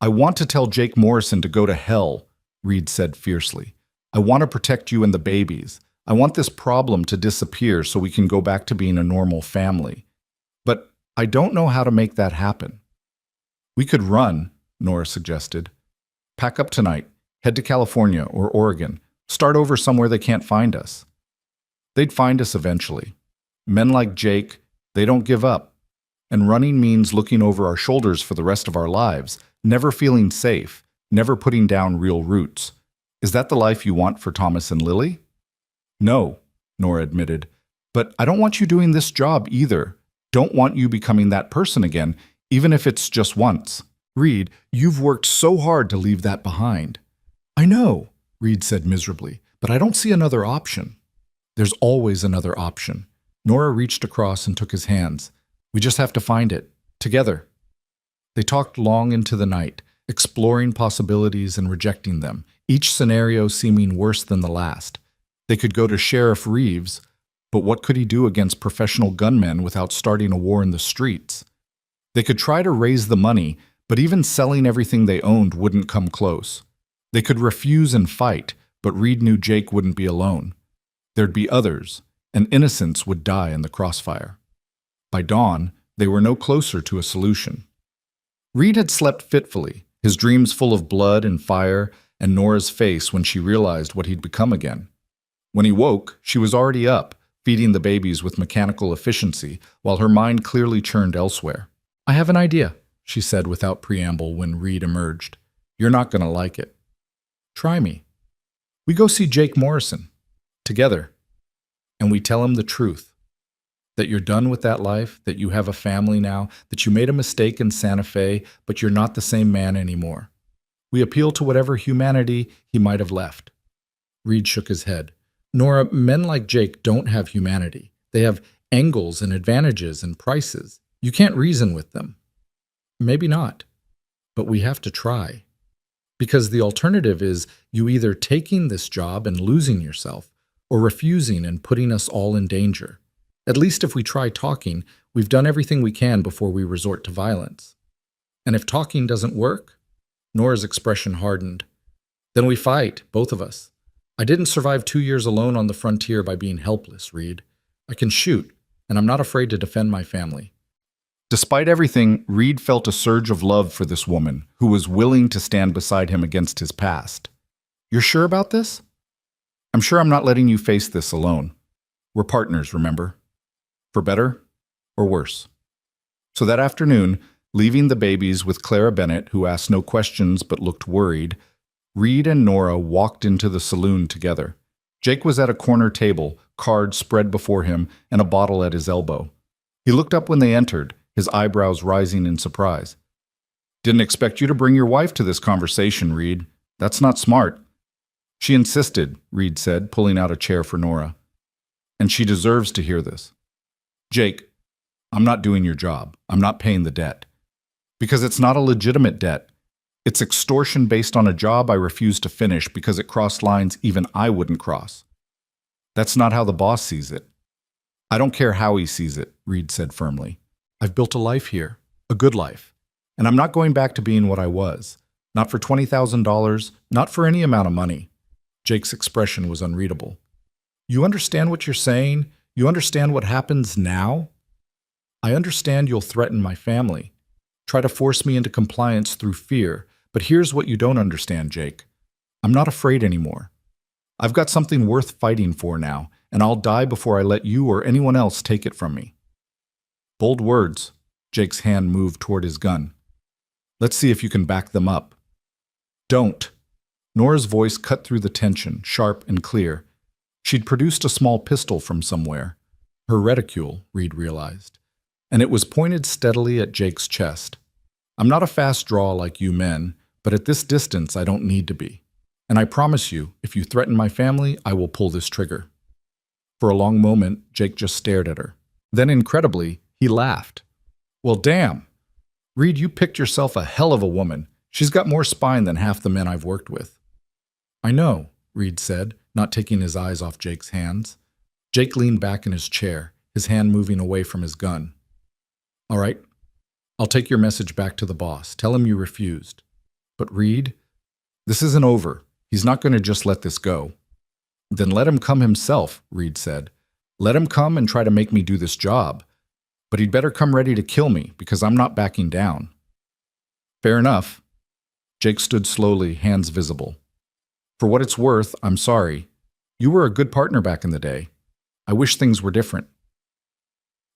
I want to tell Jake Morrison to go to hell, Reed said fiercely. I want to protect you and the babies. I want this problem to disappear so we can go back to being a normal family. But I don't know how to make that happen. We could run, Nora suggested. Pack up tonight, head to California or Oregon, start over somewhere they can't find us. They'd find us eventually. Men like Jake, they don't give up. And running means looking over our shoulders for the rest of our lives, never feeling safe, never putting down real roots. Is that the life you want for Thomas and Lily? No, Nora admitted. But I don't want you doing this job either. Don't want you becoming that person again, even if it's just once. Reed, you've worked so hard to leave that behind. I know, Reed said miserably, but I don't see another option. There's always another option. Nora reached across and took his hands. We just have to find it, together. They talked long into the night, exploring possibilities and rejecting them, each scenario seeming worse than the last. They could go to Sheriff Reeves, but what could he do against professional gunmen without starting a war in the streets? They could try to raise the money, but even selling everything they owned wouldn't come close. They could refuse and fight, but Reed knew Jake wouldn't be alone. There'd be others, and innocents would die in the crossfire. By dawn, they were no closer to a solution. Reed had slept fitfully, his dreams full of blood and fire and Nora's face when she realized what he'd become again. When he woke, she was already up, feeding the babies with mechanical efficiency, while her mind clearly churned elsewhere. I have an idea, she said without preamble when Reed emerged. You're not going to like it. Try me. We go see Jake Morrison. Together. and we tell him the truth, that you're done with that life, that you have a family now, that you made a mistake in Santa Fe, but you're not the same man anymore. We appeal to whatever humanity he might have left. Reed shook his head. Nora, men like Jake don't have humanity. They have angles and advantages and prices. You can't reason with them. Maybe not, but we have to try. Because the alternative is you either taking this job and losing yourself, or refusing and putting us all in danger. At least if we try talking, we've done everything we can before we resort to violence. And if talking doesn't work, Nora's expression hardened, then we fight, both of us. I didn't survive 2 years alone on the frontier by being helpless, Reed. I can shoot, and I'm not afraid to defend my family. Despite everything, Reed felt a surge of love for this woman who was willing to stand beside him against his past. You're sure about this? I'm sure I'm not letting you face this alone. We're partners, remember? For better or worse. So that afternoon, leaving the babies with Clara Bennett, who asked no questions but looked worried, Reed and Nora walked into the saloon together. Jake was at a corner table, cards spread before him, and a bottle at his elbow. He looked up when they entered, his eyebrows rising in surprise. Didn't expect you to bring your wife to this conversation, Reed. That's not smart. She insisted, Reed said, pulling out a chair for Nora. And she deserves to hear this. Jake, I'm not doing your job. I'm not paying the debt. Because it's not a legitimate debt. It's extortion based on a job I refuse to finish because it crossed lines even I wouldn't cross. That's not how the boss sees it. I don't care how he sees it, Reed said firmly. I've built a life here, a good life, and I'm not going back to being what I was. Not for $20,000, not for any amount of money. Jake's expression was unreadable. You understand what you're saying? You understand what happens now? I understand you'll threaten my family, try to force me into compliance through fear, but here's what you don't understand, Jake. I'm not afraid anymore. I've got something worth fighting for now, and I'll die before I let you or anyone else take it from me. Bold words. Jake's hand moved toward his gun. Let's see if you can back them up. Don't. Nora's voice cut through the tension, sharp and clear. She'd produced a small pistol from somewhere. Her reticule, Reed realized. And it was pointed steadily at Jake's chest. I'm not a fast draw like you men, but at this distance I don't need to be. And I promise you, if you threaten my family, I will pull this trigger. For a long moment, Jake just stared at her. Then, incredibly, he laughed. Well, damn. Reed, you picked yourself a hell of a woman. She's got more spine than half the men I've worked with. I know, Reed said, not taking his eyes off Jake's hands. Jake leaned back in his chair, his hand moving away from his gun. All right, I'll take your message back to the boss. Tell him you refused. But Reed, this isn't over. He's not going to just let this go. Then let him come himself, Reed said. Let him come and try to make me do this job. But he'd better come ready to kill me, because I'm not backing down. Fair enough. Jake stood slowly, hands visible. For what it's worth, I'm sorry. You were a good partner back in the day. I wish things were different.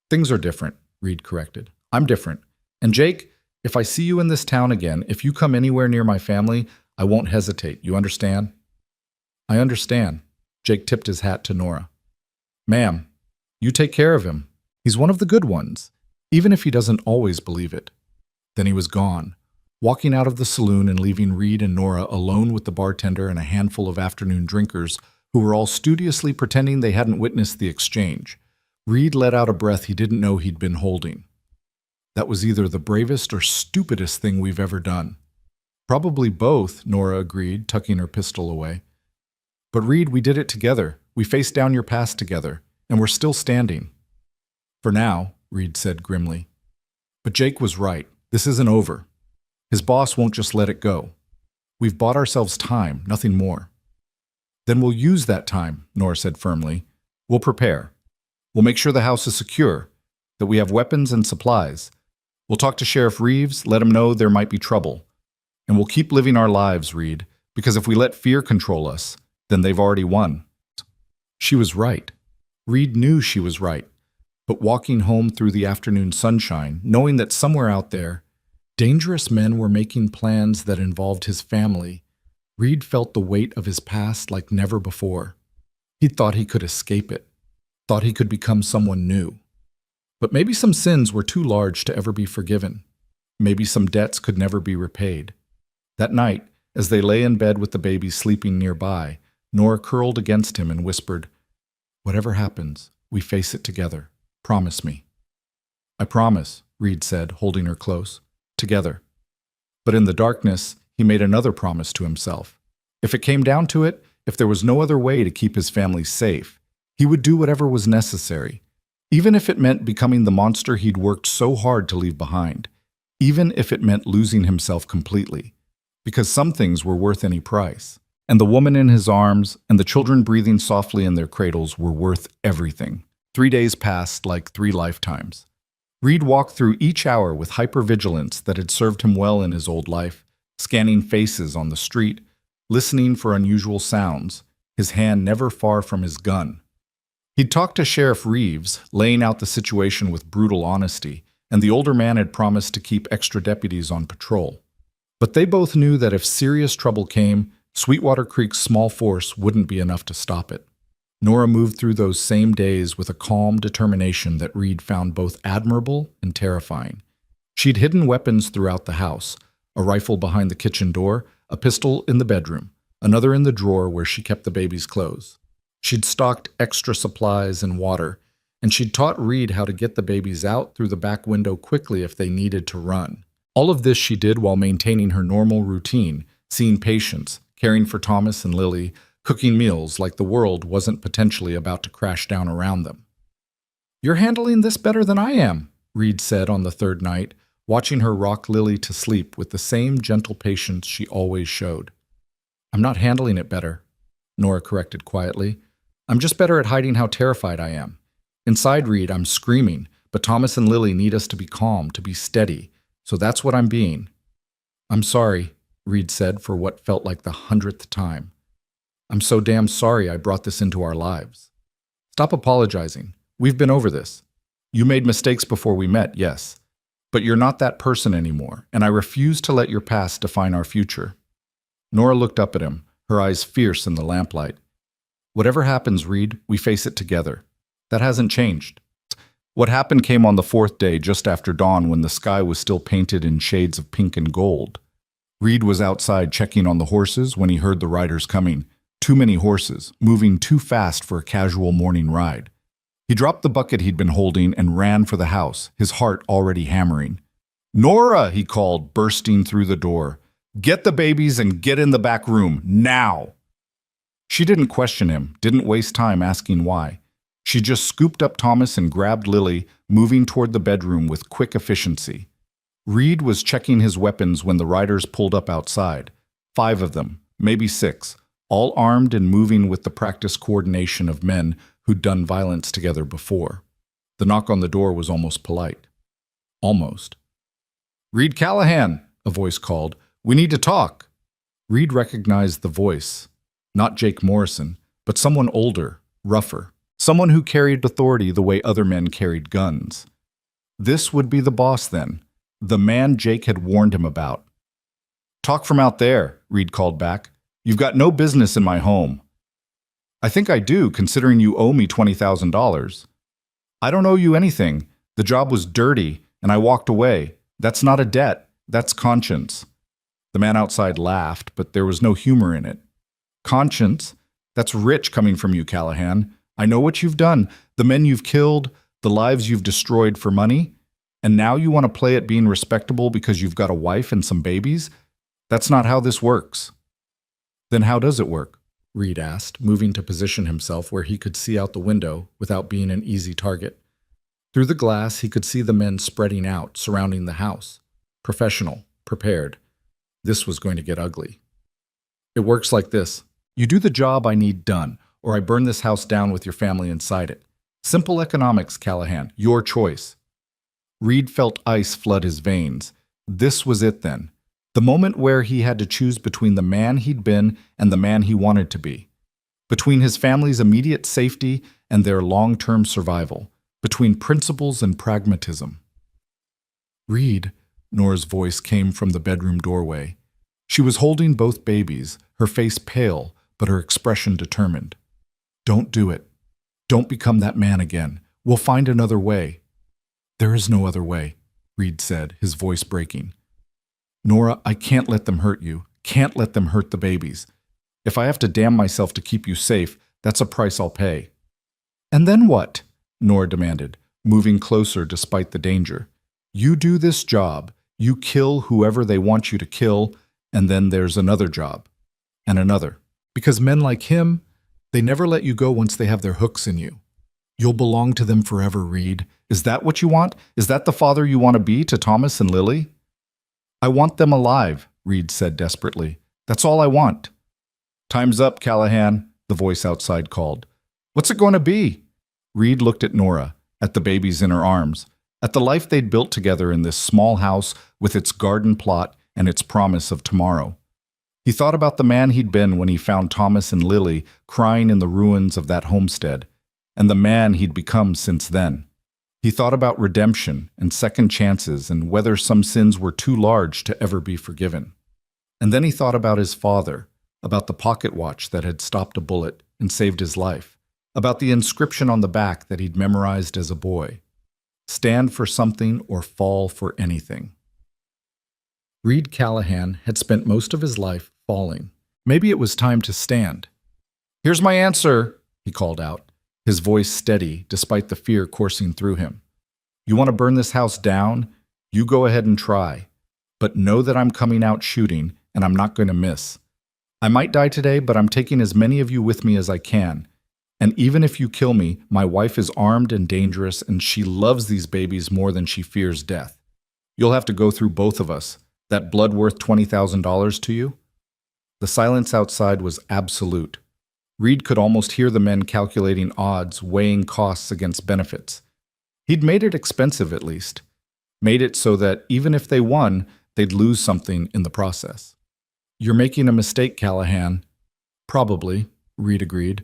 Things are different, Reed corrected. I'm different. And Jake, if I see you in this town again, if you come anywhere near my family, I won't hesitate. You understand? I understand. Jake tipped his hat to Nora. Ma'am, you take care of him. He's one of the good ones, even if he doesn't always believe it. Then he was gone, walking out of the saloon and leaving Reed and Nora alone with the bartender and a handful of afternoon drinkers who were all studiously pretending they hadn't witnessed the exchange. Reed let out a breath he didn't know he'd been holding. That was either the bravest or stupidest thing we've ever done. Probably both, Nora agreed, tucking her pistol away. But Reed, we did it together. We faced down your past together, and we're still standing. For now, Reed said grimly. But Jake was right. This isn't over. His boss won't just let it go. We've bought ourselves time, nothing more. Then we'll use that time, Nora said firmly. We'll prepare. We'll make sure the house is secure, that we have weapons and supplies. We'll talk to Sheriff Reeves, let him know there might be trouble. And we'll keep living our lives, Reed, because if we let fear control us, then they've already won. She was right. Reed knew she was right. But walking home through the afternoon sunshine, knowing that somewhere out there, dangerous men were making plans that involved his family, Reed felt the weight of his past like never before. He thought he could escape it. thought he could become someone new. But maybe some sins were too large to ever be forgiven. Maybe some debts could never be repaid. That night, as they lay in bed with the baby sleeping nearby, Nora curled against him and whispered, "Whatever happens, we face it together. Promise me." "I promise," Reed said, holding her close. "Together." But in the darkness, he made another promise to himself. If it came down to it, if there was no other way to keep his family safe, he would do whatever was necessary, even if it meant becoming the monster he'd worked so hard to leave behind, even if it meant losing himself completely, because some things were worth any price. And the woman in his arms and the children breathing softly in their cradles were worth everything. 3 days passed like 3 lifetimes. Reed walked through each hour with hypervigilance that had served him well in his old life, scanning faces on the street, listening for unusual sounds, his hand never far from his gun. He'd talked to Sheriff Reeves, laying out the situation with brutal honesty, and the older man had promised to keep extra deputies on patrol. But they both knew that if serious trouble came, Sweetwater Creek's small force wouldn't be enough to stop it. Nora moved through those same days with a calm determination that Reed found both admirable and terrifying. She'd hidden weapons throughout the house, a rifle behind the kitchen door, a pistol in the bedroom, another in the drawer where she kept the baby's clothes. She'd stocked extra supplies and water, and she'd taught Reed how to get the babies out through the back window quickly if they needed to run. All of this she did while maintaining her normal routine, seeing patients, caring for Thomas and Lily, cooking meals like the world wasn't potentially about to crash down around them. "You're handling this better than I am," Reed said on the third night, watching her rock Lily to sleep with the same gentle patience she always showed. "I'm not handling it better," Nora corrected quietly. "I'm just better at hiding how terrified I am. Inside, Reed, I'm screaming, but Thomas and Lily need us to be calm, to be steady, so that's what I'm being." "I'm sorry," Reed said for what felt like the 100th time. "I'm so damn sorry I brought this into our lives." "Stop apologizing. We've been over this. You made mistakes before we met, yes. But you're not that person anymore, and I refuse to let your past define our future." Nora looked up at him, her eyes fierce in the lamplight. "Whatever happens, Reed, we face it together. That hasn't changed." What happened came on the 4th day, just after dawn, when the sky was still painted in shades of pink and gold. Reed was outside checking on the horses when he heard the riders coming. Too many horses, moving too fast for a casual morning ride. He dropped the bucket he'd been holding and ran for the house, his heart already hammering. "Nora!" he called, bursting through the door. "Get the babies and get in the back room, now!" She didn't question him, didn't waste time asking why. She just scooped up Thomas and grabbed Lily, moving toward the bedroom with quick efficiency. Reed was checking his weapons when the riders pulled up outside. 5 of them, maybe 6, all armed and moving with the practiced coordination of men who'd done violence together before. The knock on the door was almost polite. Almost. "Reed Callahan," a voice called. "We need to talk." Reed recognized the voice. Not Jake Morrison, but someone older, rougher. Someone who carried authority the way other men carried guns. This would be the boss then. The man Jake had warned him about. "Talk from out there," Reed called back. "You've got no business in my home." "I think I do, considering you owe me $20,000. "I don't owe you anything. The job was dirty, and I walked away. That's not a debt. That's conscience." The man outside laughed, but there was no humor in it. "Conscience? That's rich coming from you, Callahan. I know what you've done, the men you've killed, the lives you've destroyed for money. And now you want to play at being respectable because you've got a wife and some babies? That's not how this works." "Then how does it work?" Reed asked, moving to position himself where he could see out the window without being an easy target. Through the glass, he could see the men spreading out, surrounding the house. Professional, prepared. This was going to get ugly. "It works like this. You do the job I need done, or I burn this house down with your family inside it. Simple economics, Callahan. Your choice." Reed felt ice flood his veins. This was it then. The moment where he had to choose between the man he'd been and the man he wanted to be. Between his family's immediate safety and their long-term survival. Between principles and pragmatism. "Reed," Nora's voice came from the bedroom doorway. She was holding both babies, her face pale, but her expression determined. "Don't do it. Don't become that man again. We'll find another way. There is no other way, Reed said, his voice breaking. Nora, I can't let them hurt you. Can't let them hurt the babies. If I have to damn myself to keep you safe, that's a price I'll pay. And then what? Nora demanded, moving closer despite the danger. You do this job, you kill whoever they want you to kill, and then there's another job. And another. Because men like him, they never let you go once they have their hooks in you. You'll belong to them forever, Reed. Is that what you want? Is that the father you want to be to Thomas and Lily? I want them alive, Reed said desperately. That's all I want. Time's up, Callahan, the voice outside called. What's it going to be? Reed looked at Nora, at the babies in her arms, at the life they'd built together in this small house with its garden plot and its promise of tomorrow. He thought about the man he'd been when he found Thomas and Lily crying in the ruins of that homestead, and the man he'd become since then. He thought about redemption and second chances and whether some sins were too large to ever be forgiven. And then he thought about his father, about the pocket watch that had stopped a bullet and saved his life, about the inscription on the back that he'd memorized as a boy. Stand for something or fall for anything. Reed Callahan had spent most of his life falling. Maybe it was time to stand. Here's my answer, he called out, his voice steady despite the fear coursing through him. You want to burn this house down? You go ahead and try. But know that I'm coming out shooting, and I'm not going to miss. I might die today, but I'm taking as many of you with me as I can. And even if you kill me, my wife is armed and dangerous, and she loves these babies more than she fears death. You'll have to go through both of us. That blood worth $20,000 to you? The silence outside was absolute. Reed could almost hear the men calculating odds, weighing costs against benefits. He'd made it expensive at least. Made it so that even if they won, they'd lose something in the process. You're making a mistake, Callahan. Probably, Reed agreed.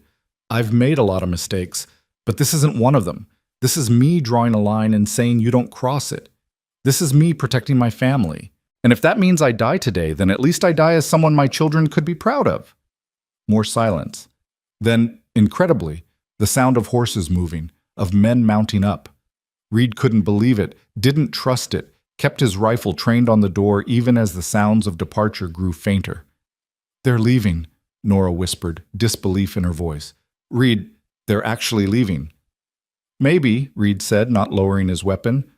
I've made a lot of mistakes, but this isn't one of them. This is me drawing a line and saying you don't cross it. This is me protecting my family. And if that means I die today, then at least I die as someone my children could be proud of. More silence. Then, incredibly, the sound of horses moving, of men mounting up. Reed couldn't believe it, didn't trust it, kept his rifle trained on the door even as the sounds of departure grew fainter. They're leaving, Nora whispered, disbelief in her voice. Reed, they're actually leaving. Maybe, Reed said, not lowering his weapon.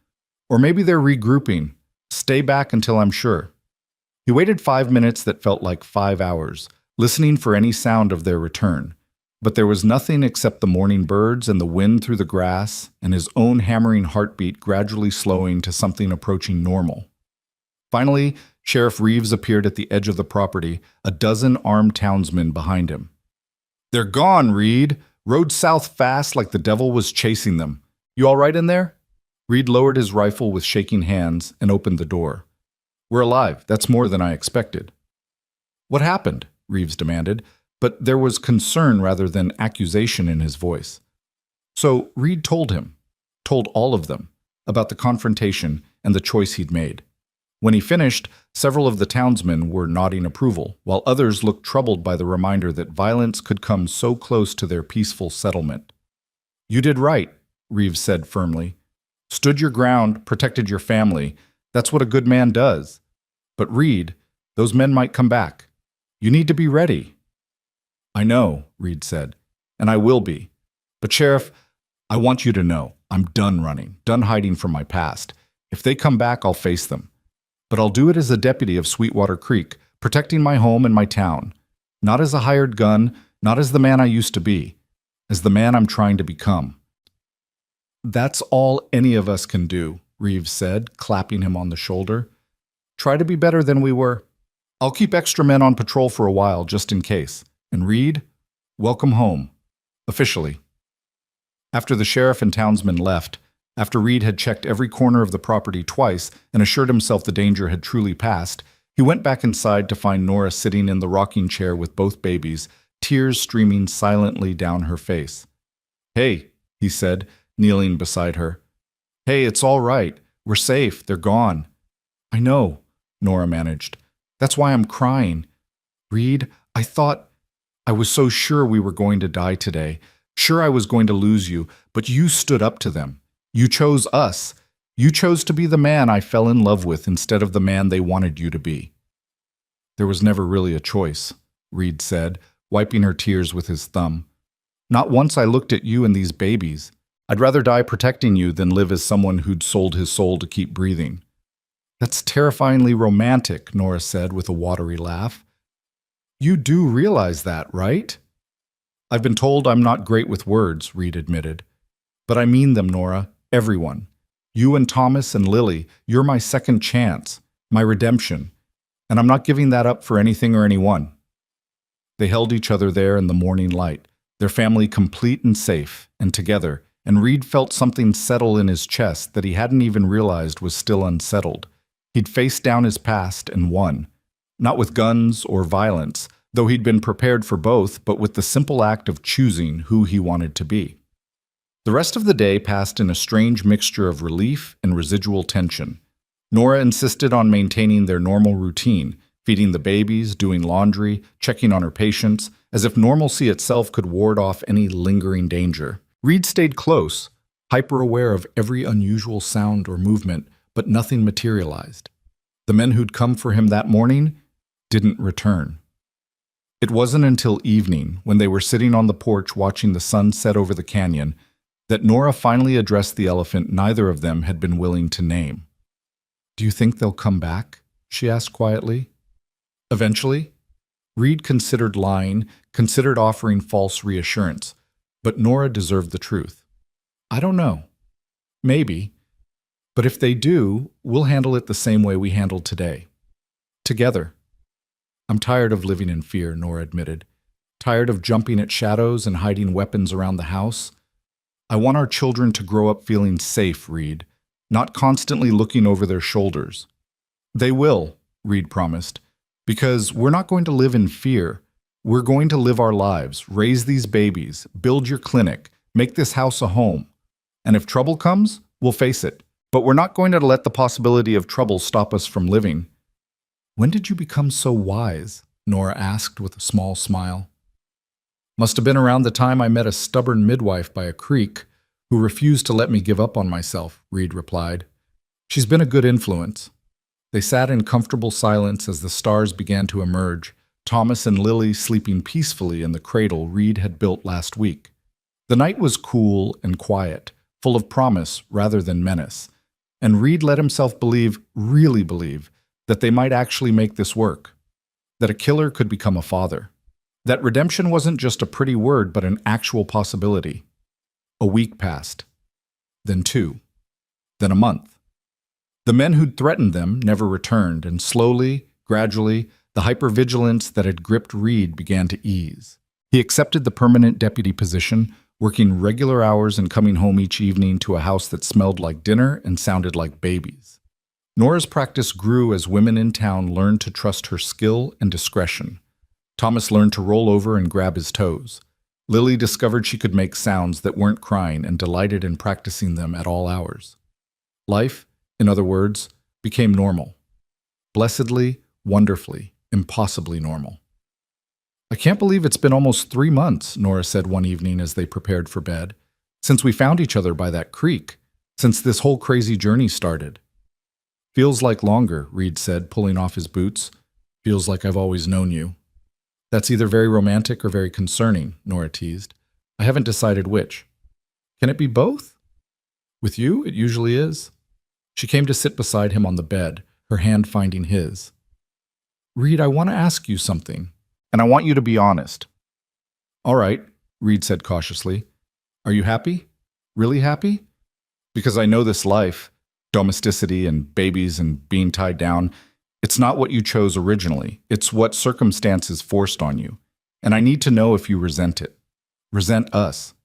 Or maybe they're regrouping. Stay back until I'm sure. He waited 5 minutes that felt like 5 hours, listening for any sound of their return. But there was nothing except the morning birds and the wind through the grass and his own hammering heartbeat gradually slowing to something approaching normal. Finally, Sheriff Reeves appeared at the edge of the property, a dozen armed townsmen behind him. They're gone, Reed. Rode south fast like the devil was chasing them. You all right in there? Reed lowered his rifle with shaking hands and opened the door. We're alive. That's more than I expected. What happened? Reeves demanded, but there was concern rather than accusation in his voice. So Reed told all of them, about the confrontation and the choice he'd made. When he finished, several of the townsmen were nodding approval, while others looked troubled by the reminder that violence could come so close to their peaceful settlement. You did right, Reeves said firmly. Stood your ground, protected your family. That's what a good man does. But Reed, those men might come back. You need to be ready. I know, Reed said, and I will be. But Sheriff, I want you to know, I'm done running, done hiding from my past. If they come back, I'll face them. But I'll do it as a deputy of Sweetwater Creek, protecting my home and my town. Not as a hired gun, not as the man I used to be, as the man I'm trying to become. That's all any of us can do, Reeves said, clapping him on the shoulder. Try to be better than we were. I'll keep extra men on patrol for a while, just in case. And Reed, welcome home. Officially. After the sheriff and townsmen left, after Reed had checked every corner of the property twice and assured himself the danger had truly passed, he went back inside to find Nora sitting in the rocking chair with both babies, tears streaming silently down her face. Hey, he said, kneeling beside her. Hey, it's all right. We're safe. They're gone. I know, Nora managed. That's why I'm crying. Reed, I was so sure we were going to die today. Sure, I was going to lose you, but you stood up to them. You chose us. You chose to be the man I fell in love with instead of the man they wanted you to be. There was never really a choice, Reed said, wiping her tears with his thumb. Not once I looked at you and these babies. I'd rather die protecting you than live as someone who'd sold his soul to keep breathing. That's terrifyingly romantic, Nora said with a watery laugh. You do realize that, right? I've been told I'm not great with words, Reed admitted. But I mean them, Nora, everyone. You and Thomas and Lily, you're my second chance, my redemption. And I'm not giving that up for anything or anyone. They held each other there in the morning light, their family complete and safe, and together, and Reed felt something settle in his chest that he hadn't even realized was still unsettled. He'd faced down his past and won. Not with guns or violence, though he'd been prepared for both, but with the simple act of choosing who he wanted to be. The rest of the day passed in a strange mixture of relief and residual tension. Nora insisted on maintaining their normal routine, feeding the babies, doing laundry, checking on her patients, as if normalcy itself could ward off any lingering danger. Reed stayed close, hyper-aware of every unusual sound or movement, but nothing materialized. The men who'd come for him that morning didn't return. It wasn't until evening, when they were sitting on the porch watching the sun set over the canyon, that Nora finally addressed the elephant neither of them had been willing to name. Do you think they'll come back? She asked quietly. Eventually? Reed considered lying, considered offering false reassurance, but Nora deserved the truth. I don't know. Maybe. But if they do, we'll handle it the same way we handled today. Together. I'm tired of living in fear, Nora admitted. Tired of jumping at shadows and hiding weapons around the house. I want our children to grow up feeling safe, Reed, not constantly looking over their shoulders. They will, Reed promised, because we're not going to live in fear. We're going to live our lives, raise these babies, build your clinic, make this house a home. And if trouble comes, we'll face it. But we're not going to let the possibility of trouble stop us from living. When did you become so wise? Nora asked with a small smile. Must have been around the time I met a stubborn midwife by a creek who refused to let me give up on myself, Reed replied. She's been a good influence. They sat in comfortable silence as the stars began to emerge, Thomas and Lily sleeping peacefully in the cradle Reed had built last week. The night was cool and quiet, full of promise rather than menace, and Reed let himself believe, really believe, that they might actually make this work, that a killer could become a father, that redemption wasn't just a pretty word but an actual possibility. A week passed, then 2, then a month. The men who'd threatened them never returned, and slowly, gradually, the hypervigilance that had gripped Reed began to ease. He accepted the permanent deputy position, working regular hours and coming home each evening to a house that smelled like dinner and sounded like babies. Nora's practice grew as women in town learned to trust her skill and discretion. Thomas learned to roll over and grab his toes. Lily discovered she could make sounds that weren't crying and delighted in practicing them at all hours. Life, in other words, became normal. Blessedly, wonderfully, impossibly normal. I can't believe it's been almost 3 months, Nora said one evening as they prepared for bed, since we found each other by that creek, since this whole crazy journey started. Feels like longer, Reed said, pulling off his boots. Feels like I've always known you. That's either very romantic or very concerning, Nora teased. I haven't decided which. Can it be both? With you, it usually is. She came to sit beside him on the bed, her hand finding his. Reed, I want to ask you something, and I want you to be honest. All right, Reed said cautiously. Are you happy? Really happy? Because I know this life, domesticity and babies and being tied down, it's not what you chose originally. It's what circumstances forced on you. And I need to know if you resent it. Resent us.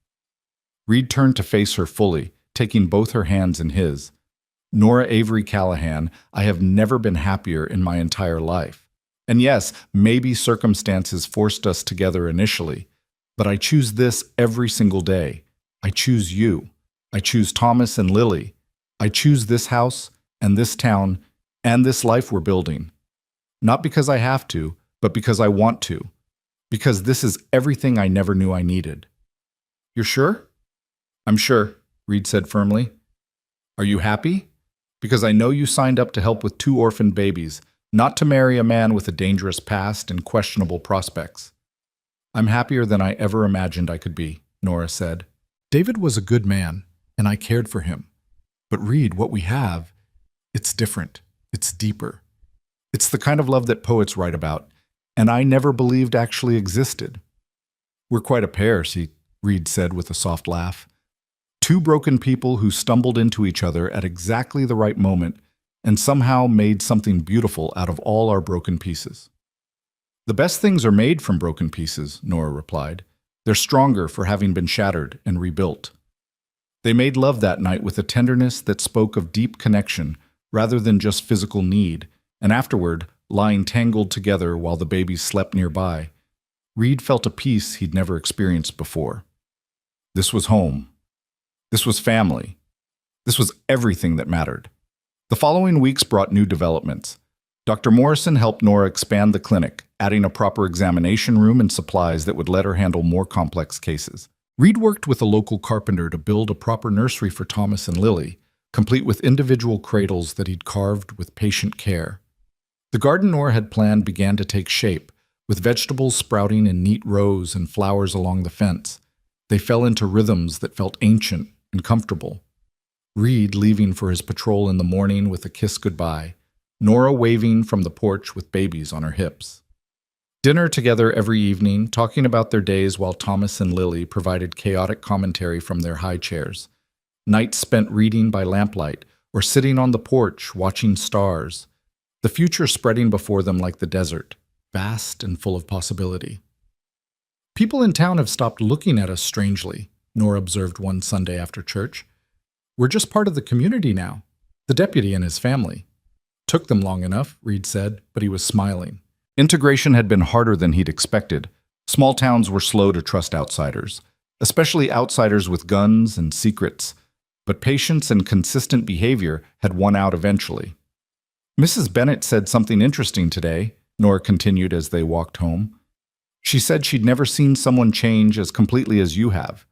Reed turned to face her fully, taking both her hands in his. Nora Avery Callahan, I have never been happier in my entire life. And yes, maybe circumstances forced us together initially, but I choose this every single day. I choose you. I choose Thomas and Lily. I choose this house and this town and this life we're building. Not because I have to, but because I want to. Because this is everything I never knew I needed. You're sure? I'm sure, Reed said firmly. Are you happy? Because I know you signed up to help with two orphaned babies, not to marry a man with a dangerous past and questionable prospects. I'm happier than I ever imagined I could be, Nora said. David was a good man, and I cared for him. But Reed, what we have, it's different. It's deeper. It's the kind of love that poets write about, and I never believed actually existed. We're quite a pair, Reed said with a soft laugh. Two broken people who stumbled into each other at exactly the right moment and somehow made something beautiful out of all our broken pieces. The best things are made from broken pieces, Nora replied. They're stronger for having been shattered and rebuilt. They made love that night with a tenderness that spoke of deep connection rather than just physical need, and afterward, lying tangled together while the babies slept nearby, Reed felt a peace he'd never experienced before. This was home. This was family. This was everything that mattered. The following weeks brought new developments. Dr. Morrison helped Nora expand the clinic, adding a proper examination room and supplies that would let her handle more complex cases. Reed worked with a local carpenter to build a proper nursery for Thomas and Lily, complete with individual cradles that he'd carved with patient care. The garden Nora had planned began to take shape, with vegetables sprouting in neat rows and flowers along the fence. They fell into rhythms that felt ancient and comfortable. Reed leaving for his patrol in the morning with a kiss goodbye, Nora waving from the porch with babies on her hips. Dinner together every evening, talking about their days while Thomas and Lily provided chaotic commentary from their high chairs. Nights spent reading by lamplight or sitting on the porch watching stars. The future spreading before them like the desert, vast and full of possibility. People in town have stopped looking at us strangely, Nora observed one Sunday after church. We're just part of the community now, the deputy and his family. Took them long enough, Reed said, but he was smiling. Integration had been harder than he'd expected. Small towns were slow to trust outsiders, especially outsiders with guns and secrets. But patience and consistent behavior had won out eventually. Mrs. Bennett said something interesting today, Nora continued as they walked home. She said she'd never seen someone change as completely as you have.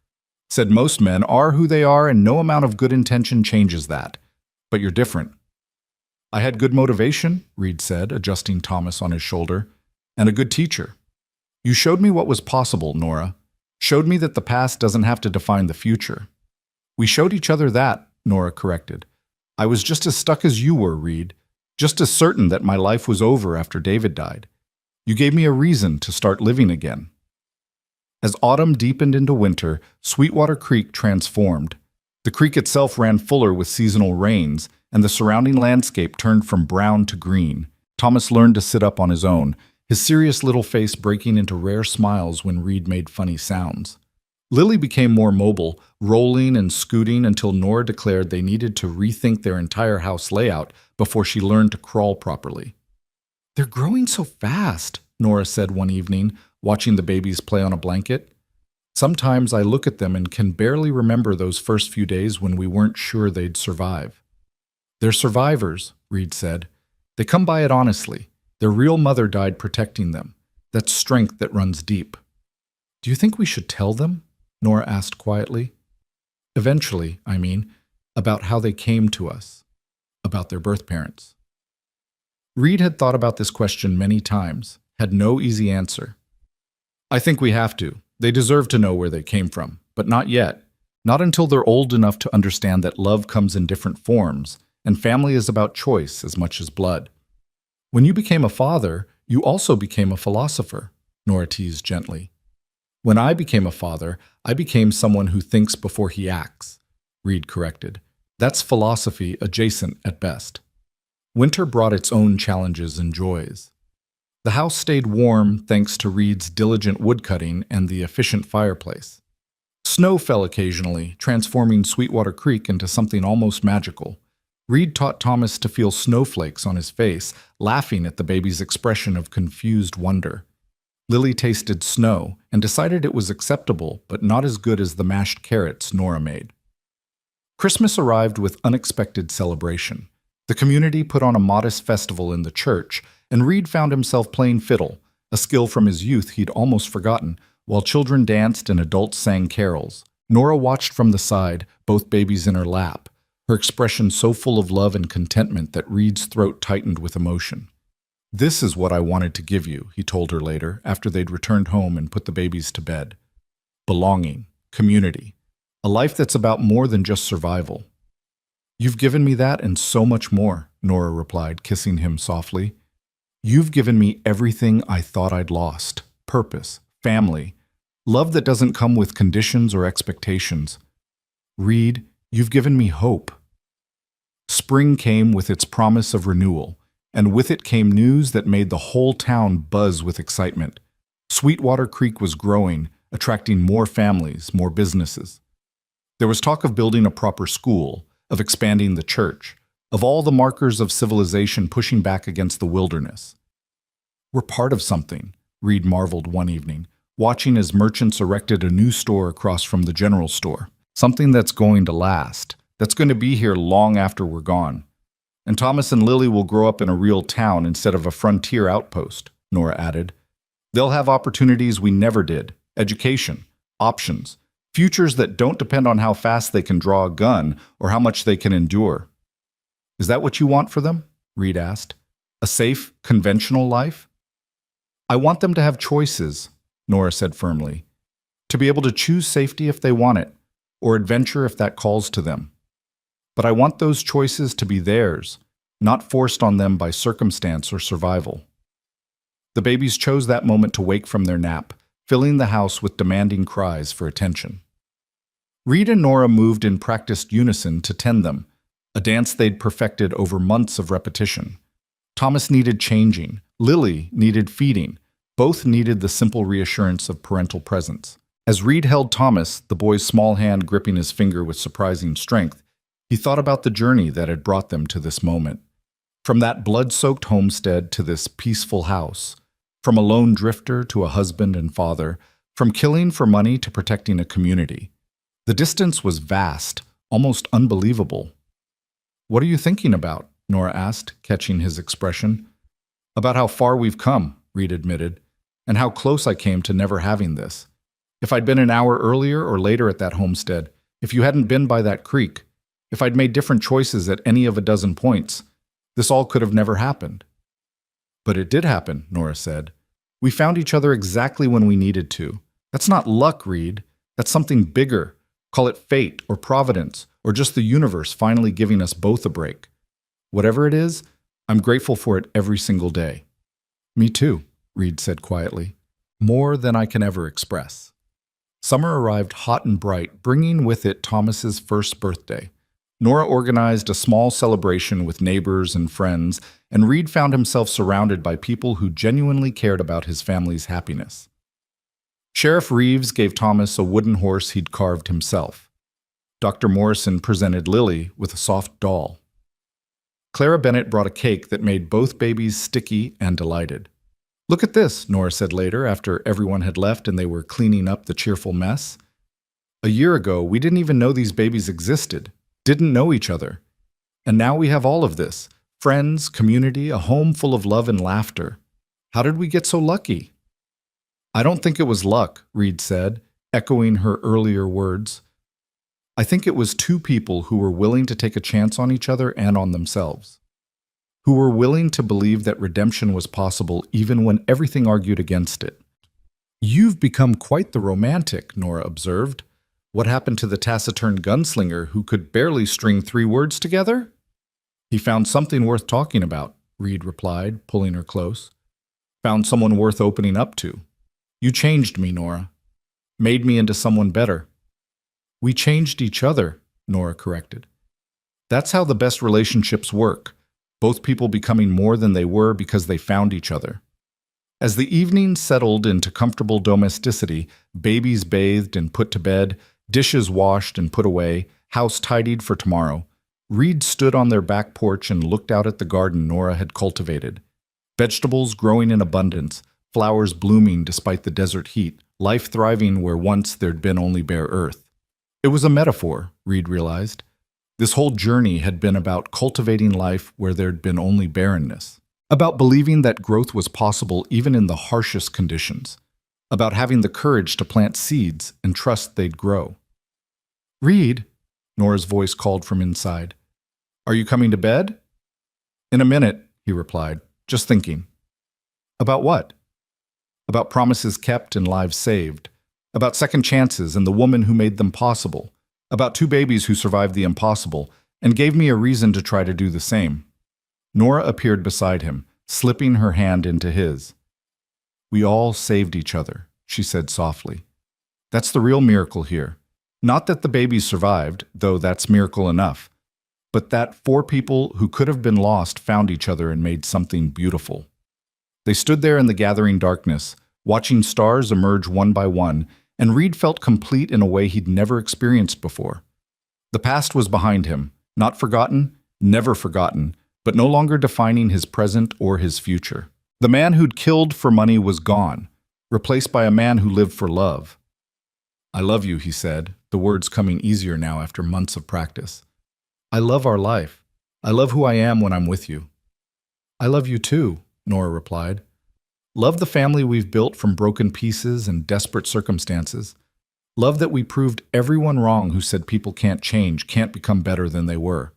Said most men are who they are and no amount of good intention changes that. But you're different. I had good motivation, Reed said, adjusting Thomas on his shoulder, and a good teacher. You showed me what was possible, Nora. Showed me that the past doesn't have to define the future. We showed each other that, Nora corrected. I was just as stuck as you were, Reed, just as certain that my life was over after David died. You gave me a reason to start living again. As autumn deepened into winter, Sweetwater Creek transformed. The creek itself ran fuller with seasonal rains, and the surrounding landscape turned from brown to green. Thomas learned to sit up on his own, his serious little face breaking into rare smiles when Reed made funny sounds. Lily became more mobile, rolling and scooting until Nora declared they needed to rethink their entire house layout before she learned to crawl properly. They're growing so fast, Nora said one evening, watching the babies play on a blanket. Sometimes I look at them and can barely remember those first few days when we weren't sure they'd survive. They're survivors, Reed said. They come by it honestly. Their real mother died protecting them. That's strength that runs deep. Do you think we should tell them? Nora asked quietly. Eventually, I mean, about how they came to us, about their birth parents. Reed had thought about this question many times, had no easy answer. I think we have to. They deserve to know where they came from, but not yet. Not until they're old enough to understand that love comes in different forms, and family is about choice as much as blood. When you became a father, you also became a philosopher, Nora teased gently. When I became a father, I became someone who thinks before he acts, Reed corrected. That's philosophy adjacent at best. Winter brought its own challenges and joys. The house stayed warm thanks to Reed's diligent woodcutting and the efficient fireplace. Snow fell occasionally, transforming Sweetwater Creek into something almost magical. Reed taught Thomas to feel snowflakes on his face, laughing at the baby's expression of confused wonder. Lily tasted snow and decided it was acceptable, but not as good as the mashed carrots Nora made. Christmas arrived with unexpected celebration. The community put on a modest festival in the church, and Reed found himself playing fiddle, a skill from his youth he'd almost forgotten, While children danced and adults sang carols, Nora watched from the side, both babies in her lap, her expression so full of love and contentment that Reed's throat tightened with emotion. "This is what I wanted to give you," he told her later, after they'd returned home and put the babies to bed. "Belonging, community, a life that's about more than just survival." "You've given me that and so much more," Nora replied, kissing him softly. "You've given me everything I thought I'd lost: purpose, family, love that doesn't come with conditions or expectations. Reed, you've given me hope." Spring came with its promise of renewal, and with it came news that made the whole town buzz with excitement. Sweetwater Creek was growing, attracting more families, more businesses. There was talk of building a proper school, of expanding the church, of all the markers of civilization pushing back against the wilderness. "We're part of something," Reed marveled one evening, watching as merchants erected a new store across from the general store. "Something that's going to last, that's going to be here long after we're gone. And Thomas and Lily will grow up in a real town instead of a frontier outpost," Nora added. "They'll have opportunities we never did, education, options, futures that don't depend on how fast they can draw a gun or how much they can endure." "Is that what you want for them?" Reed asked. "A safe, conventional life?" "I want them to have choices," Nora said firmly. "To be able to choose safety if they want it, or adventure if that calls to them. But I want those choices to be theirs, not forced on them by circumstance or survival." The babies chose that moment to wake from their nap, filling the house with demanding cries for attention. Reed and Nora moved in practiced unison to tend them, a dance they'd perfected over months of repetition. Thomas needed changing, Lily needed feeding, both needed the simple reassurance of parental presence. As Reed held Thomas, the boy's small hand gripping his finger with surprising strength, he thought about the journey that had brought them to this moment. From that blood-soaked homestead to this peaceful house, from a lone drifter to a husband and father, from killing for money to protecting a community. The distance was vast, almost unbelievable. "What are you thinking about?" Nora asked, catching his expression. "About how far we've come," Reed admitted, "and how close I came to never having this. If I'd been an hour earlier or later at that homestead, if you hadn't been by that creek, if I'd made different choices at any of a dozen points, this all could have never happened." "But it did happen," Nora said. "We found each other exactly when we needed to. That's not luck, Reed. That's something bigger. Call it fate or providence or just the universe finally giving us both a break. Whatever it is, I'm grateful for it every single day." "Me too," Reed said quietly. "More than I can ever express." Summer arrived hot and bright, bringing with it Thomas's first birthday. Nora organized a small celebration with neighbors and friends, and Reed found himself surrounded by people who genuinely cared about his family's happiness. Sheriff Reeves gave Thomas a wooden horse he'd carved himself. Dr. Morrison presented Lily with a soft doll. Clara Bennett brought a cake that made both babies sticky and delighted. "Look at this," Nora said later, after everyone had left and they were cleaning up the cheerful mess. "A year ago, we didn't even know these babies existed, didn't know each other. And now we have all of this: friends, community, a home full of love and laughter. How did we get so lucky?" "I don't think it was luck," Reed said, echoing her earlier words. "I think it was two people who were willing to take a chance on each other and on themselves. Who were willing to believe that redemption was possible even when everything argued against it." "You've become quite the romantic," Nora observed. "What happened to the taciturn gunslinger who could barely string 3 words together?" "He found something worth talking about," Reed replied, pulling her close. "Found someone worth opening up to. You changed me, Nora. Made me into someone better." "We changed each other," Nora corrected. "That's how the best relationships work. Both people becoming more than they were because they found each other." As the evening settled into comfortable domesticity, babies bathed and put to bed, dishes washed and put away, house tidied for tomorrow, Reed stood on their back porch and looked out at the garden Nora had cultivated. Vegetables growing in abundance, flowers blooming despite the desert heat, life thriving where once there'd been only bare earth. It was a metaphor, Reed realized. This whole journey had been about cultivating life where there'd been only barrenness, about believing that growth was possible even in the harshest conditions. about having the courage to plant seeds and trust they'd grow. "Reed," Nora's voice called from inside. "Are you coming to bed?" "In a minute," he replied, "just thinking." "About what?" "About promises kept and lives saved. About second chances and the woman who made them possible. About two babies who survived the impossible and gave me a reason to try to do the same." Nora appeared beside him, slipping her hand into his. "We all saved each other," she said softly. "That's the real miracle here. Not that the babies survived, though that's miracle enough, but that four people who could have been lost found each other and made something beautiful." They stood there in the gathering darkness, watching stars emerge one by one, and Reed felt complete in a way he'd never experienced before. The past was behind him, not forgotten, never forgotten, but no longer defining his present or his future. The man who'd killed for money was gone, replaced by a man who lived for love. "I love you," he said, the words coming easier now after months of practice. "I love our life. I love who I am when I'm with you." "I love you too," Nora replied. "Love the family we've built from broken pieces and desperate circumstances. Love that we proved everyone wrong who said people can't change, can't become better than they were."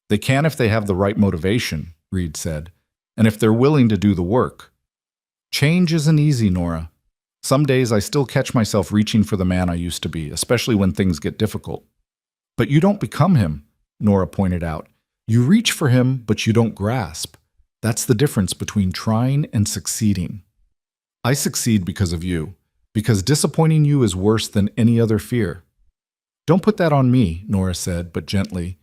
"They can if they have the right motivation," Reed said, "and if they're willing to do the work. Change isn't easy, Nora. Some days I still catch myself reaching for the man I used to be, especially when things get difficult." "But you don't become him," Nora pointed out. "You reach for him, but you don't grasp. That's the difference between trying and succeeding. I succeed because of you, because disappointing you is worse than any other fear." "Don't put that on me," Nora said, but gently.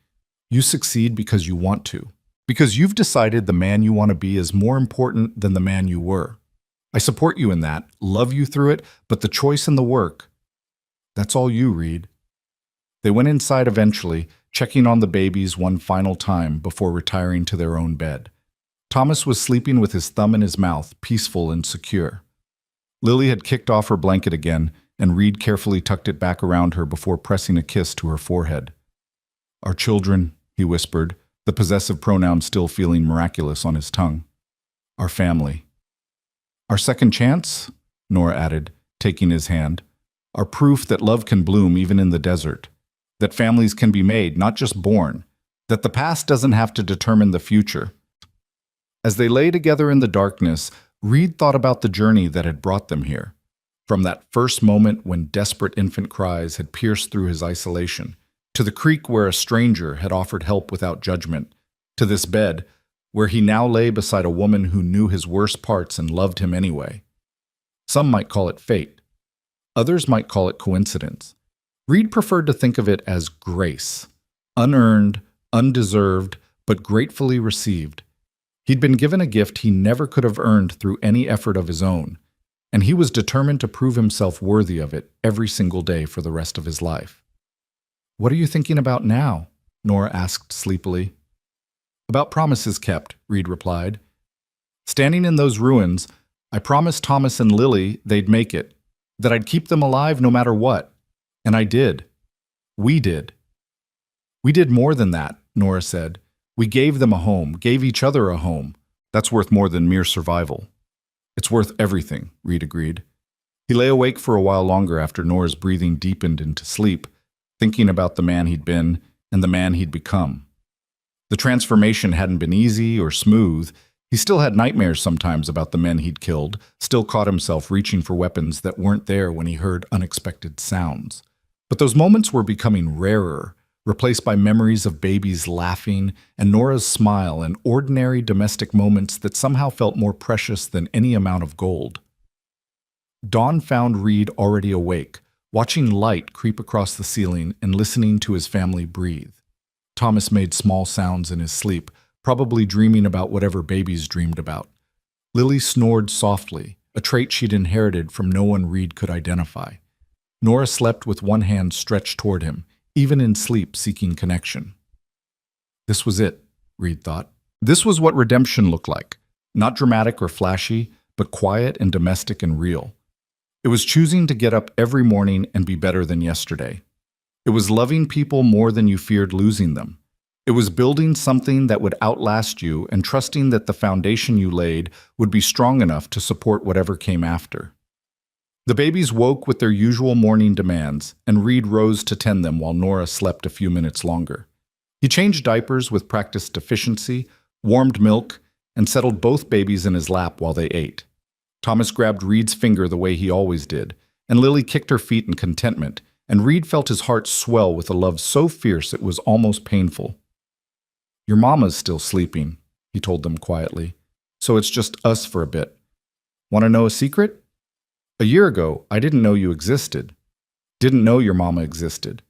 "You succeed because you want to, because you've decided the man you want to be is more important than the man you were. I support you in that, love you through it, but the choice and the work, that's all you, Reed." They went inside eventually, checking on the babies one final time before retiring to their own bed. Thomas was sleeping with his thumb in his mouth, peaceful and secure. Lily had kicked off her blanket again, and Reed carefully tucked it back around her before pressing a kiss to her forehead. "Our children," he whispered, the possessive pronoun still feeling miraculous on his tongue. "Our family." "Our second chance," Nora added, taking his hand. "Our proof that love can bloom even in the desert. That families can be made, not just born. That the past doesn't have to determine the future." As they lay together in the darkness, Reed thought about the journey that had brought them here. From that first moment when desperate infant cries had pierced through his isolation, to the creek where a stranger had offered help without judgment, to this bed where he now lay beside a woman who knew his worst parts and loved him anyway. Some might call it fate. Others might call it coincidence. Reed preferred to think of it as grace. Unearned, undeserved, but gratefully received. He'd been given a gift he never could have earned through any effort of his own, and he was determined to prove himself worthy of it every single day for the rest of his life. "What are you thinking about now?" Nora asked sleepily. "About promises kept," Reed replied. "Standing in those ruins, I promised Thomas and Lily they'd make it, that I'd keep them alive no matter what. And I did. We did." "We did more than that," Nora said. "We gave them a home, gave each other a home. That's worth more than mere survival." "It's worth everything," Reed agreed. He lay awake for a while longer after Nora's breathing deepened into sleep, thinking about the man he'd been and the man he'd become. The transformation hadn't been easy or smooth. He still had nightmares sometimes about the men he'd killed, still caught himself reaching for weapons that weren't there when he heard unexpected sounds. But those moments were becoming rarer, replaced by memories of babies laughing and Nora's smile and ordinary domestic moments that somehow felt more precious than any amount of gold. Dawn found Reed already awake, watching light creep across the ceiling and listening to his family breathe. Thomas made small sounds in his sleep, probably dreaming about whatever babies dreamed about. Lily snored softly, a trait she'd inherited from no one Reed could identify. Nora slept with one hand stretched toward him, even in sleep seeking connection. This was it, Reed thought. This was what redemption looked like. Not dramatic or flashy, but quiet and domestic and real. It was choosing to get up every morning and be better than yesterday. It was loving people more than you feared losing them. It was building something that would outlast you and trusting that the foundation you laid would be strong enough to support whatever came after. The babies woke with their usual morning demands, and Reed rose to tend them while Nora slept a few minutes longer. He changed diapers with practiced efficiency, warmed milk, and settled both babies in his lap while they ate. Thomas grabbed Reed's finger the way he always did, and Lily kicked her feet in contentment, and Reed felt his heart swell with a love so fierce it was almost painful. "Your mama's still sleeping," he told them quietly, "so it's just us for a bit. Want to know a secret? A year ago, I didn't know you existed. Didn't know your mama existed.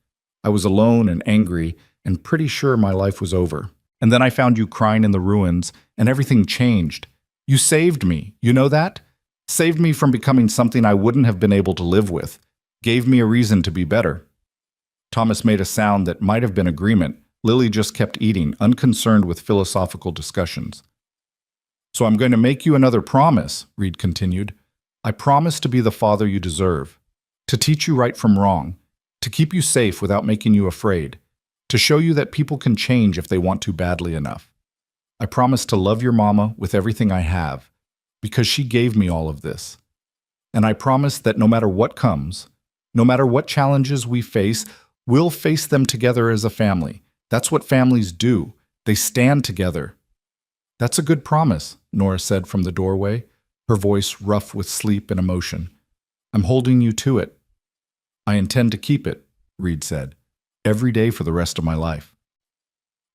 I was alone and angry and pretty sure my life was over. And then I found you crying in the ruins, and everything changed. You saved me, you know that? Saved me from becoming something I wouldn't have been able to live with. Gave me a reason to be better." Thomas made a sound that might have been agreement. Lily just kept eating, unconcerned with philosophical discussions. "So I'm going to make you another promise," Reed continued. "I promise to be the father you deserve, to teach you right from wrong, to keep you safe without making you afraid, to show you that people can change if they want to badly enough. I promise to love your mama with everything I have, because she gave me all of this. And I promise that no matter what comes, no matter what challenges we face, we'll face them together as a family. That's what families do. They stand together." "That's a good promise," Nora said from the doorway, her voice rough with sleep and emotion. "I'm holding you to it." "I intend to keep it," Reed said, "every day for the rest of my life."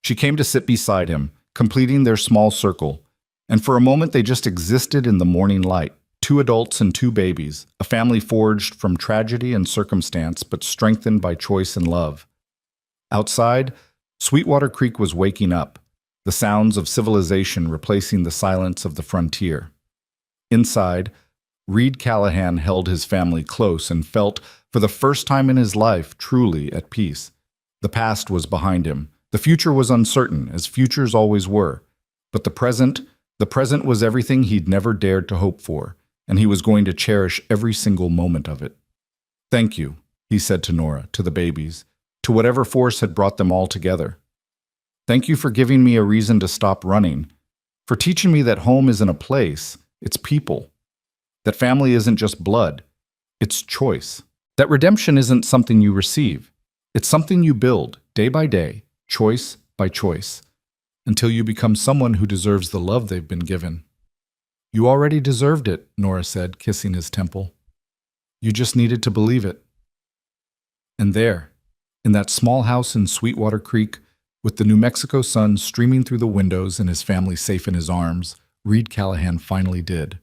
She came to sit beside him, completing their small circle, and for a moment they just existed in the morning light. 2 adults and 2 babies, a family forged from tragedy and circumstance but strengthened by choice and love. Outside, Sweetwater Creek was waking up, the sounds of civilization replacing the silence of the frontier. Inside, Reed Callahan held his family close and felt, for the first time in his life, truly at peace. The past was behind him. The future was uncertain, as futures always were. But the present was everything he'd never dared to hope for, and he was going to cherish every single moment of it. "Thank you," he said to Nora, to the babies, to whatever force had brought them all together. "Thank you for giving me a reason to stop running, for teaching me that home isn't a place, it's people. That family isn't just blood, it's choice. That redemption isn't something you receive, it's something you build, day by day, choice by choice, until you become someone who deserves the love they've been given." "You already deserved it," Nora said, kissing his temple. "You just needed to believe it." And there, in that small house in Sweetwater Creek, with the New Mexico sun streaming through the windows and his family safe in his arms, Reed Callahan finally did.